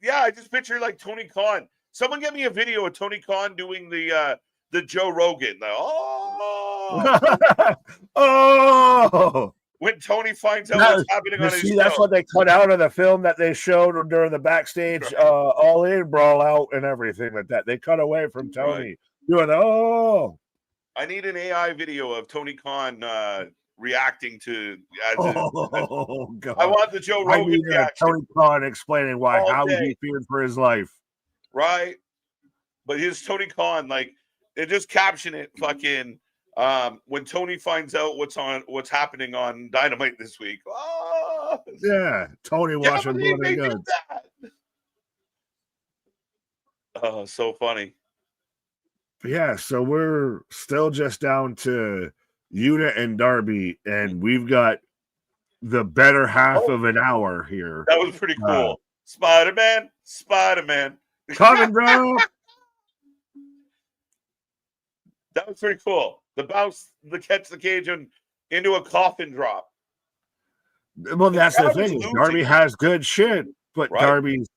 yeah, I just picture like Tony Khan. Someone get me a video of Tony Khan doing the Joe Rogan. When Tony finds out what's happening on his show. That's what they cut out of the film that they showed during the backstage All In brawl out and everything like that. They cut away from Tony doing I need an AI video of Tony Khan reacting to. God. I want the Joe Rogan reaction. Tony Khan explaining how he feared for his life. Right, but here's Tony Khan, like, they just caption it, fucking. When Tony finds out what's happening on Dynamite this week. Oh, yeah, Tony watching Blood and Guts. Oh, so funny. Yeah, so we're still just down to Yuta and Darby, and we've got the better half of an hour here. That was pretty cool. Spider-Man. Coming, bro. That was pretty cool. The bounce, the catch the cage and into a coffin drop. Well, that's the thing. Darby has good shit, but Darby's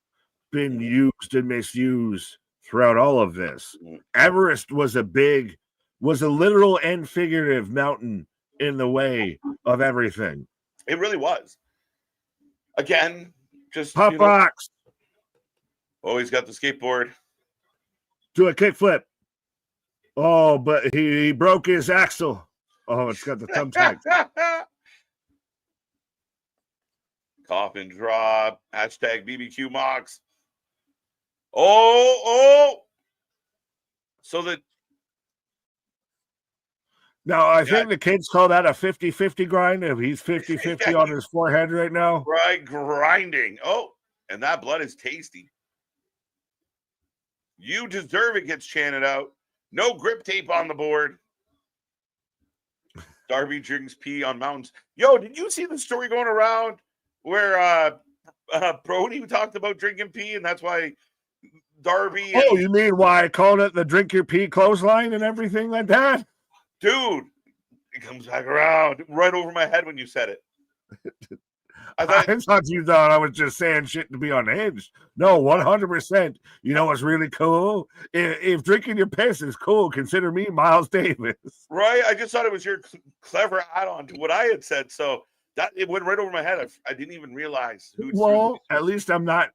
been used and misused throughout all of this. Everest was a literal and figurative mountain in the way of everything. It really was. Again, just pop box. Oh, he's got the skateboard. Do a kickflip. Oh, but he broke his axle. Oh, it's got the thumbtack. Coffin drop. Hashtag BBQ Mox. Oh. So Now, I think the kids call that a 50-50 grind. If he's 50-50 on his forehead right now. Right, grinding. Oh, and that blood is tasty. You deserve it gets chanted out. No grip tape on the board. Darby drinks pee on mountains. Yo, did you see the story going around where Brody talked about drinking pee, and that's why Darby... Oh, you mean why I called it the drink your pee clothesline and everything like that? Dude, it comes back around right over my head when you said it. I thought you thought I was just saying shit to be unhinged. No, 100%. You know what's really cool? If drinking your piss is cool, consider me Miles Davis. Right? I just thought it was your clever add-on to what I had said. So that it went right over my head. I didn't even realize. Well, at least I'm not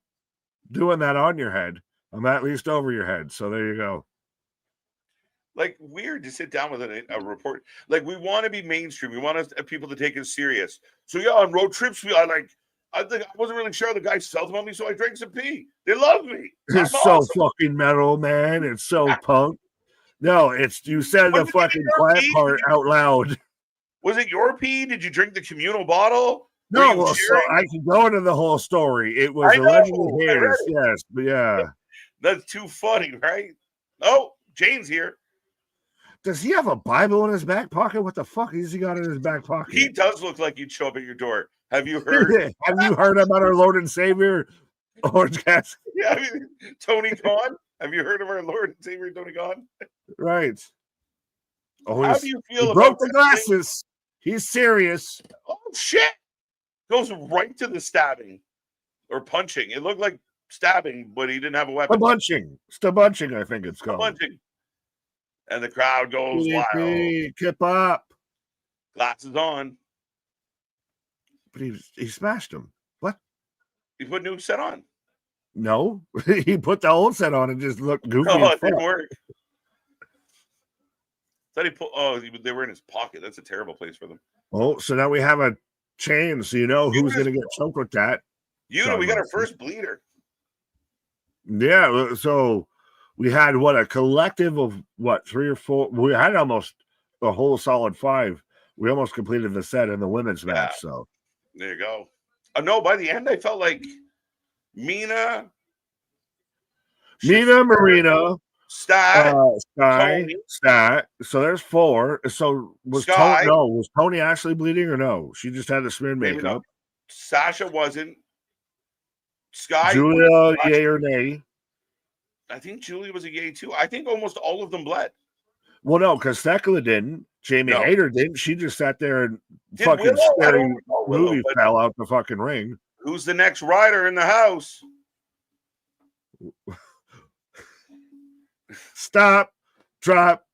doing that on your head. I'm at least over your head. So there you go. Like, weird to sit down with a report. Like, we want to be mainstream. We want people to take us serious. So, yeah, on road trips, I wasn't really sure the guys felt about me, so I drank some pee. They love me. It's so fucking metal, man. It's so punk. No, you said the fucking quiet part out loud. Was it your pee? Did you drink the communal bottle? No, well, so I can go into the whole story. It was allegedly his, yes, but yeah. That's too funny, right? Oh, Jane's here. Does he have a Bible in his back pocket? What the fuck has he got in his back pocket? He does look like you'd show up at your door. Have you heard? Have you heard about our Lord and Savior, Orange Cassidy? Yeah, I mean, Tony Khan. Have you heard of our Lord and Savior, Tony Khan? Right. Oh, how do you feel he about broke the glasses? He's serious. Oh, shit. Goes right to the stabbing or punching. It looked like stabbing, but he didn't have a weapon. Stabunching, I think it's called. Stabunching. And the crowd goes wild. Keep up. Glasses on. But he smashed him. What? He put a new set on. No, he put the old set on and just looked goofy. Oh, it didn't work. They were in his pocket. That's a terrible place for them. Oh, so now we have a chain, so you know who's going to get choked with that. We got our first bleeder. Yeah, so we had a collective of 3 or 4. We had almost a whole solid 5. We almost completed the set in the women's match. So there you go. No, by the end, I felt like Mina, Marina, Sky. So there's 4. So was Tony actually bleeding or no? She just had the smeared makeup. Sasha wasn't. Sky. Julia, yay or nay? I think Julia was a yay too. I think almost all of them bled. Well, no, because Thekla didn't. Jamie Hayter didn't. She just sat there and fucking scary movie fell out the fucking ring. Who's the next rider in the house? Stop, drop,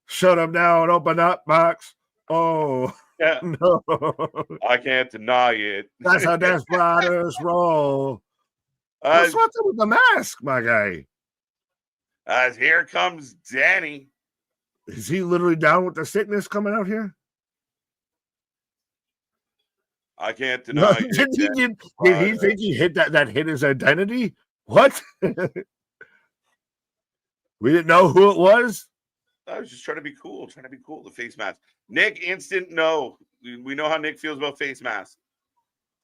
shut him down, open up box. Oh, yeah. No. I can't deny it. That's how desperados roll. What's up with the mask, my guy? As here comes Danny. Is he literally down with the sickness coming out here? I can't deny it. Did he think he hit that hit his identity? What? We didn't know who it was? I was just trying to be cool. The face mask. Nick, instant no. We know how Nick feels about face mask.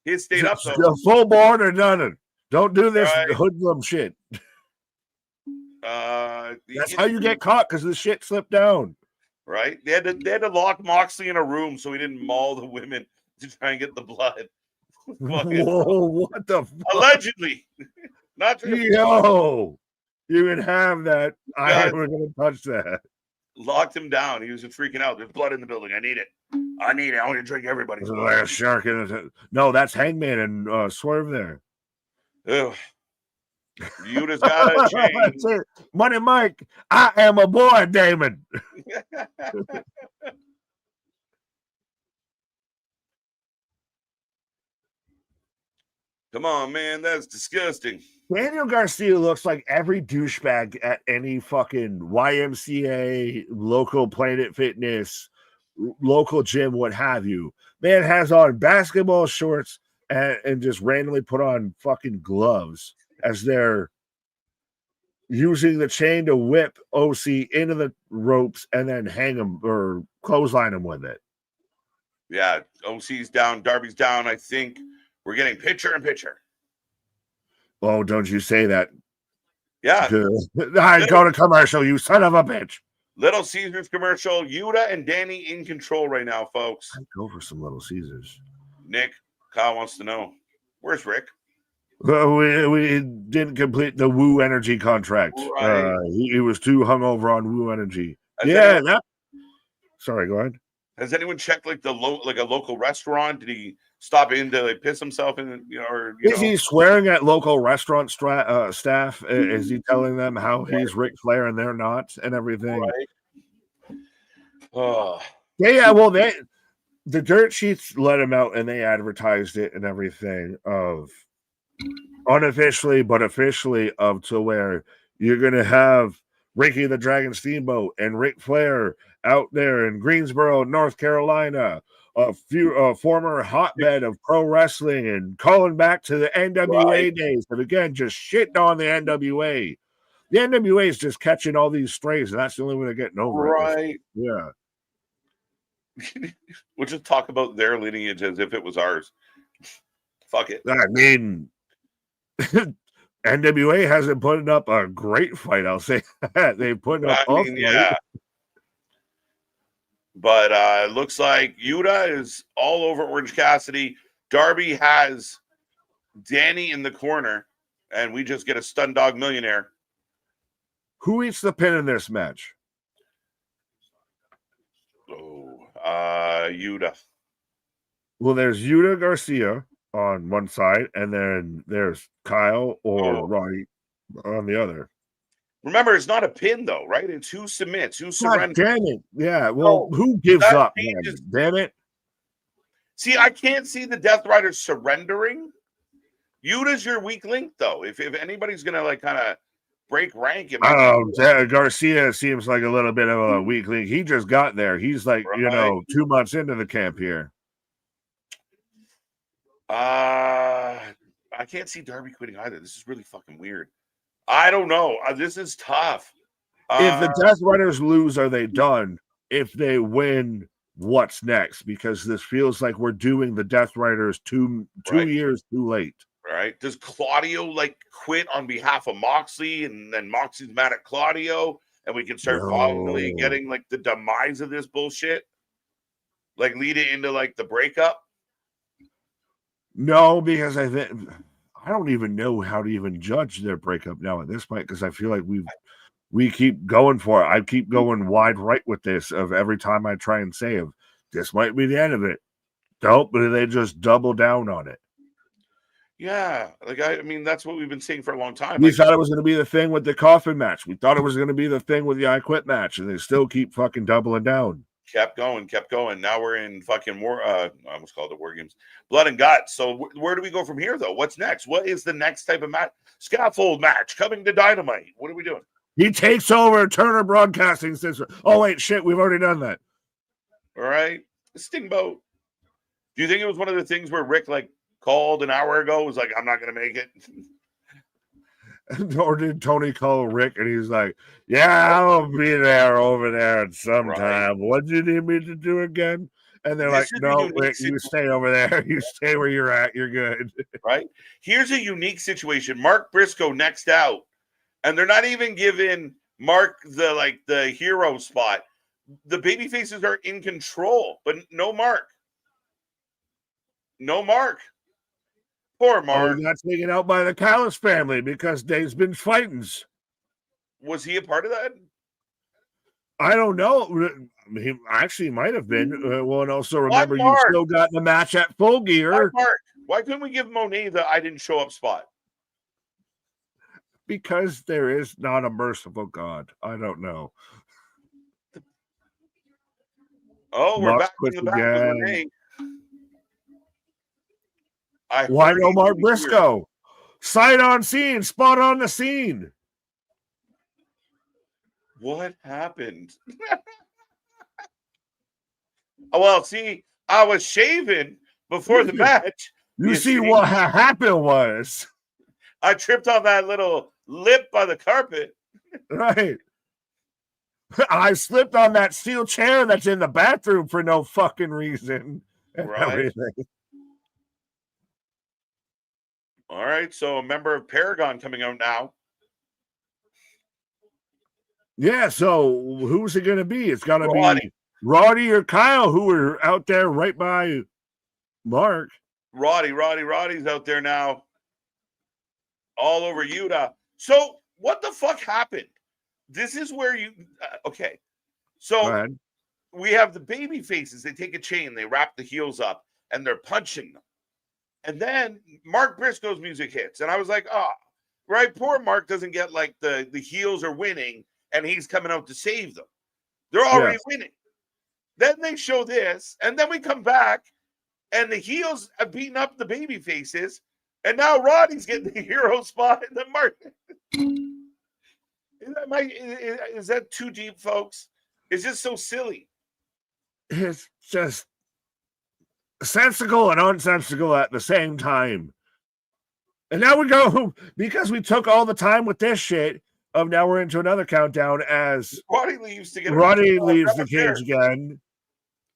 He stayed up though. Full board or none. Don't do this hoodlum shit. That's how you get caught because the shit slipped down. Right? They had to lock Moxley in a room so he didn't maul the women to try and get the blood. Whoa, what the fuck? Allegedly. Not true. Yo, you can have that. I ain't gonna touch that. Locked him down. He was freaking out. There's blood in the building. I need it. I want to drink everybody's blood. Like a shark in it. No, that's Hangman and Swerve there. Ugh. You just got to change. Money Mike, I am a boy, Damon. Come on, man. That's disgusting. Daniel Garcia looks like every douchebag at any fucking YMCA, local Planet Fitness, local gym, what have you. Man has on basketball shorts and just randomly put on fucking gloves as their using the chain to whip OC into the ropes and then hang him or clothesline him with it. Yeah, OC's down, Darby's down. I think we're getting picture in picture. Oh, don't you say that. Yeah. I go to commercial, you son of a bitch. Little Caesars commercial. Yuta and Danny in control right now, folks. I'd go for some Little Caesars. Nick, Kyle wants to know, where's Rick? We didn't complete the Woo Energy contract. Right. He was too hungover on Woo Energy. Sorry, go ahead. Has anyone checked like a local restaurant? Did he stop in to like piss himself in? Is he swearing at local restaurant staff? Is he telling them how he's Ric Flair and they're not, and everything? Right. Oh. Yeah. Well, the dirt sheets let him out, and they advertised it and everything of unofficially, but officially to where you're gonna have Ricky the Dragon Steamboat and Ric Flair out there in Greensboro, North Carolina, a former hotbed of pro wrestling, and calling back to the NWA days. But again, just shitting on the NWA. The NWA is just catching all these strays, and that's the only way they're getting over it. Right. Yeah. We'll just talk about their lineage as if it was ours. Fuck it. I mean, NWA hasn't put up a great fight, I'll say that. They've put up a fight. Yeah. But it looks like Yuta is all over Orange Cassidy. Darby has Danny in the corner, and we just get a stun dog millionaire. Who eats the pin in this match? Yuta. Well, there's Yuta Garcia on one side, and then there's Kyle or Roddy on the other. Remember, it's not a pin, though, right? It's who submits, who surrenders. Damn it. Yeah, well, who gives up? Damn it. See, I can't see the Death Riders surrendering. Yuta's your weak link, though. If anybody's going to, like, kind of break rank. Garcia seems like a little bit of a weak link. He just got there. He's, like, 2 months into the camp here. I can't see Darby quitting either. This is really fucking weird. I don't know. This is tough. If the Death Riders lose, are they done? If they win, what's next? Because this feels like we're doing the Death Riders two years too late. Right? Does Claudio like quit on behalf of Moxley, and then Moxley's mad at Claudio, and we can start finally getting like the demise of this bullshit? Like lead it into like the breakup? No, because I don't even know how to even judge their breakup now at this point, because I feel like we keep going for it. I keep going wide right with this of every time I try and say this might be the end of it. Nope, but they just double down on it. Yeah, like I mean that's what we've been saying for a long time. We thought it was going to be the thing with the coffin match. We thought it was going to be the thing with the I Quit match, and they still keep fucking doubling down. Kept going. Now we're in fucking war. I almost called it War Games. Blood and Guts. So where do we go from here, though? What's next? What is the next type of match? Scaffold match coming to Dynamite. What are we doing? He takes over Turner Broadcasting System. Oh, wait, shit. We've already done that. All right. Stingboat. Do you think it was one of the things where Rick, like, called an hour ago? Was like, I'm not going to make it. Or did Tony call Rick and he's like, yeah, I'll be there over there at some time. What do you need me to do again? And they're like, no, Rick, you stay over there. You stay where you're at. You're good. Right? Here's a unique situation. Mark Briscoe next out. And they're not even giving Mark the hero spot. The baby faces are in control, but no Mark. No Mark. Poor Mark. Oh, that's taken out by the Callis family because they've been fighting. Was he a part of that? I don't know. He actually might have been. Well, and also remember, you still got the match at Full Gear. Why couldn't we give Monet the I didn't show up spot? Because there is not a merciful God. I don't know. Oh, we're back in the back with Monet. Why no Mark Briscoe? Sight on scene, spot on the scene. What happened? Well, see, I was shaving before the match. You see what happened was I tripped on that little lip by the carpet. Right. I slipped on that steel chair that's in the bathroom for no fucking reason. And Right. everything. All right. So a member of Paragon coming out now. Yeah, so who's it going to be? It's got to Roddy. be Roddy or Kyle, who are out there right by Mark. Roddy's out there now. All over Utah. So what the fuck happened? This is where you okay. So we have the baby faces. They take a chain, they wrap the heels up, and they're punching them. And then Mark Briscoe's music hits, and I was like, oh, right. Poor Mark doesn't get like the heels are winning, and he's coming out to save them. They're already winning. Then they show this, and then we come back, and the heels have beaten up the baby faces, and now Roddy's getting the hero spot in the Mark. Is that too deep, folks? It's just so silly. It's just sensical and unsensical at the same time. And now we go, because we took all the time with this shit, now we're into another countdown as Roddy leaves to get leaves the cage again.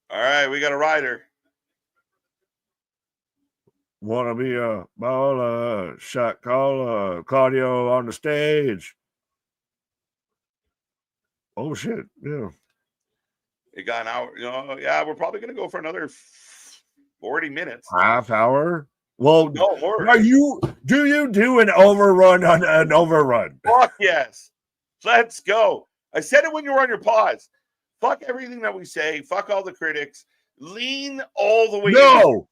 All right, we got a rider. Wanna be a baller, shot caller, cardio on the stage. Oh shit, yeah. It got an hour. Yeah, we're probably gonna go for another 40 minutes. Half hour? Well, no more. Do you do an overrun on an overrun? Fuck yes. Let's go. I said it when you were on your pause. Fuck everything that we say. Fuck all the critics. Lean all the way. No.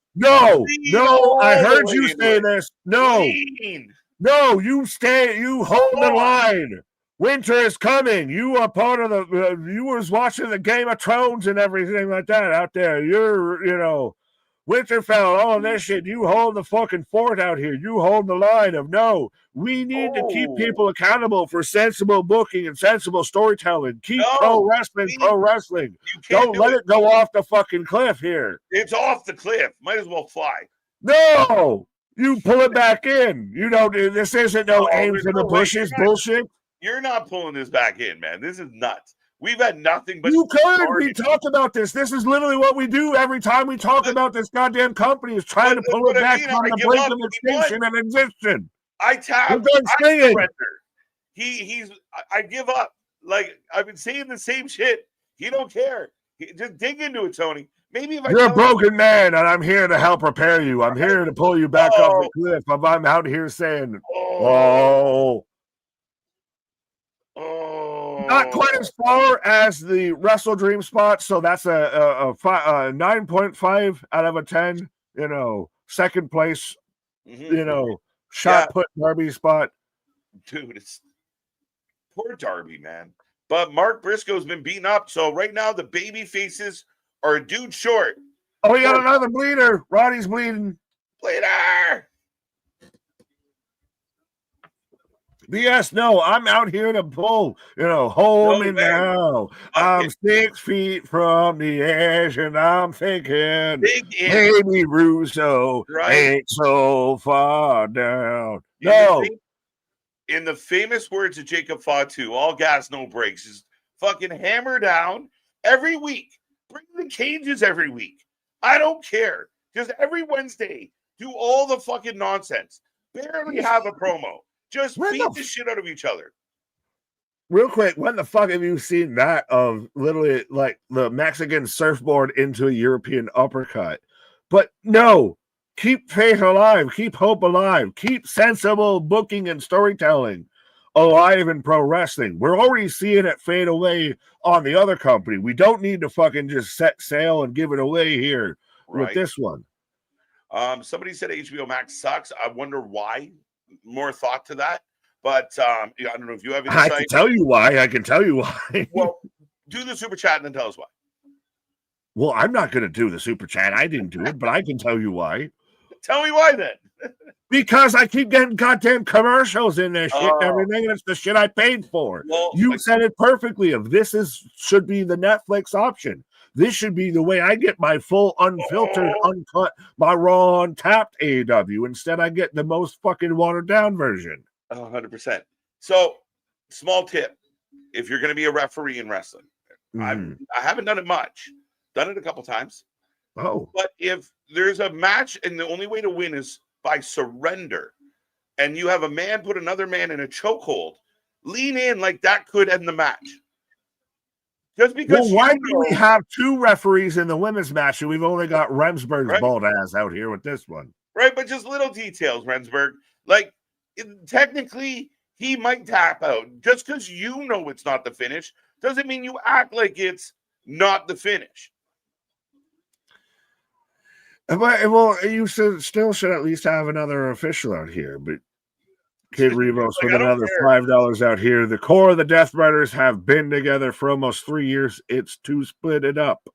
I heard you say this. No, you stay. You hold the line. Winter is coming. You are part of the. You was watching the Game of Thrones and everything like that out there. You're, Winterfell, all this shit. You hold the fucking fort out here. You hold the line of no. We need to keep people accountable for sensible booking and sensible storytelling. Keep pro wrestling. Don't let it go off the fucking cliff here. It's off the cliff. Might as well fly. No, you pull it back in. This isn't no aim for the bushes bullshit. You're not pulling this back in, man. This is nuts. We've had nothing but. You could. We talked about this. This is literally what we do every time we talk about this goddamn company is trying to pull it back from the brink of extinction and extinction. I surrender. I give up. Like, I've been saying the same shit. He don't care. Just dig into it, Tony. Maybe if you're a broken man, and I'm here to help repair you. I'm here to pull you back off the cliff. I'm out here saying, not quite as far as the Wrestle Dream spot. So that's a 9.5 out of a 10. Second place. Shot put Darby spot. Dude, it's poor Darby, man. But Mark Briscoe's been beaten up. So right now the baby faces are a dude short. Oh, we got another bleeder. Roddy's bleeding. Bleeder. BS, no, I'm out here to pull, hold me now. I'm 6 feet from the edge, and I'm thinking, maybe Russo ain't so far down. No. In the famous words of Jacob Fatu, all gas, no brakes, is fucking hammer down every week. Bring the cages every week. I don't care. Just every Wednesday, do all the fucking nonsense. Barely have a promo. Just beat the shit out of each other. Real quick, when the fuck have you seen that of literally like the Mexican surfboard into a European uppercut? But no, keep faith alive, keep hope alive, keep sensible booking and storytelling alive in pro wrestling. We're already seeing it fade away on the other company. We don't need to fucking just set sail and give it away here with this one. Somebody said HBO Max sucks. I wonder why. More thought to that, but I don't know if you have insight. I can tell you why. Well, do the super chat and then tell us why. Well, I'm not going to do the super chat. I didn't do it, but I can tell you why. Tell me why then. Because I keep getting goddamn commercials in this shit and everything, and it's the shit I paid for. Well, you said it perfectly. If this should be the Netflix option. This should be the way I get my full, unfiltered, uncut, my raw, untapped AEW. Instead, I get the most fucking watered down version. 100%. So, small tip: if you're going to be a referee in wrestling, I haven't done it much. Done it a couple times. Oh, but if there's a match and the only way to win is by surrender, and you have a man put another man in a chokehold, lean in like that could end the match. Just because why do we have two referees in the women's match and we've only got Remsburg's bald ass out here with this one? Right, but just little details, Remsburg. Like, technically, he might tap out. Just because you know it's not the finish doesn't mean you act like it's not the finish. Well, you still should at least have another official out here, but Kid Rivos with another $5 out here. The core of the Death Riders have been together for almost 3 years. It's to split it up.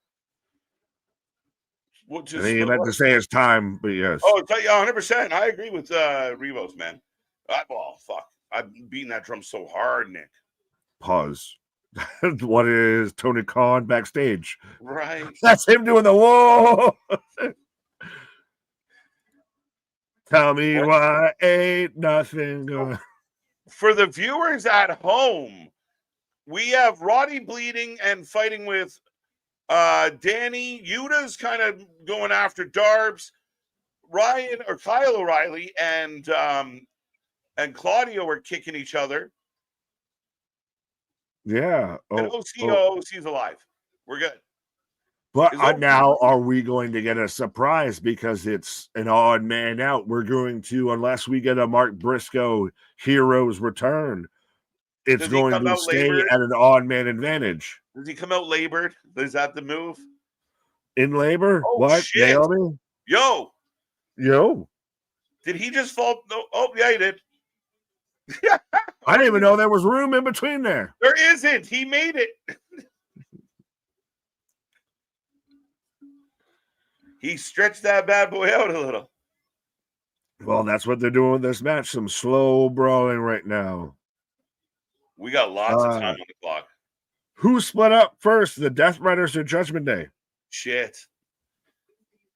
I think you meant to say it's time, but yes. Oh, 100%. I agree with Rivos, man. Fuck. I've beaten that drum so hard, Nick. Pause. What is Tony Khan backstage? Right. That's him doing the whoa. Tell me why ain't nothing going. For the viewers at home, we have Roddy bleeding and fighting with Danny. Yuta's kind of going after Darbs. Kyle O'Reilly and Claudio are kicking each other. Yeah. And OC's alive. We're good. But now are we going to get a surprise because it's an odd man out? We're going to, unless we get a Mark Briscoe Heroes return, it's going to stay at an odd man advantage. Does he come out labored? Is that the move? In labor? Oh, what? Shit. Naomi? Yo. Did he just fall? No. Oh, yeah, he did. I didn't even know there was room in between there. There isn't. He made it. He stretched that bad boy out a little. Well, that's what they're doing with this match. Some slow brawling right now. We got lots of time on the clock. Who split up first, the Death Riders or Judgment Day? Shit.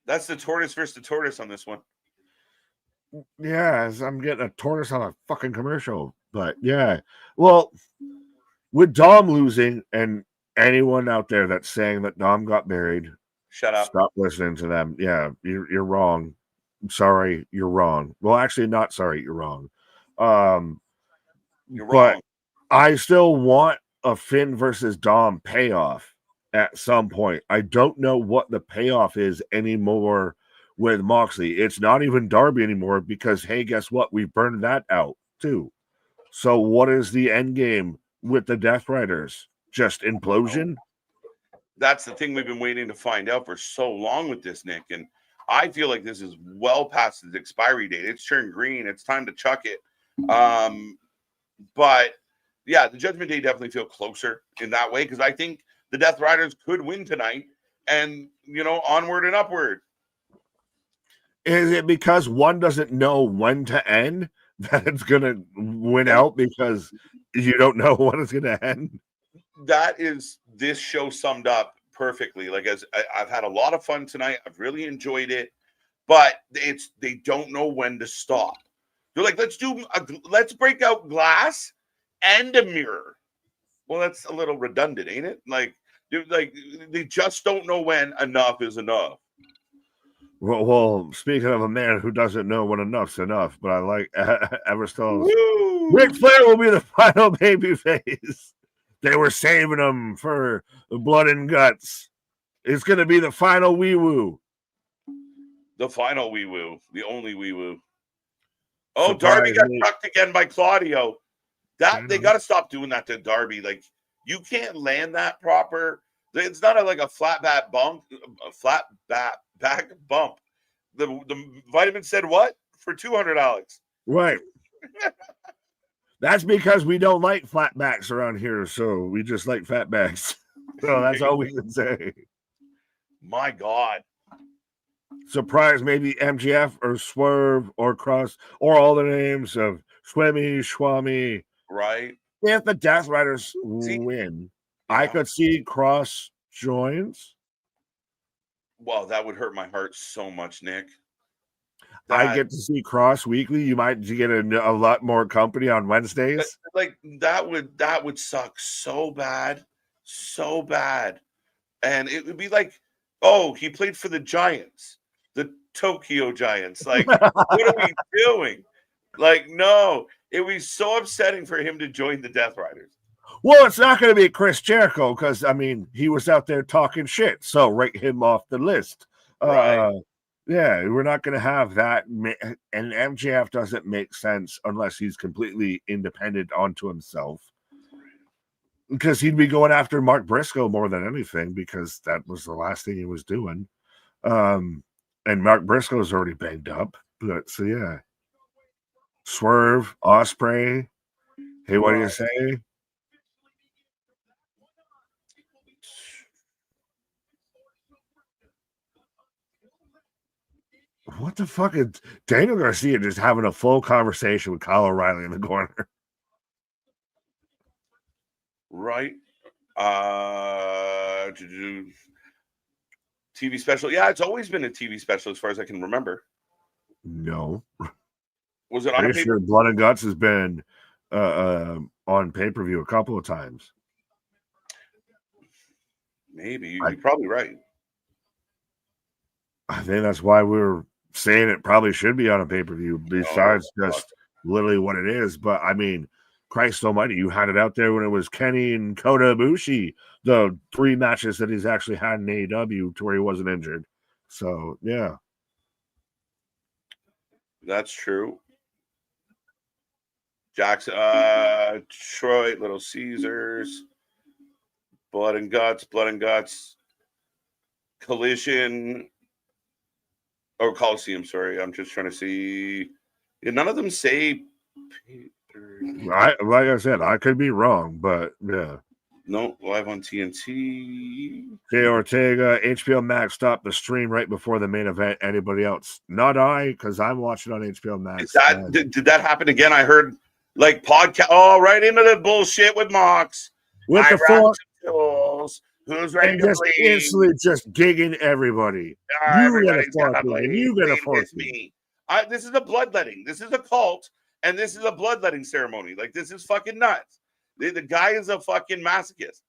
That's the tortoise versus the tortoise on this one. Yeah, I'm getting a tortoise on a fucking commercial. But yeah. Well, with Dom losing, and anyone out there that's saying that Dom got buried, shut up. Stop listening to them. Yeah, you're wrong. I'm sorry, you're wrong. Well, actually, not sorry, you're wrong. You're but wrong. I still want a Finn versus Dom payoff at some point. I don't know what the payoff is anymore with Moxley. It's not even Darby anymore because, hey, guess what? We burned that out too. So what is the end game with the Death Riders? Just implosion? That's the thing we've been waiting to find out for so long with this, Nick. And I feel like this is well past its expiry date. It's turned green. It's time to chuck it. But yeah, the Judgment Day definitely feel closer in that way because I think the Death Riders could win tonight and, onward and upward. Is it because one doesn't know when to end that it's going to win out because you don't know when it's going to end? That is this show summed up perfectly. Like, as I've had a lot of fun tonight. I've really enjoyed it, but they don't know when to stop. They're like, let's break out glass and a mirror. Well, that's a little redundant, ain't it? Like they just don't know when enough is enough. Well, speaking of a man who doesn't know when enough's enough, but I like Everstone's Ric Flair will be the final baby face. They were saving him for blood and guts. It's going to be the final wee woo. The final wee woo. The only wee woo. Oh, Darby got tucked again by Claudio. They got to stop doing that to Darby. Like, you can't land that proper. It's not like a flat back bump. Back bump. The vitamin said what? For $200. Right. That's because we don't like flat backs around here, so we just like fat backs. So that's all we can say. My God. Surprise, maybe MGF or Swerve or Cross or all the names of Swami, Schwami. Right. If the Death Riders win, I could see Cross joins. Well, that would hurt my heart so much, Nick. I get to see Cross weekly. You might get a lot more company on Wednesdays. Like that would suck so bad, and it would be like, oh, he played for the Giants, the Tokyo Giants. Like, what are we doing? Like, no, it was so upsetting for him to join the Death Riders. Well, it's not going to be Chris Jericho because, I mean, he was out there talking shit. So write him off the list. Right. Yeah, we're not going to have that. And MJF doesn't make sense unless he's completely independent onto himself. Because he'd be going after Mark Briscoe more than anything because that was the last thing he was doing. And Mark Briscoe's already banged up. But so, yeah. Swerve, Ospreay. Hey, what do you say? What the fuck is Daniel Garcia just having a full conversation with Kyle O'Reilly in the corner? Right. To do TV special. Yeah, it's always been a TV special as far as I can remember. No. Was it on a sure Blood and Guts has been on pay-per-view a couple of times. Maybe. You're probably right. I think that's why we're saying it probably should be on a pay-per-view besides just literally what it is. But I mean, Christ almighty, you had it out there when it was Kenny and Kota Ibushi, the 3 matches that he's actually had in AEW to where he wasn't injured. So, yeah. That's true. Jackson, Detroit, Little Caesars, Blood and Guts, Collision, or Coliseum, sorry. I'm just trying to see. Yeah, none of them say. Like I said, I could be wrong, but yeah. No, live on TNT. Jay Ortega, HBO Max stopped the stream right before the main event. Anybody else? Not I, because I'm watching on HBO Max. Did that happen again? I heard like podcast. Oh, right into the bullshit with Mox. With the full tools. Who's ready and to just bleed? instantly just gigging everybody. You get a force me. This is a bloodletting. This is a cult, and this is a bloodletting ceremony. Like, this is fucking nuts. The guy is a fucking masochist.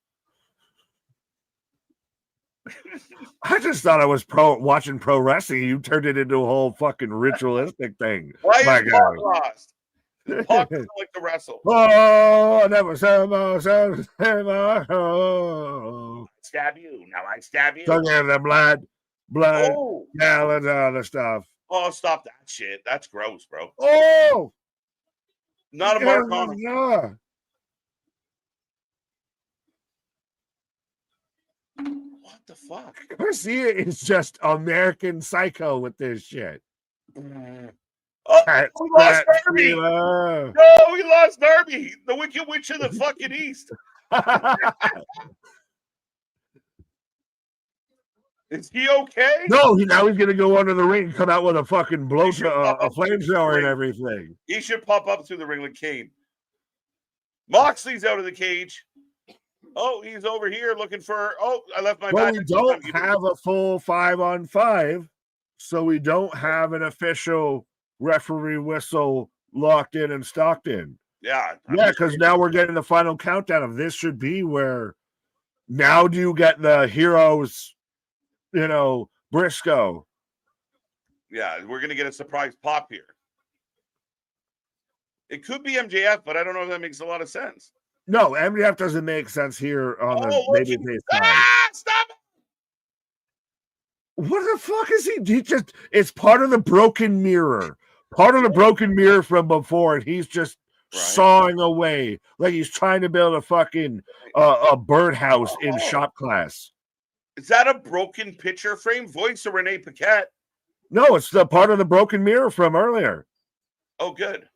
I just thought I was watching pro wrestling. You turned it into a whole fucking ritualistic thing. Why is Pac lost? Pac doesn't like to wrestle. Oh, never stab you. Now I stab you. Don't give them blood. Oh. Yeah, let's other stuff. Oh, stop that shit. That's gross, bro. Oh, not a mark on him. Yeah. What the fuck? Garcia is just American Psycho with this shit. Oh, we lost Darby. No, we lost Darby. The Wicked Witch of the fucking East. Is he okay? No, now he's gonna go under the ring and come out with a fucking a flamethrower and everything. He should pop up through the ring like Kane. Moxley's out of the cage. Oh, he's over here looking for. Oh, I left my. Well, we don't have a full 5-on-5, so we don't have an official referee whistle locked in and stocked in. Yeah, because now we're getting the final countdown of this should be where. Now do you get the heroes? Briscoe. Yeah, we're gonna get a surprise pop here. It could be MJF, but I don't know if that makes a lot of sense. No, MJF doesn't make sense here on the babyface side. Stop it! What the fuck is he? It's part of the broken mirror. Part of the broken mirror from before, and he's just sawing away like he's trying to build a fucking a birdhouse in shop class. Is that a broken picture frame? Voice of Renee Paquette? No, it's the part of the broken mirror from earlier. Oh, good.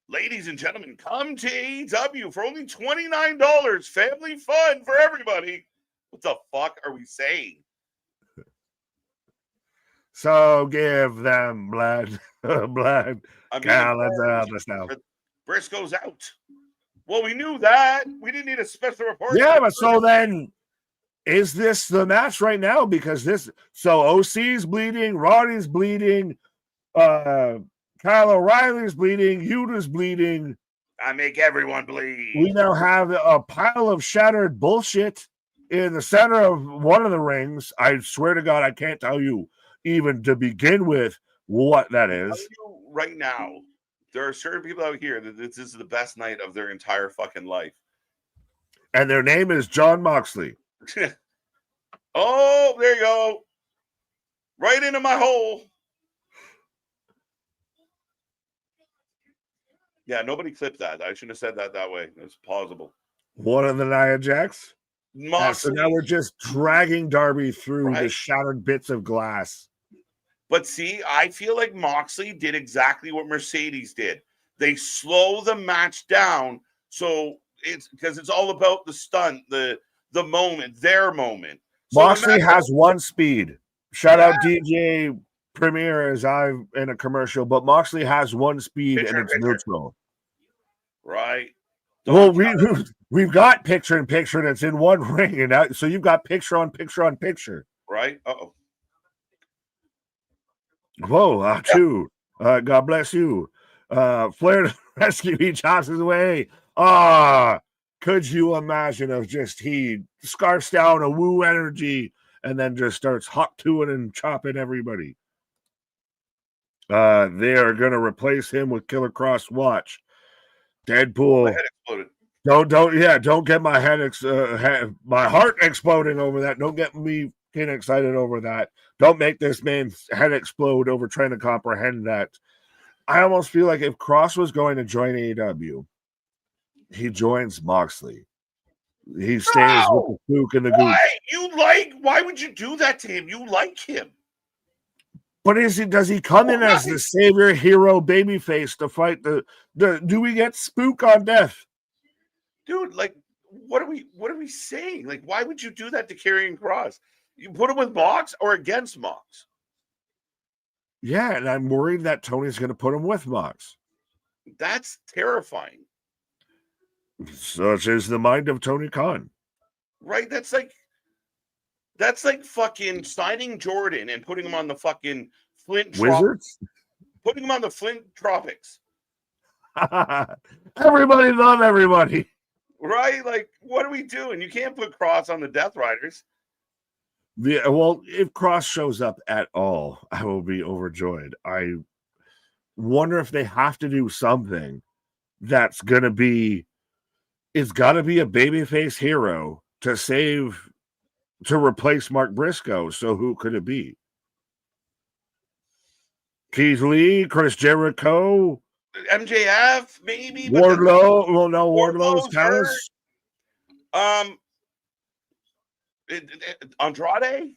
Ladies and gentlemen, come to AEW for only $29. Family fun for everybody. What the fuck are we saying? So give them blood. Blood. Let's now. Briscoe's out. Well, we knew that. We didn't need a special report. Yeah, but so then is this the match right now? Because so OC's bleeding, Roddy's bleeding, Kyle O'Reilly's bleeding, Yuta's bleeding. I make everyone bleed. We now have a pile of shattered bullshit in the center of one of the rings. I swear to God, I can't tell you even to begin with what that is. Right now, there are certain people out here that this is the best night of their entire fucking life. And their name is John Moxley. Oh, there you go. Right into my hole. Yeah, nobody clipped that. I shouldn't have said that way. It's plausible. One of the Nia Jax. Moxley. So now we're just dragging Darby through the shattered bits of glass. But see, I feel like Moxley did exactly what Mercedes did. They slow the match down, so it's because it's all about the stunt, the moment, their moment. So Moxley has one speed. Shout out DJ Premier as I'm in a commercial, but Moxley has one speed and it's neutral. Right. Well, we've got picture in picture and it's in one ring, and so you've got picture on picture on picture. Right. Uh-oh. Whoa, too. God bless you. Flair to rescue, he chops his way. Could you imagine if just he scarfs down a woo energy and then just starts hot toing and chopping everybody? They are going to replace him with Killer Cross. Watch. Deadpool. My head exploded. Don't get my my heart exploding over that. Don't get me getting excited over that. Don't make this man's head explode over trying to comprehend that. I almost feel like if Cross was going to join AEW, he joins Moxley. He stays with the Spook and the Goop. Why would you do that to him? You like him. But does he come in as the savior, hero, babyface to fight do we get Spook on death? Dude, like, what are we saying? Like, why would you do that to Karrion Kross? You put him with Mox or against Mox? Yeah, and I'm worried that Tony's going to put him with Mox. That's terrifying. Such is the mind of Tony Khan. Right? That's like fucking signing Jordan and putting him on the fucking Flint Wizards? Putting him on the Flint Tropics. Everybody love everybody. Right? Like, what are we doing? You can't put Cross on the Death Riders. Yeah, well, if Cross shows up at all, I will be overjoyed. I wonder if they have to do something that's going to be, it's got to be a babyface hero to replace Mark Briscoe. So who could it be? Keith Lee, Chris Jericho, MJF, maybe. Wardlow. Well, no, Wardlow's Callis. Andrade,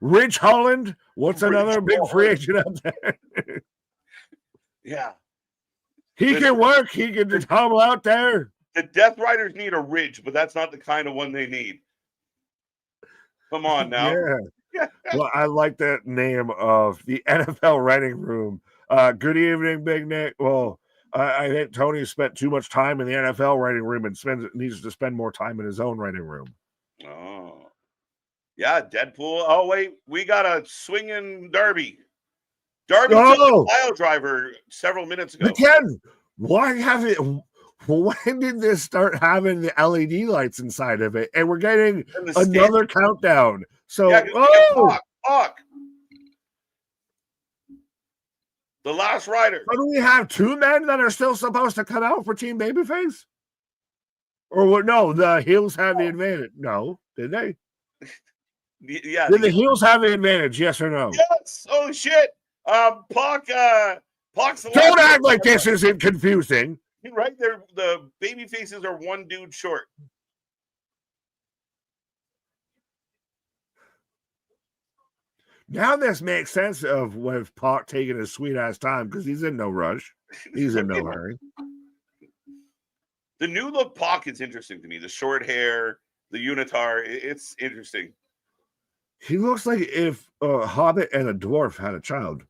Ridge Holland. What's another big free agent out there? Yeah, he can work. He can just hobble out there. The Death Riders need a Ridge, but that's not the kind of one they need. Come on now. Yeah. Well, I like that name of the NFL writing room. Good evening, Big Nick. Well, I think Tony spent too much time in the NFL writing room and needs to spend more time in his own writing room. Oh. Yeah, Deadpool. Oh, wait. We got a swinging Darby. Darby took a pile driver several minutes ago. Again, when did this start having the LED lights inside of it? And we're getting another countdown. So, fuck. The last rider. So do we have two men that are still supposed to come out for Team Babyface? Or what? No, the heels have the advantage. No, did they? Yeah. Did the heels have the advantage? Yes or no? Yes. Oh shit. Pac's don't act like this isn't confusing. Right there, the baby faces are one dude short. Now this makes sense of with Pac taking his sweet ass time because he's in no rush. He's in no hurry. The new look Pac is interesting to me. The short hair, the unitard. It's interesting. He looks like if a hobbit and a dwarf had a child.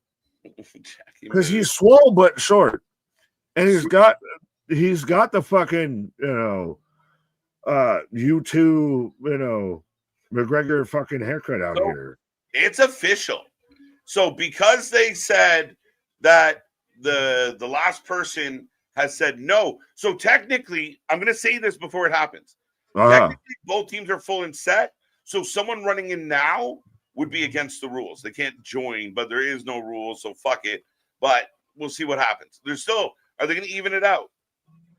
Because he's swole but short. And he's got the fucking, U2, McGregor fucking haircut out here. It's official. So because they said that the last person has said no, so technically, I'm going to say this before it happens. Technically, both teams are full and set. So someone running in now would be against the rules. They can't join, but there is no rules, so fuck it. But we'll see what happens. Are they going to even it out?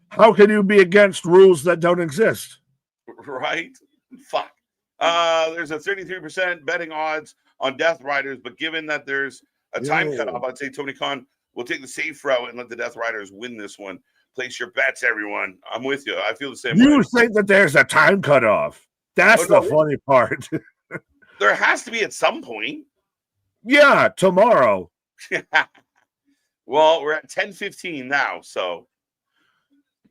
How can you be against rules that don't exist? Right? Fuck. There's a 33% betting odds on Death Riders, but given that there's a time cutoff, I'd say Tony Khan will take the safe route and let the Death Riders win this one. Place your bets, everyone. I'm with you. I feel the same way. You think that there's a time cutoff? That's the funny part. There has to be at some point. Yeah, tomorrow. Well, we're at 10:15 now, so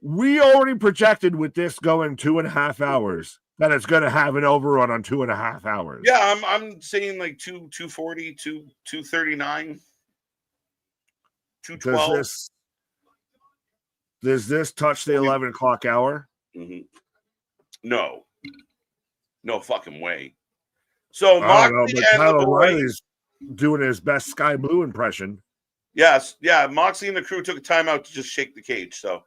we already projected with this going 2.5 hours that it's going to have an overrun on 2.5 hours. Yeah, I'm saying like 240, 239, 212. Does this touch the 11 o'clock hour? Mm-hmm. No fucking way. So I don't know, but Kyle O'Reilly's doing his best Sky Blue impression. Yes, yeah. Moxley and the crew took a timeout to just shake the cage. So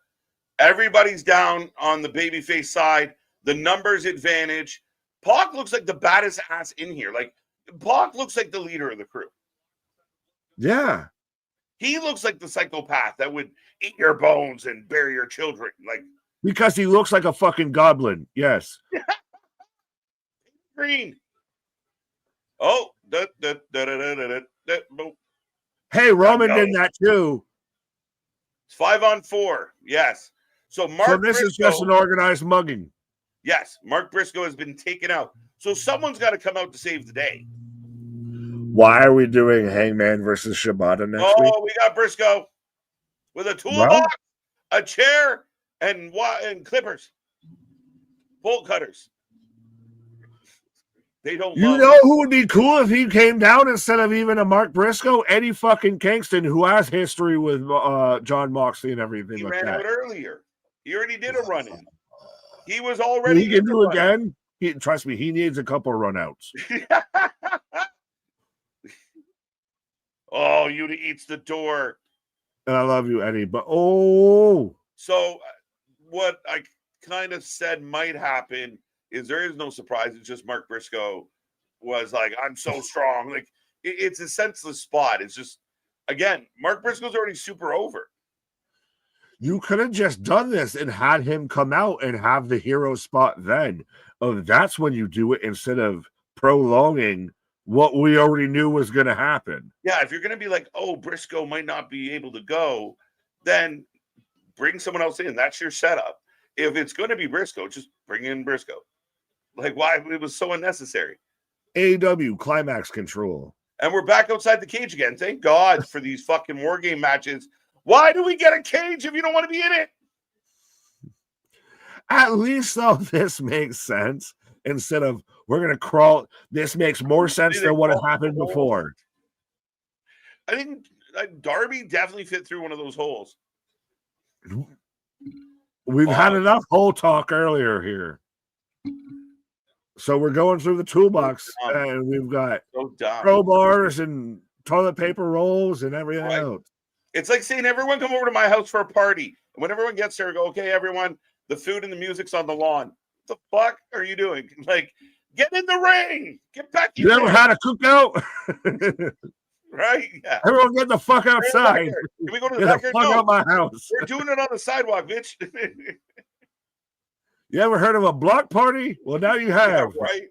everybody's down on the babyface side. The numbers advantage. Pac looks like the baddest ass in here. Like Pac looks like the leader of the crew. Yeah. He looks like the psychopath that would eat your bones and bury your children. Like because he looks like a fucking goblin. Yes. Green. Oh, hey, Roman did that too. It's 5-on-4. Yes. So this is just an organized mugging. Yes, Mark Briscoe has been taken out. So someone's got to come out to save the day. Why are we doing Hangman versus Shibata next week? Oh, we got Briscoe with a toolbox, a chair, and clippers, bolt cutters. They don't. You know who would be cool if he came down instead of even a Mark Briscoe? Eddie fucking Kingston, who has history with John Moxley and everything he like that. He ran out earlier. He already did a run-in. He was already. He can do again. Trust me, he needs a couple of run-outs. Oh, Yuta eats the door. And I love you, Eddie. But so what I kind of said might happen is there is no surprise. It's just Mark Briscoe was like, I'm so strong. Like it's a senseless spot. It's just, again, Mark Briscoe's already super over. You could have just done this and had him come out and have the hero spot then. That's when you do it instead of prolonging what we already knew was going to happen. Yeah, if you're going to be like, oh, Briscoe might not be able to go, then bring someone else in. That's your setup. If it's going to be Briscoe, just bring in Briscoe. Like, why? It was so unnecessary. AEW Climax Control. And we're back outside the cage again. Thank God for these fucking War Game matches. Why do we get a cage if you don't want to be in it? At least, though, this makes sense. Instead of, we're going to crawl. This makes more sense than what had happened before. I think Darby definitely fit through one of those holes. We've had enough hole talk earlier here. So we're going through the toolbox, and we've got crowbars and toilet paper rolls and everything else. It's like saying, everyone come over to my house for a party. And when everyone gets there, go, okay, everyone, the food and the music's on the lawn. What the fuck are you doing? Like, get in the ring. Get back in there. You ever had a cookout? Right? Yeah. Everyone get the fuck outside. Can we go to the backyard? Fuck out my house. We're doing it on the sidewalk, bitch. You ever heard of a block party? Well, now you have. Yeah, right?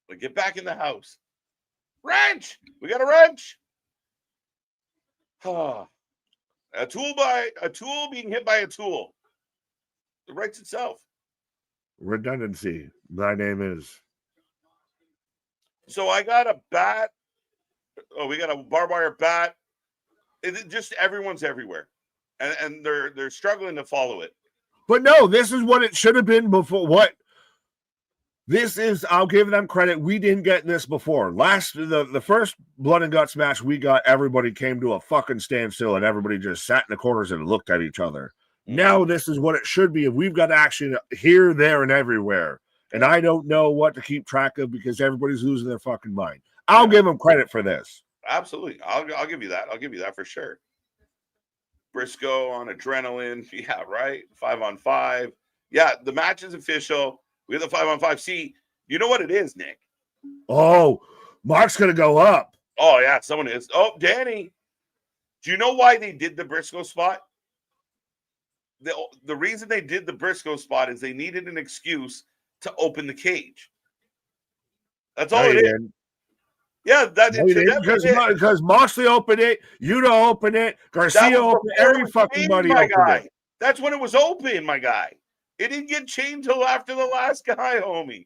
But get back in the house. Wrench! We got a wrench. A tool being hit by a tool. It writes itself. Redundancy. Thy name is. So I got a bat. Oh, we got a barbed wire bat. Just everyone's everywhere. And they're struggling to follow it. But no, this is what it should have been before. What this is, I'll give them credit. We didn't get this before. The first Blood and Guts match we got, everybody came to a fucking standstill and everybody just sat in the corners and looked at each other. Now this is what it should be. If we've got action here, there, and everywhere. And I don't know what to keep track of because everybody's losing their fucking mind. I'll give them credit for this. Absolutely. I'll give you that. I'll give you that for sure. Briscoe on adrenaline. Yeah, right. 5-on-5. Yeah, the match is official. We have the 5-on-5. See, you know what it is, Nick? Oh, Mark's going to go up. Oh, yeah, someone is. Oh, Danny. Do you know why they did the Briscoe spot? The reason they did the Briscoe spot is they needed an excuse to open the cage. That's all it is. Yeah, because Moxley opened it, Yuta opened it, Garcia opened it, every fucking buddy opened it. That's when it was open, my guy. It didn't get changed till after the last guy, homie.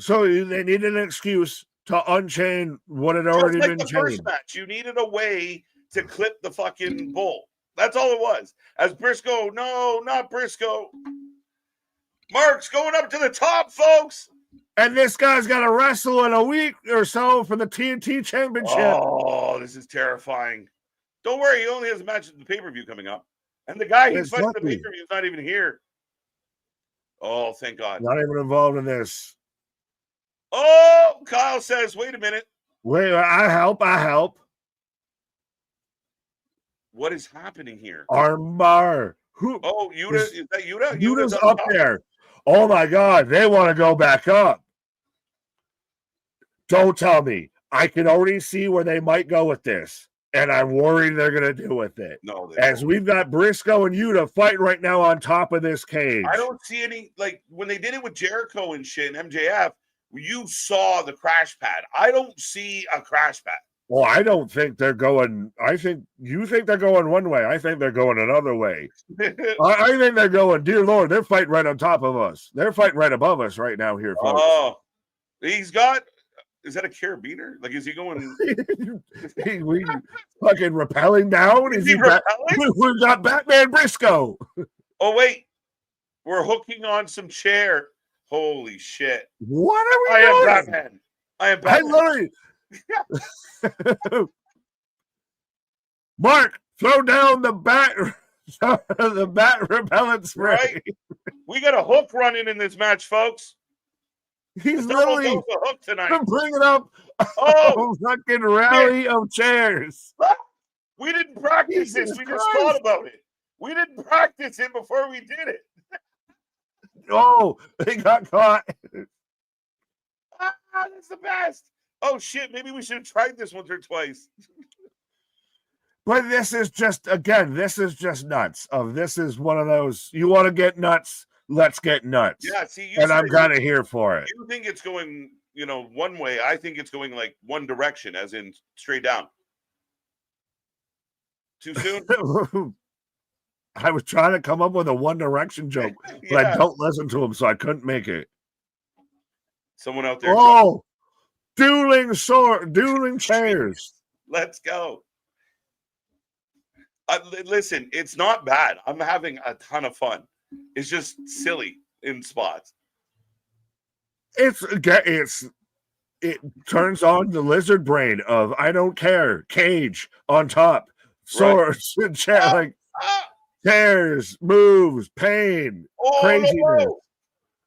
So they needed an excuse to unchain what had already been changed. First match, you needed a way to clip the fucking bull. That's all it was. As Briscoe, no, not Briscoe. Mark's going up to the top, folks. And this guy's got to wrestle in a week or so for the TNT Championship. Oh, this is terrifying. Don't worry, he only has a match at the pay-per-view coming up. And the guy he's fighting the pay-per-view is not even here. Oh, thank God. Not even involved in this. Oh, Kyle says, wait a minute. Wait, I help. What is happening here? Armbar. Who? Oh, Yuta. Is that Yuta? Yuta's up there. Oh, my God. They want to go back up. Don't tell me. I can already see where they might go with this. And I'm worried they're going to do with it. No, as we've got Briscoe and Yuta fighting right now on top of this cage. I don't see any, like, when they did it with Jericho and shit and MJF, you saw the crash pad. I don't see a crash pad. Well, I don't think they're going. I think you think they're going one way. I think they're going another way. I think they're going, dear Lord, they're fighting right on top of us. They're fighting right above us right now here, folks. Oh, he's got. Is that a carabiner? Like, is he going? we fucking rappelling down? Is he rappelling? We've got Batman Briscoe. Oh, wait. We're hooking on some chair. Holy shit. What are we doing? I am Batman. I literally. Mark, throw down the bat repellent spray. Right? We got a hook running in this match, folks. He's literally a hook tonight. Bringing up a fucking rally of chairs. We didn't practice this. We just thought about it. We didn't practice it before we did it. Oh, they got caught. That's the best. Oh, shit. Maybe we should have tried this once or twice. But this is just, again, this is just nuts. This is one of those, you want to get nuts, let's get nuts. Yeah, see, and I'm kind of here for it. You think it's going, one way. I think it's going like one direction, as in straight down. Too soon? I was trying to come up with a One Direction joke, but I don't listen to him, so I couldn't make it. Someone out there. Oh, dueling chairs. Let's go. Listen, it's not bad. I'm having a ton of fun. It's just silly in spots. It turns on the lizard brain of I don't care. Cage on top, swords, right. Chair, chairs, moves, pain, craziness.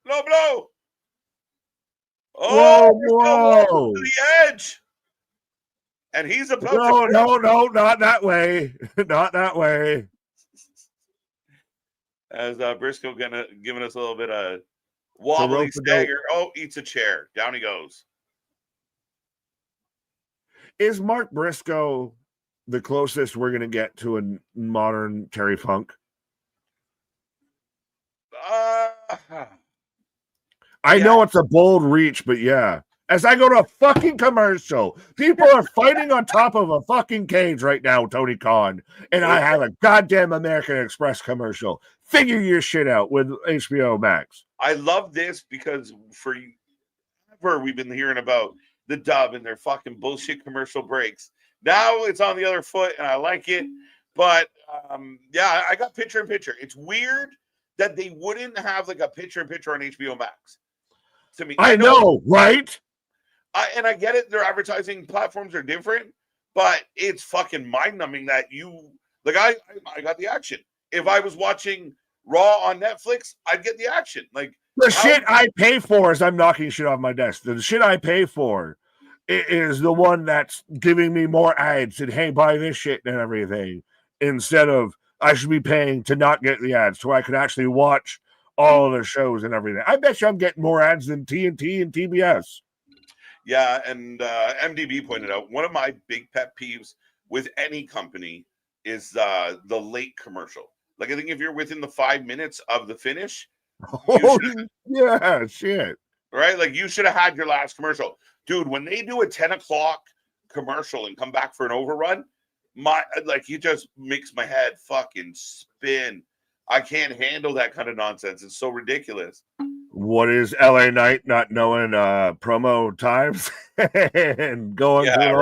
No blow. Whoa. To the edge. And he's about No, not that way. Not that way. As Briscoe giving us a little bit of wobbly stagger. Oh, eats a chair. Down he goes. Is Mark Briscoe the closest we're going to get to a modern Terry Funk? I know it's a bold reach, but yeah. As I go to a fucking commercial, people are fighting on top of a fucking cage right now, Tony Khan, and I have a goddamn American Express commercial. Figure your shit out with HBO Max. I love this because forever we've been hearing about the Dub and their fucking bullshit commercial breaks. Now it's on the other foot, and I like it. But, yeah, I got picture-in-picture. It's weird that they wouldn't have, like, a picture-in-picture on HBO Max. To me, I know, right? And I get it. Their advertising platforms are different, but it's fucking mind-numbing that I got the action. if I was watching Raw on Netflix, I'd get the action. Like the shit I pay for is I'm knocking shit off my desk. The shit I pay for is the one that's giving me more ads and hey, buy this shit and everything. Instead of I should be paying to not get the ads so I could actually watch all of the shows and everything. I bet you I'm getting more ads than TNT and TBS. Yeah, and MDB pointed out one of my big pet peeves with any company is the late commercial. Like I think if you're within the 5 minutes of the finish, yeah, shit. Right? Like you should have had your last commercial. Dude, when they do a 10 o'clock commercial and come back for an overrun, it just makes my head fucking spin. I can't handle that kind of nonsense. It's so ridiculous. What is LA Knight not knowing promo times and going too long?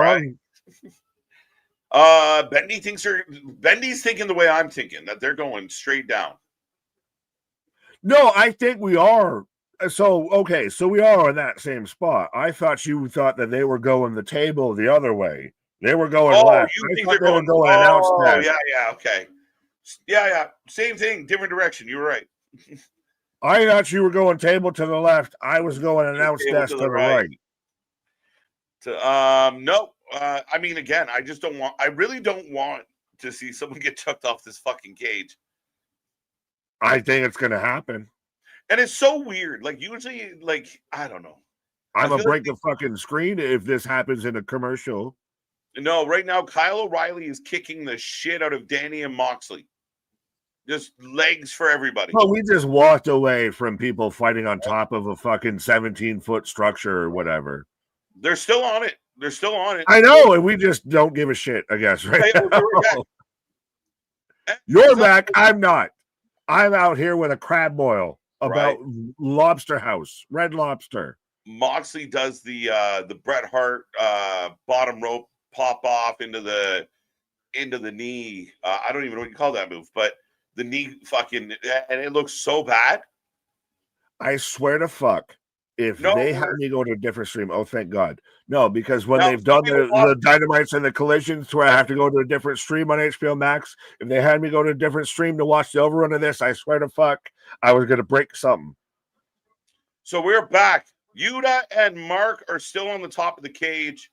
Right. Bendy's thinking the way I'm thinking, that they're going straight down. No, I think we are. So we are in that same spot. I thought you thought that they were going the table the other way. They were going left. You I think thought they're they were going announce that. Yeah, okay. Yeah. Same thing, different direction. You were right. I thought you were going table to the left. I was going announce desk to the right. No. I mean, again, I really don't want to see someone get chucked off this fucking cage. I think it's going to happen. And it's so weird. Like, usually, like, I don't know. I'm going to break the fucking screen if this happens in a commercial. No, right now, Kyle O'Reilly is kicking the shit out of Danny and Moxley. Just legs for everybody. Well, we just walked away from people fighting on top of a fucking 17-foot structure or whatever. They're still on it. I know, and we just don't give a shit, I guess, right? You're back. I'm not. I'm out here with a crab boil about Lobster House, Red Lobster. Moxley does the Bret Hart bottom rope pop off into the knee. I don't even know what you call that move, but the knee fucking, and it looks so bad. I swear to fuck, if they had me go to a different stream, oh, thank God. No, because when they've done the Dynamites and the Collisions where I have to go to a different stream on HBO Max, if they had me go to a different stream to watch the overrun of this, I swear to fuck, I was going to break something. So we're back. Yuta and Mark are still on the top of the cage.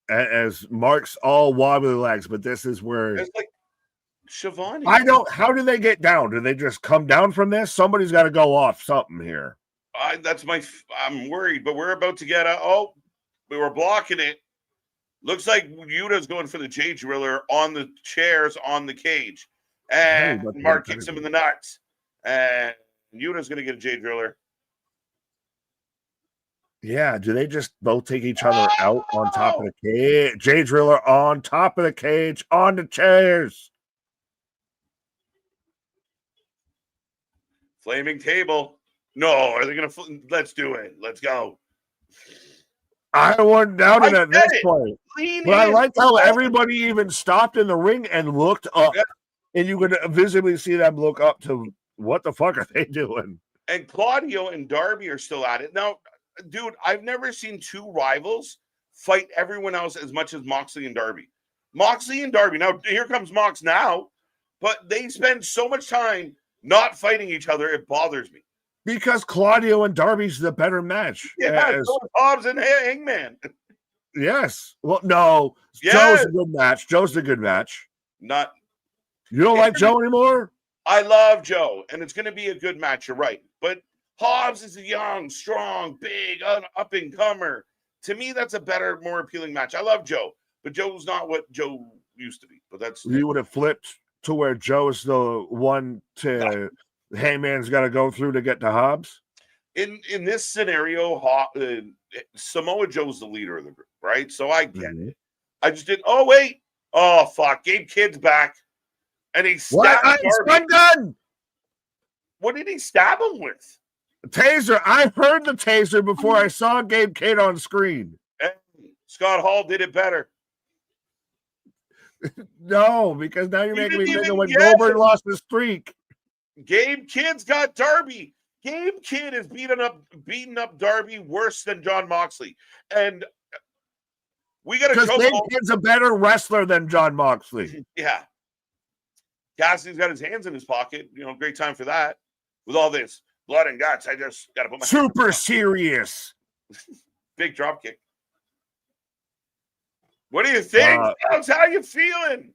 As Mark's all wobbly legs, but this is where it's like Shivani. How do they get down? Do they just come down from this? Somebody's got to go off something here. I'm worried, but we're about to get we were blocking it. Looks like Yuta's going for the J Driller on the chairs on the cage. And Mark kicks him in the nuts. And Yuta's going to get a J Driller. Yeah, do they just both take each other out on top of the cage? J Driller on top of the cage, on the chairs. Flaming table. No, are they going to? Let's do it. Let's go. I wasn't doubting at this point. But I like how everybody even stopped in the ring and looked up. Yeah. And you could visibly see them look up to what the fuck are they doing? And Claudio and Darby are still at it. Now, dude, I've never seen two rivals fight everyone else as much as Moxley and Darby. Moxley and Darby. Now, here comes Mox now. But they spend so much time not fighting each other, it bothers me. Because Claudio and Darby's the better match. Yeah, so Hobbs and Hangman. Yes. Well, no. Yes. Joe's a good match. Joe's a good match. You don't like Joe anymore? I love Joe, and it's going to be a good match. You're right. But Hobbs is a young, strong, big, up-and-comer. To me, that's a better, more appealing match. I love Joe, but Joe's not what Joe used to be. But that's you would have flipped to where Joe's the one to Hangman's got to go through to get to Hobbs. In this scenario, Samoa Joe's the leader of the group, right? So I get it. I just did. Oh wait. Oh fuck. Gabe Kidd's back, and he stabbed gun. What did he stab him with? Taser. I heard the taser before I saw Gabe Kidd on screen. And Scott Hall did it better. No, because now you're making me think of when Goldberg lost the streak. Gabe Kidd's got Darby. Gabe Kidd is beating up Darby worse than John Moxley. And We got a because chokehold. Kid's a better wrestler than John Moxley. Yeah. Cassidy's got his hands in his pocket. Great time for that. With all this blood and guts, I just got to put my super serious. Big drop kick. What do you think? Folks? How you feeling?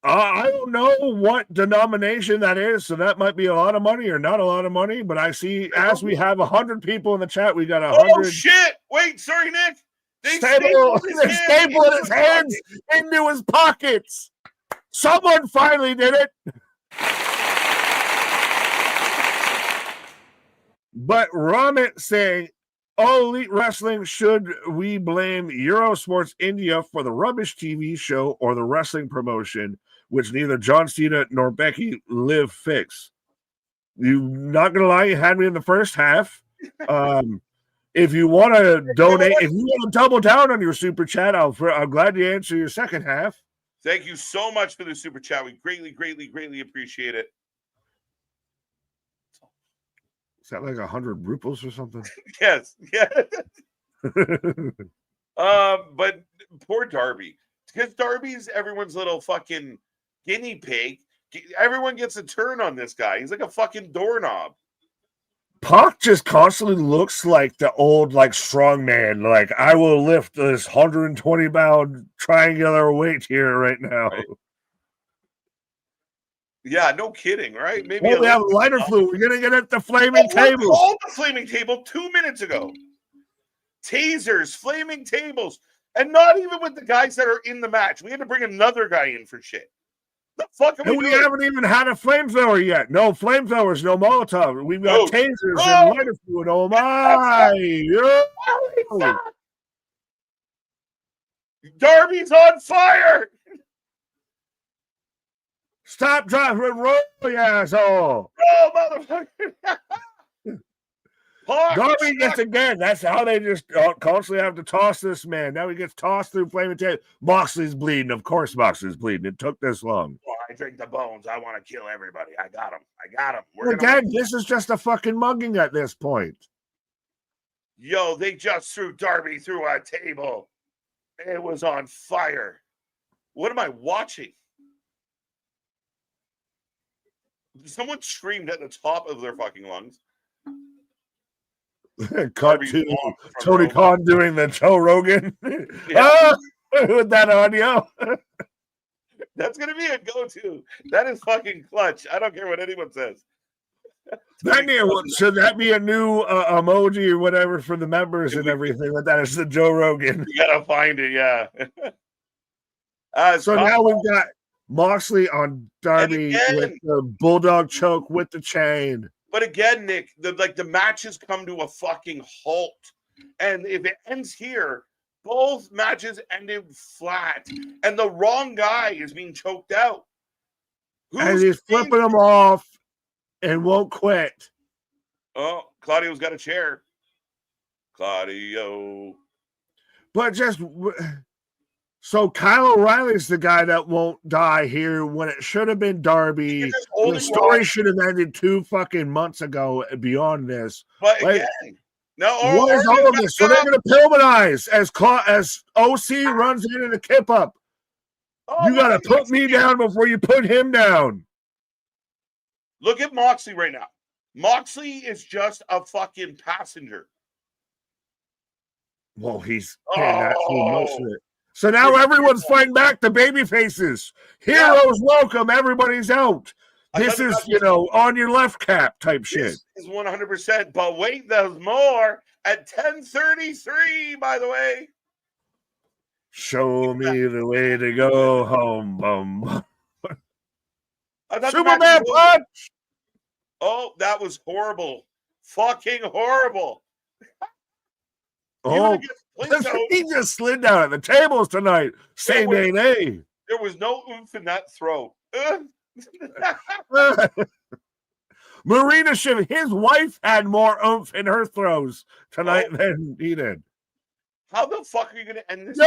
I don't know what denomination that is, so that might be a lot of money or not a lot of money. But I see, as we have 100 people in the chat, we got 100. Oh shit! Wait, sorry, Nick. They stapled his hands into his pockets. Someone finally did it. But Ramit saying, "Oh, Elite Wrestling, should we blame Eurosports India for the rubbish TV show or the wrestling promotion, which neither John Cena nor Becky Liv fix?" You not gonna lie, you had me in the first half. If you want to donate, if you want to double down on your super chat, I'm glad to answer your second half. Thank you so much for the super chat. We greatly, greatly, greatly appreciate it. Is that like 100 rupees or something? Yes. Yeah. But poor Darby. Because Darby's everyone's little fucking guinea pig. Everyone gets a turn on this guy. He's like a fucking doorknob. Pac just constantly looks like the old, strong man. Like, I will lift this 120-pound triangular weight here right now. Right. Yeah, no kidding, right? Maybe we have lighter fluid. We're gonna get at the flaming table. Called the flaming table 2 minutes ago. Tasers, flaming tables, and not even with the guys that are in the match. We had to bring another guy in for shit. The fuck are we haven't even had a flamethrower yet. No flamethrowers, no Molotov. We've got tasers and lighter fluid. Oh my! Darby's on fire! Stop, driving, roll, you asshole! Oh, motherfucker! Darby gets again. That's how they just constantly have to toss this man. Now he gets tossed through flaming tape. Moxley's bleeding. Of course, Moxley's bleeding. It took this long. Oh, I drink the bones. I want to kill everybody. I got him. Again, this is just a fucking mugging at this point. Yo, they just threw Darby through a table. It was on fire. What am I watching? Someone screamed at the top of their fucking lungs. Cut to Tony Khan doing the Joe Rogan with that audio. That's gonna be a go-to. That is fucking clutch. I don't care what anyone says. Should that be a new emoji or whatever for the members and everything like that? It's the Joe Rogan. You gotta find it, yeah. So now we've got Moxley on Darby with the bulldog choke with the chain. But again, Nick, the match has come to a fucking halt. And if it ends here, both matches ended flat. And the wrong guy is being choked out. And he's flipping him off and won't quit. Oh, Claudio's got a chair. Claudio. But so Kyle O'Reilly's the guy that won't die here when it should have been Darby. The story should have ended 2 fucking months ago beyond this. But again, what is all of this? So they're going to Pillmanize as OC runs into the kip up. You got to put me down before you put him down. Look at Moxley right now. Moxley is just a fucking passenger. Well, he's most of it. So now everyone's fighting back. The baby faces. Heroes welcome. Everybody's out. This is, on your left cap type shit. This is 100%. But wait, there's more at 10:33, by the way. Show me the way to go home. Superman punch. Oh, that was horrible. Fucking horrible. Oh, he just slid down at the tables tonight. Say nay. There was no oomph in that throw. Marina Shively, his wife had more oomph in her throws tonight than he did. How the fuck are you going to end this?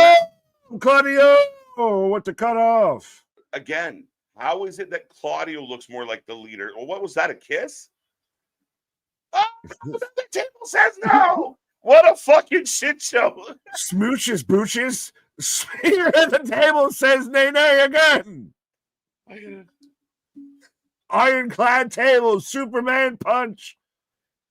Claudio, what to cut off? Again, how is it that Claudio looks more like the leader? Or what was that, a kiss? Oh, the table says no. What a fucking shit show. Smooches, booches. Spear at the table says nay, nay again. Ironclad table, Superman punch.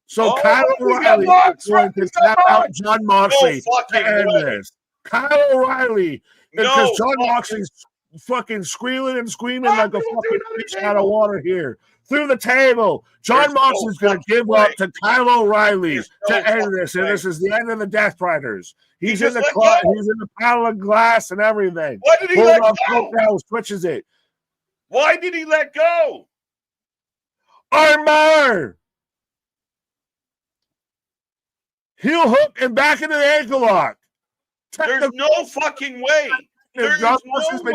So Kyle O'Reilly is going to tap out John Moxley to end this. Kyle O'Reilly, because John Moxley's fucking squealing and screaming like a fucking fish out of water here. Through the table, John Moxley's going to give up to Kyle O'Reilly to end this, and this is the end of the Death Riders. He's in the club. He's in the pile of glass and everything. Why did he let go? Now switches it. Why did he let go? Armbar. Heel hook and back into the ankle lock. There's no fucking way. There's no way.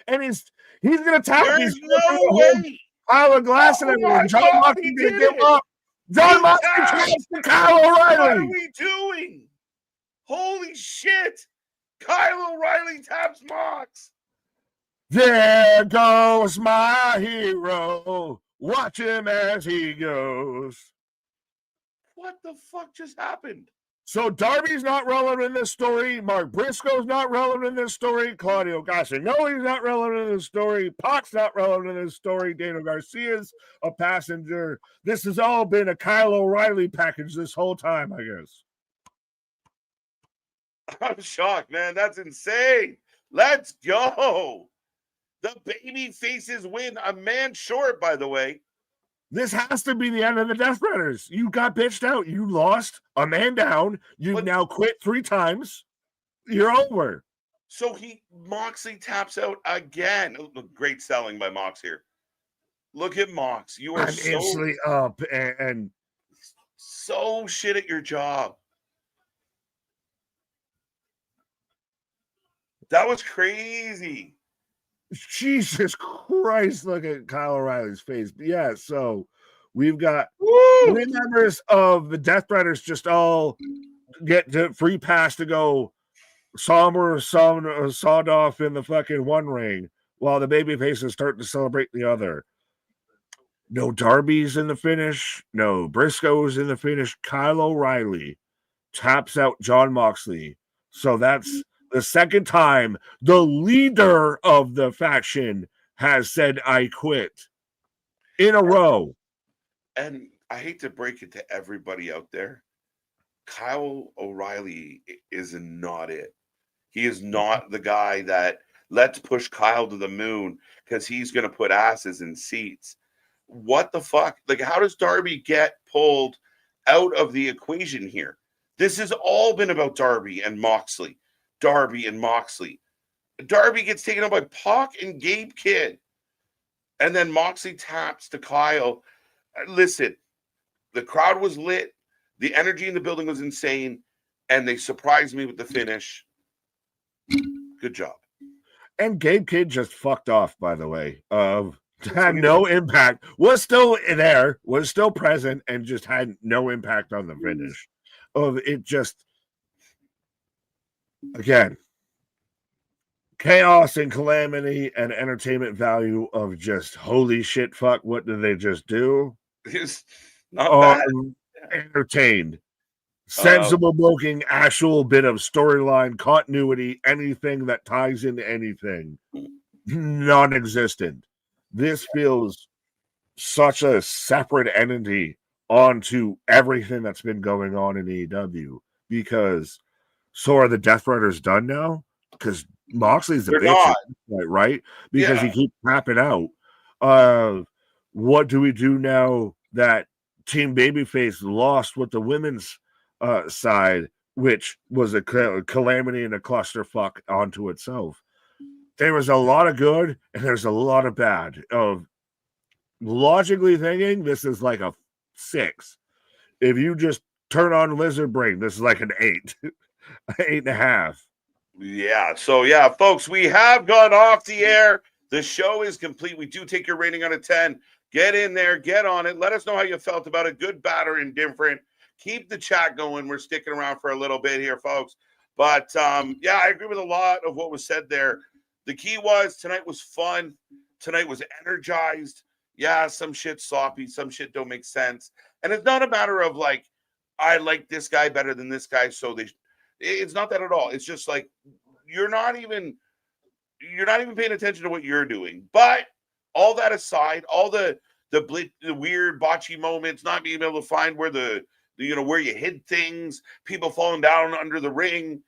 And he's going to tap. There's no way. Pile of glass and everything. John Moxley didn't give up. John Moxley taps to Kyle O'Reilly. What are we doing? Holy shit. Kyle O'Reilly taps Mox. There goes my hero. Watch him as he goes. What the fuck just happened? So Darby's not relevant in this story. Mark Briscoe's not relevant in this story. Claudio Castagnoli's not relevant in this story. Pac's not relevant in this story. Daniel Garcia's a passenger. This has all been a Kyle O'Reilly package this whole time, I guess. I'm shocked, man. That's insane. Let's go. The baby faces win. A man short, by the way. This has to be the end of the Death Riders. You got bitched out. You lost a man down. You've now quit 3 times. You're over. So Moxley taps out again. Great selling by Mox here. Look at Mox. You are instantly up and so shit at your job. That was crazy. Jesus Christ, look at Kyle O'Reilly's face. But yeah, so we've got 3 members of the Death Riders just all get the free pass to go somber, sawed off in the fucking one ring while the baby faces start to celebrate the other. No Darby's in the finish. No Briscoe's in the finish. Kyle O'Reilly taps out John Moxley. So that's the second time the leader of the faction has said, I quit in a row. And I hate to break it to everybody out there. Kyle O'Reilly is not it. He is not the guy that let's push Kyle to the moon because he's going to put asses in seats. What the fuck? Like, how does Darby get pulled out of the equation here? This has all been about Darby and Moxley. Darby and Moxley. Darby gets taken out by Pac and Gabe Kidd. And then Moxley taps to Kyle. Listen, the crowd was lit. The energy in the building was insane. And they surprised me with the finish. Good job. And Gabe Kidd just fucked off, by the way. Had no impact. Was still there. Was still present. And just had no impact on the finish. It just... Again, chaos and calamity and entertainment value of just holy shit, fuck, what did they just do? It's not bad. Entertained. Sensible booking, actual bit of storyline, continuity, anything that ties into anything. Non-existent. This feels such a separate entity onto everything that's been going on in AEW because so are the Death Riders done now? Because Moxley's the bitch, right? Because he keeps tapping out. What do we do now that Team Babyface lost with the women's side, which was a calamity and a clusterfuck onto itself? There was a lot of good and there's a lot of bad. Logically thinking, this is like a 6. If you just turn on Lizard Brain, this is like an 8. 8.5. Yeah. So, folks, we have gone off the air. The show is complete. We do take your rating out of 10. Get in there. Get on it. Let us know how you felt about it. Good, bad, or indifferent. Keep the chat going. We're sticking around for a little bit here, folks. But, I agree with a lot of what was said there. The key was tonight was fun. Tonight was energized. Yeah, some shit sloppy. Some shit don't make sense. And it's not a matter of, I like this guy better than this guy, so it's not that at all. It's just like you're not even paying attention to what you're doing. But all that aside, all the weird botchy moments, not being able to find where where you hid things, people falling down under the ring,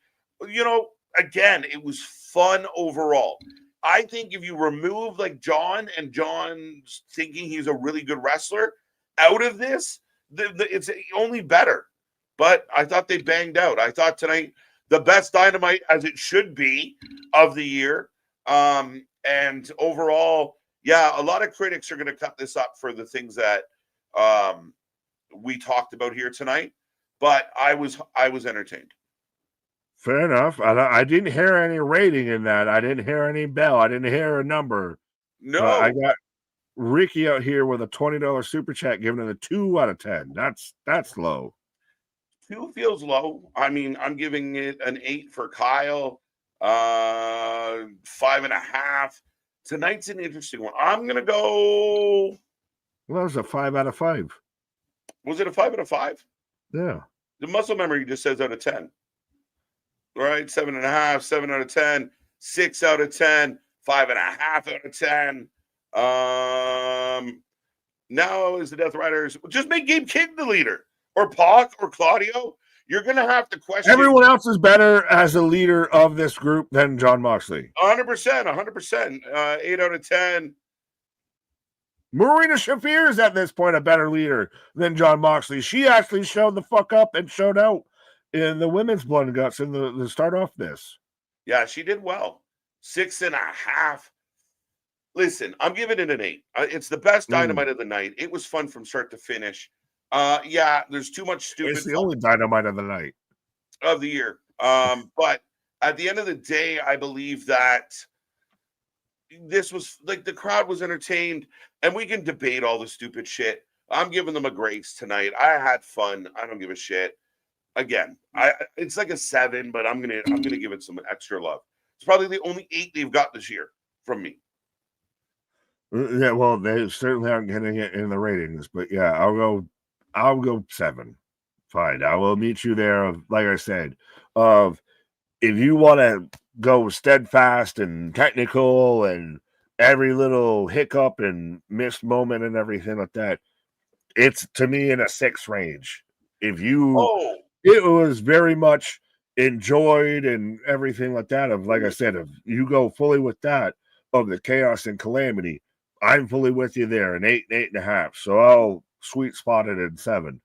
again, it was fun overall. I think if you remove like John's thinking he's a really good wrestler out of this, it's only better. But I thought they banged out. I thought tonight the best Dynamite as it should be of the year. And overall, yeah, a lot of critics are going to cut this up for the things that we talked about here tonight. But I was entertained. Fair enough. I didn't hear any rating in that. I didn't hear any bell. I didn't hear a number. No, I got Ricky out here with a $20 super chat, giving it a 2 out of 10. That's low. 2 feels low. I mean, I'm giving it an 8 for Kyle. 5.5. Tonight's an interesting one. I'm gonna go. Well, that was a 5 out of 5. Was it a 5 out of 5? Yeah. The muscle memory just says out of 10. All right, 7.5, 7 out of 10, 6 out of 10, 5.5 out of 10. Now is the Death Riders. Just make Gabe Kidd the leader, or Pac, or Claudio. You're gonna have to question. Everyone else is better as a leader of this group than John Moxley. 100%. 8 out of 10. Marina Shafir is at this point a better leader than John Moxley. She actually showed the fuck up and showed out in the women's Blood and Guts in the start off this. Yeah, she did well. 6.5. Listen, I'm giving it an 8. It's the best Dynamite of the night. It was fun from start to finish. Yeah, there's too much stupid. It's the only Dynamite of the night. Of the year. But at the end of the day, I believe that this was like the crowd was entertained, and we can debate all the stupid shit. I'm giving them a grace tonight. I had fun. I don't give a shit. Again, it's like a 7, but I'm gonna give it some extra love. It's probably the only 8 they've got this year from me. Yeah, well, they certainly aren't getting it in the ratings, but yeah, I'll go 7. Fine, I will meet you there. Like I said, if you want to go steadfast and technical and every little hiccup and missed moment and everything like that, it's to me in a 6 range. If you, it was very much enjoyed and everything like that. Of like I said, if you go fully with that of the chaos and calamity, I'm fully with you there, an 8 and 8.5. So I'll sweet spot it in 7.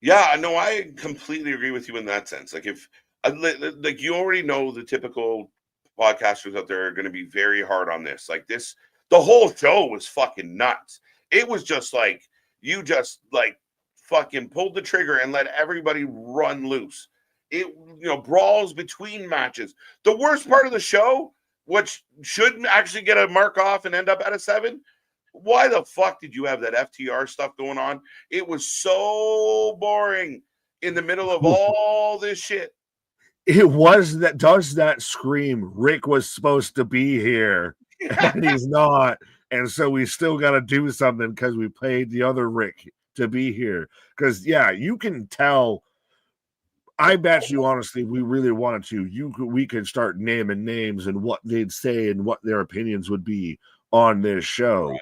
Yeah, no, I completely agree with you in that sense. Like if like you already know the typical podcasters out there are going to be very hard on this. Like this, the whole show was fucking nuts. It was just like you just like fucking pulled the trigger and let everybody run loose. It brawls between matches. The worst part of the show, which should actually get a mark off and end up at a 7. Why the fuck did you have that FTR stuff going on? It was so boring in the middle of all this shit. It was that does that scream Rick was supposed to be here and he's not, and so we still got to do something because we paid the other Rick to be here. Because yeah, you can tell. I bet you honestly, if we really wanted to, we could start naming names and what they'd say and what their opinions would be on this show. Right.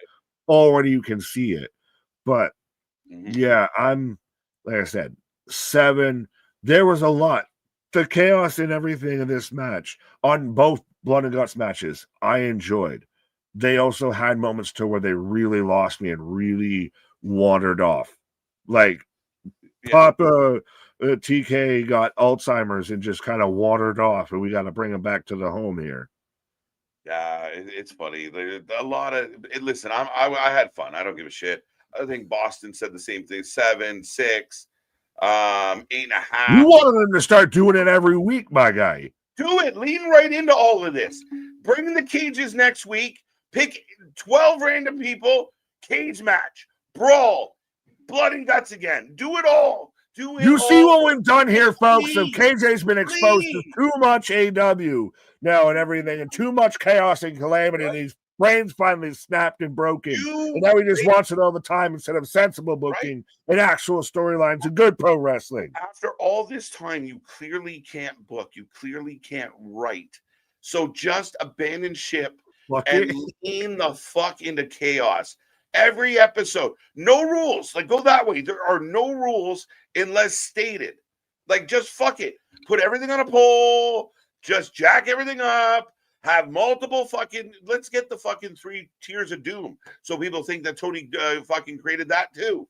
Already you can see it. But yeah, I'm like I said, 7. There was a lot. The chaos and everything in this match on both Blood and Guts matches, I enjoyed. They also had moments to where they really lost me and really wandered off. Like Papa TK got Alzheimer's and just kind of wandered off, and we got to bring him back to the home here. Yeah, it's funny. A lot of listen. I had fun. I don't give a shit. I think Boston said the same thing. 7, 6, 8.5. You wanted them to start doing it every week, my guy. Do it. Lean right into all of this. Bring the cages next week. Pick 12 random people. Cage match. Brawl. Blood and Guts again. Do it all. You see what we've done here, folks. So KJ's been exposed to too much AW now and everything, and too much chaos and calamity in these brains finally snapped and broken. You And now he just wants it all the time instead of sensible right? booking and actual storylines and good pro wrestling. After all this time, you clearly can't book. You clearly can't write. So just abandon ship Fuck and it. lean the fuck into chaos. Every episode, no rules. Like, go that way. There are no rules unless stated. Like, just fuck it. Put everything on a poll. Just jack everything up. Have multiple fucking. Let's get the fucking 3 tiers of doom, so people think that Tony fucking created that too.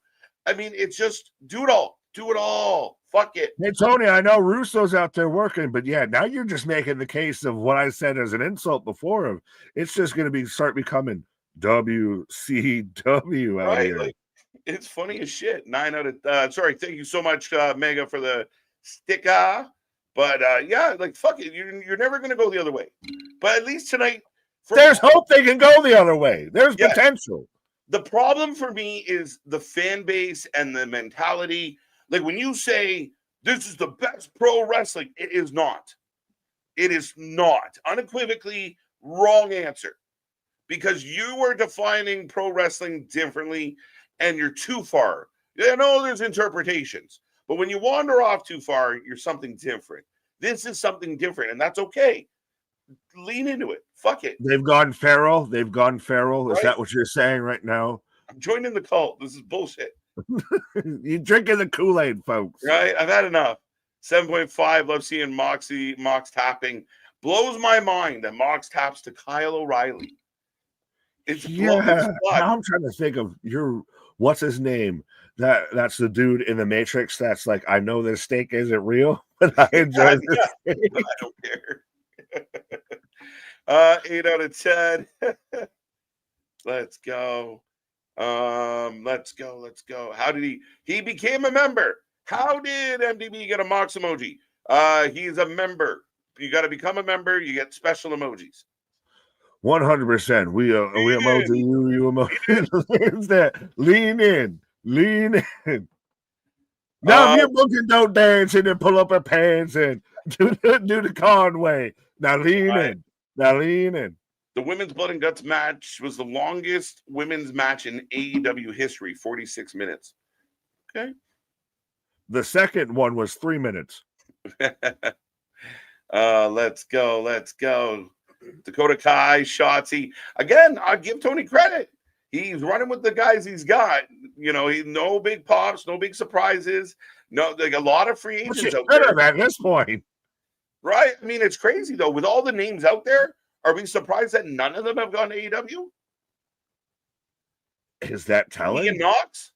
I mean, it's just do it all. Do it all. Fuck it. Hey, Tony, I know Russo's out there working, but yeah, now you're just making the case of what I said as an insult before. Of it's just going to start becoming WCW out Right? here. Like, it's funny as shit. 9 out of sorry. Thank you so much, Mega, for the sticker. But yeah, like fuck it. You're never gonna go the other way. But at least tonight, There's hope they can go the other way. There's potential. The problem for me is the fan base and the mentality. Like when you say this is the best pro wrestling, it is not. It is not. Unequivocally wrong answer. Because you are defining pro wrestling differently and you're too far. I know there's interpretations, but when you wander off too far, you're something different. This is something different, and that's okay. Lean into it. Fuck it. They've gone feral. They've gone feral. Is Right? that what you're saying right now? I'm joining the cult. This is bullshit. You're drinking the Kool-Aid, folks. Right? I've had enough. 7.5. Love seeing Mox tapping. Blows my mind that Mox taps to Kyle O'Reilly. It's Now I'm trying to think of what's his name? That's the dude in the Matrix that's like, I know this steak isn't real, but I enjoy this steak. I don't care. 8 out of 10. Let's go. Let's go. How did he became a member? How did MDB get a Mox emoji? He's a member. You got to become a member. You get special emojis. 100%. We emoji you emoji. That lean in. Now, if you're booking, don't dance and then pull up her pants and do the Conway. Now lean in. The women's blood and guts match was the longest women's match in AEW history, 46 minutes. Okay. The second one was 3 minutes. Let's go. Dakota Kai, Shotzi. Again, I give Tony credit. He's running with the guys he's got. You know, no big pops, no big surprises. No, like a lot of free agents out there at this point. Right? I mean, it's crazy though. With all the names out there, are we surprised that none of them have gone to AEW? Is that telling? Ian Knox?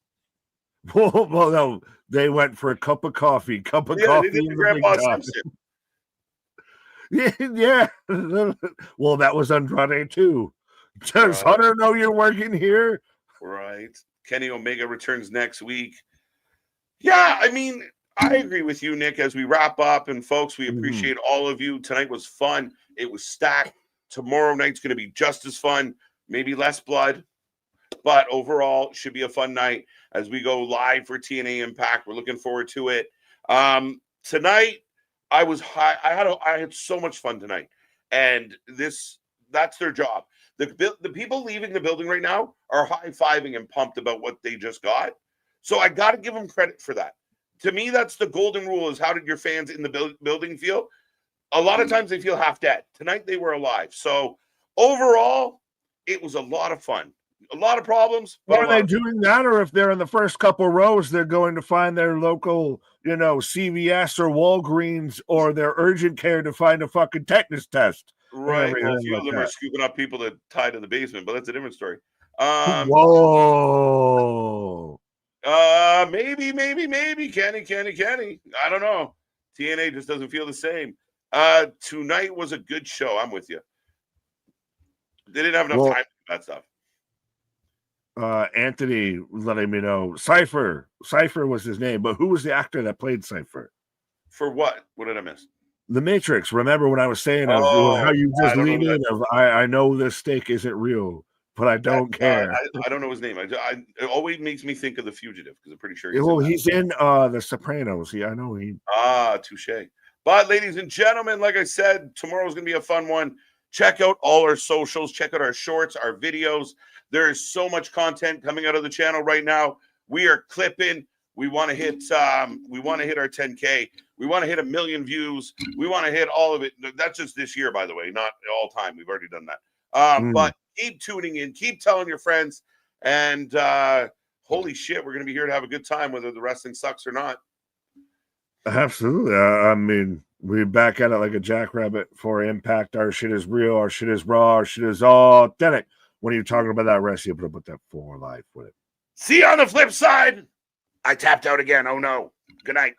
Well, no, they went for a cup of coffee. Coffee. They did the Grandpa Simpson. Yeah. Well, that was Andrade too. Does Hunter know you're working here? Right. Kenny Omega returns next week. Yeah, I mean, I agree with you, Nick, as we wrap up. And folks, we appreciate all of you. Tonight was fun. It was stacked. Tomorrow night's going to be just as fun, maybe less blood. But overall, should be a fun night as we go live for TNA Impact. We're looking forward to it. Tonight, I was high. I had so much fun tonight, and that's their job. The people leaving the building right now are high-fiving and pumped about what they just got. So I got to give them credit for that. To me, that's the golden rule: is how did your fans in the building feel? A lot of times they feel half dead. Tonight they were alive. So overall, it was a lot of fun. A lot of problems. Are they doing that, or if they're in the first couple rows, they're going to find their local, CVS or Walgreens or their urgent care to find a fucking tetanus test? Right. Well, a few of them are scooping up people to tie to the basement, but that's a different story. Whoa. Maybe. Kenny. I don't know. TNA just doesn't feel the same. Tonight was a good show. I'm with you. They didn't have enough time for that stuff. Anthony letting me know. Cypher was his name, but who was the actor that played Cypher? For what? What did I miss? The Matrix. Remember when I was saying how you just lean in of I know this steak isn't real, but I don't care. I don't know his name. It always makes me think of The Fugitive because I'm pretty sure he's in The Sopranos. Yeah, I know he. Touche. But ladies and gentlemen, like I said, tomorrow's gonna be a fun one. Check out all our socials. Check out our shorts, our videos. There is so much content coming out of the channel right now. We are clipping. We want to hit our 10K. We want to hit 1 million views. We want to hit all of it. That's just this year, by the way, not all time. We've already done that. But keep tuning in. Keep telling your friends. And holy shit, we're going to be here to have a good time, whether the wrestling sucks or not. Absolutely. I mean, we back at it like a jackrabbit for Impact. Our shit is real. Our shit is raw. Our shit is authentic. When you're talking about that wrestling, you put that for life with it. See you on the flip side. I tapped out again. Oh, no. Good night.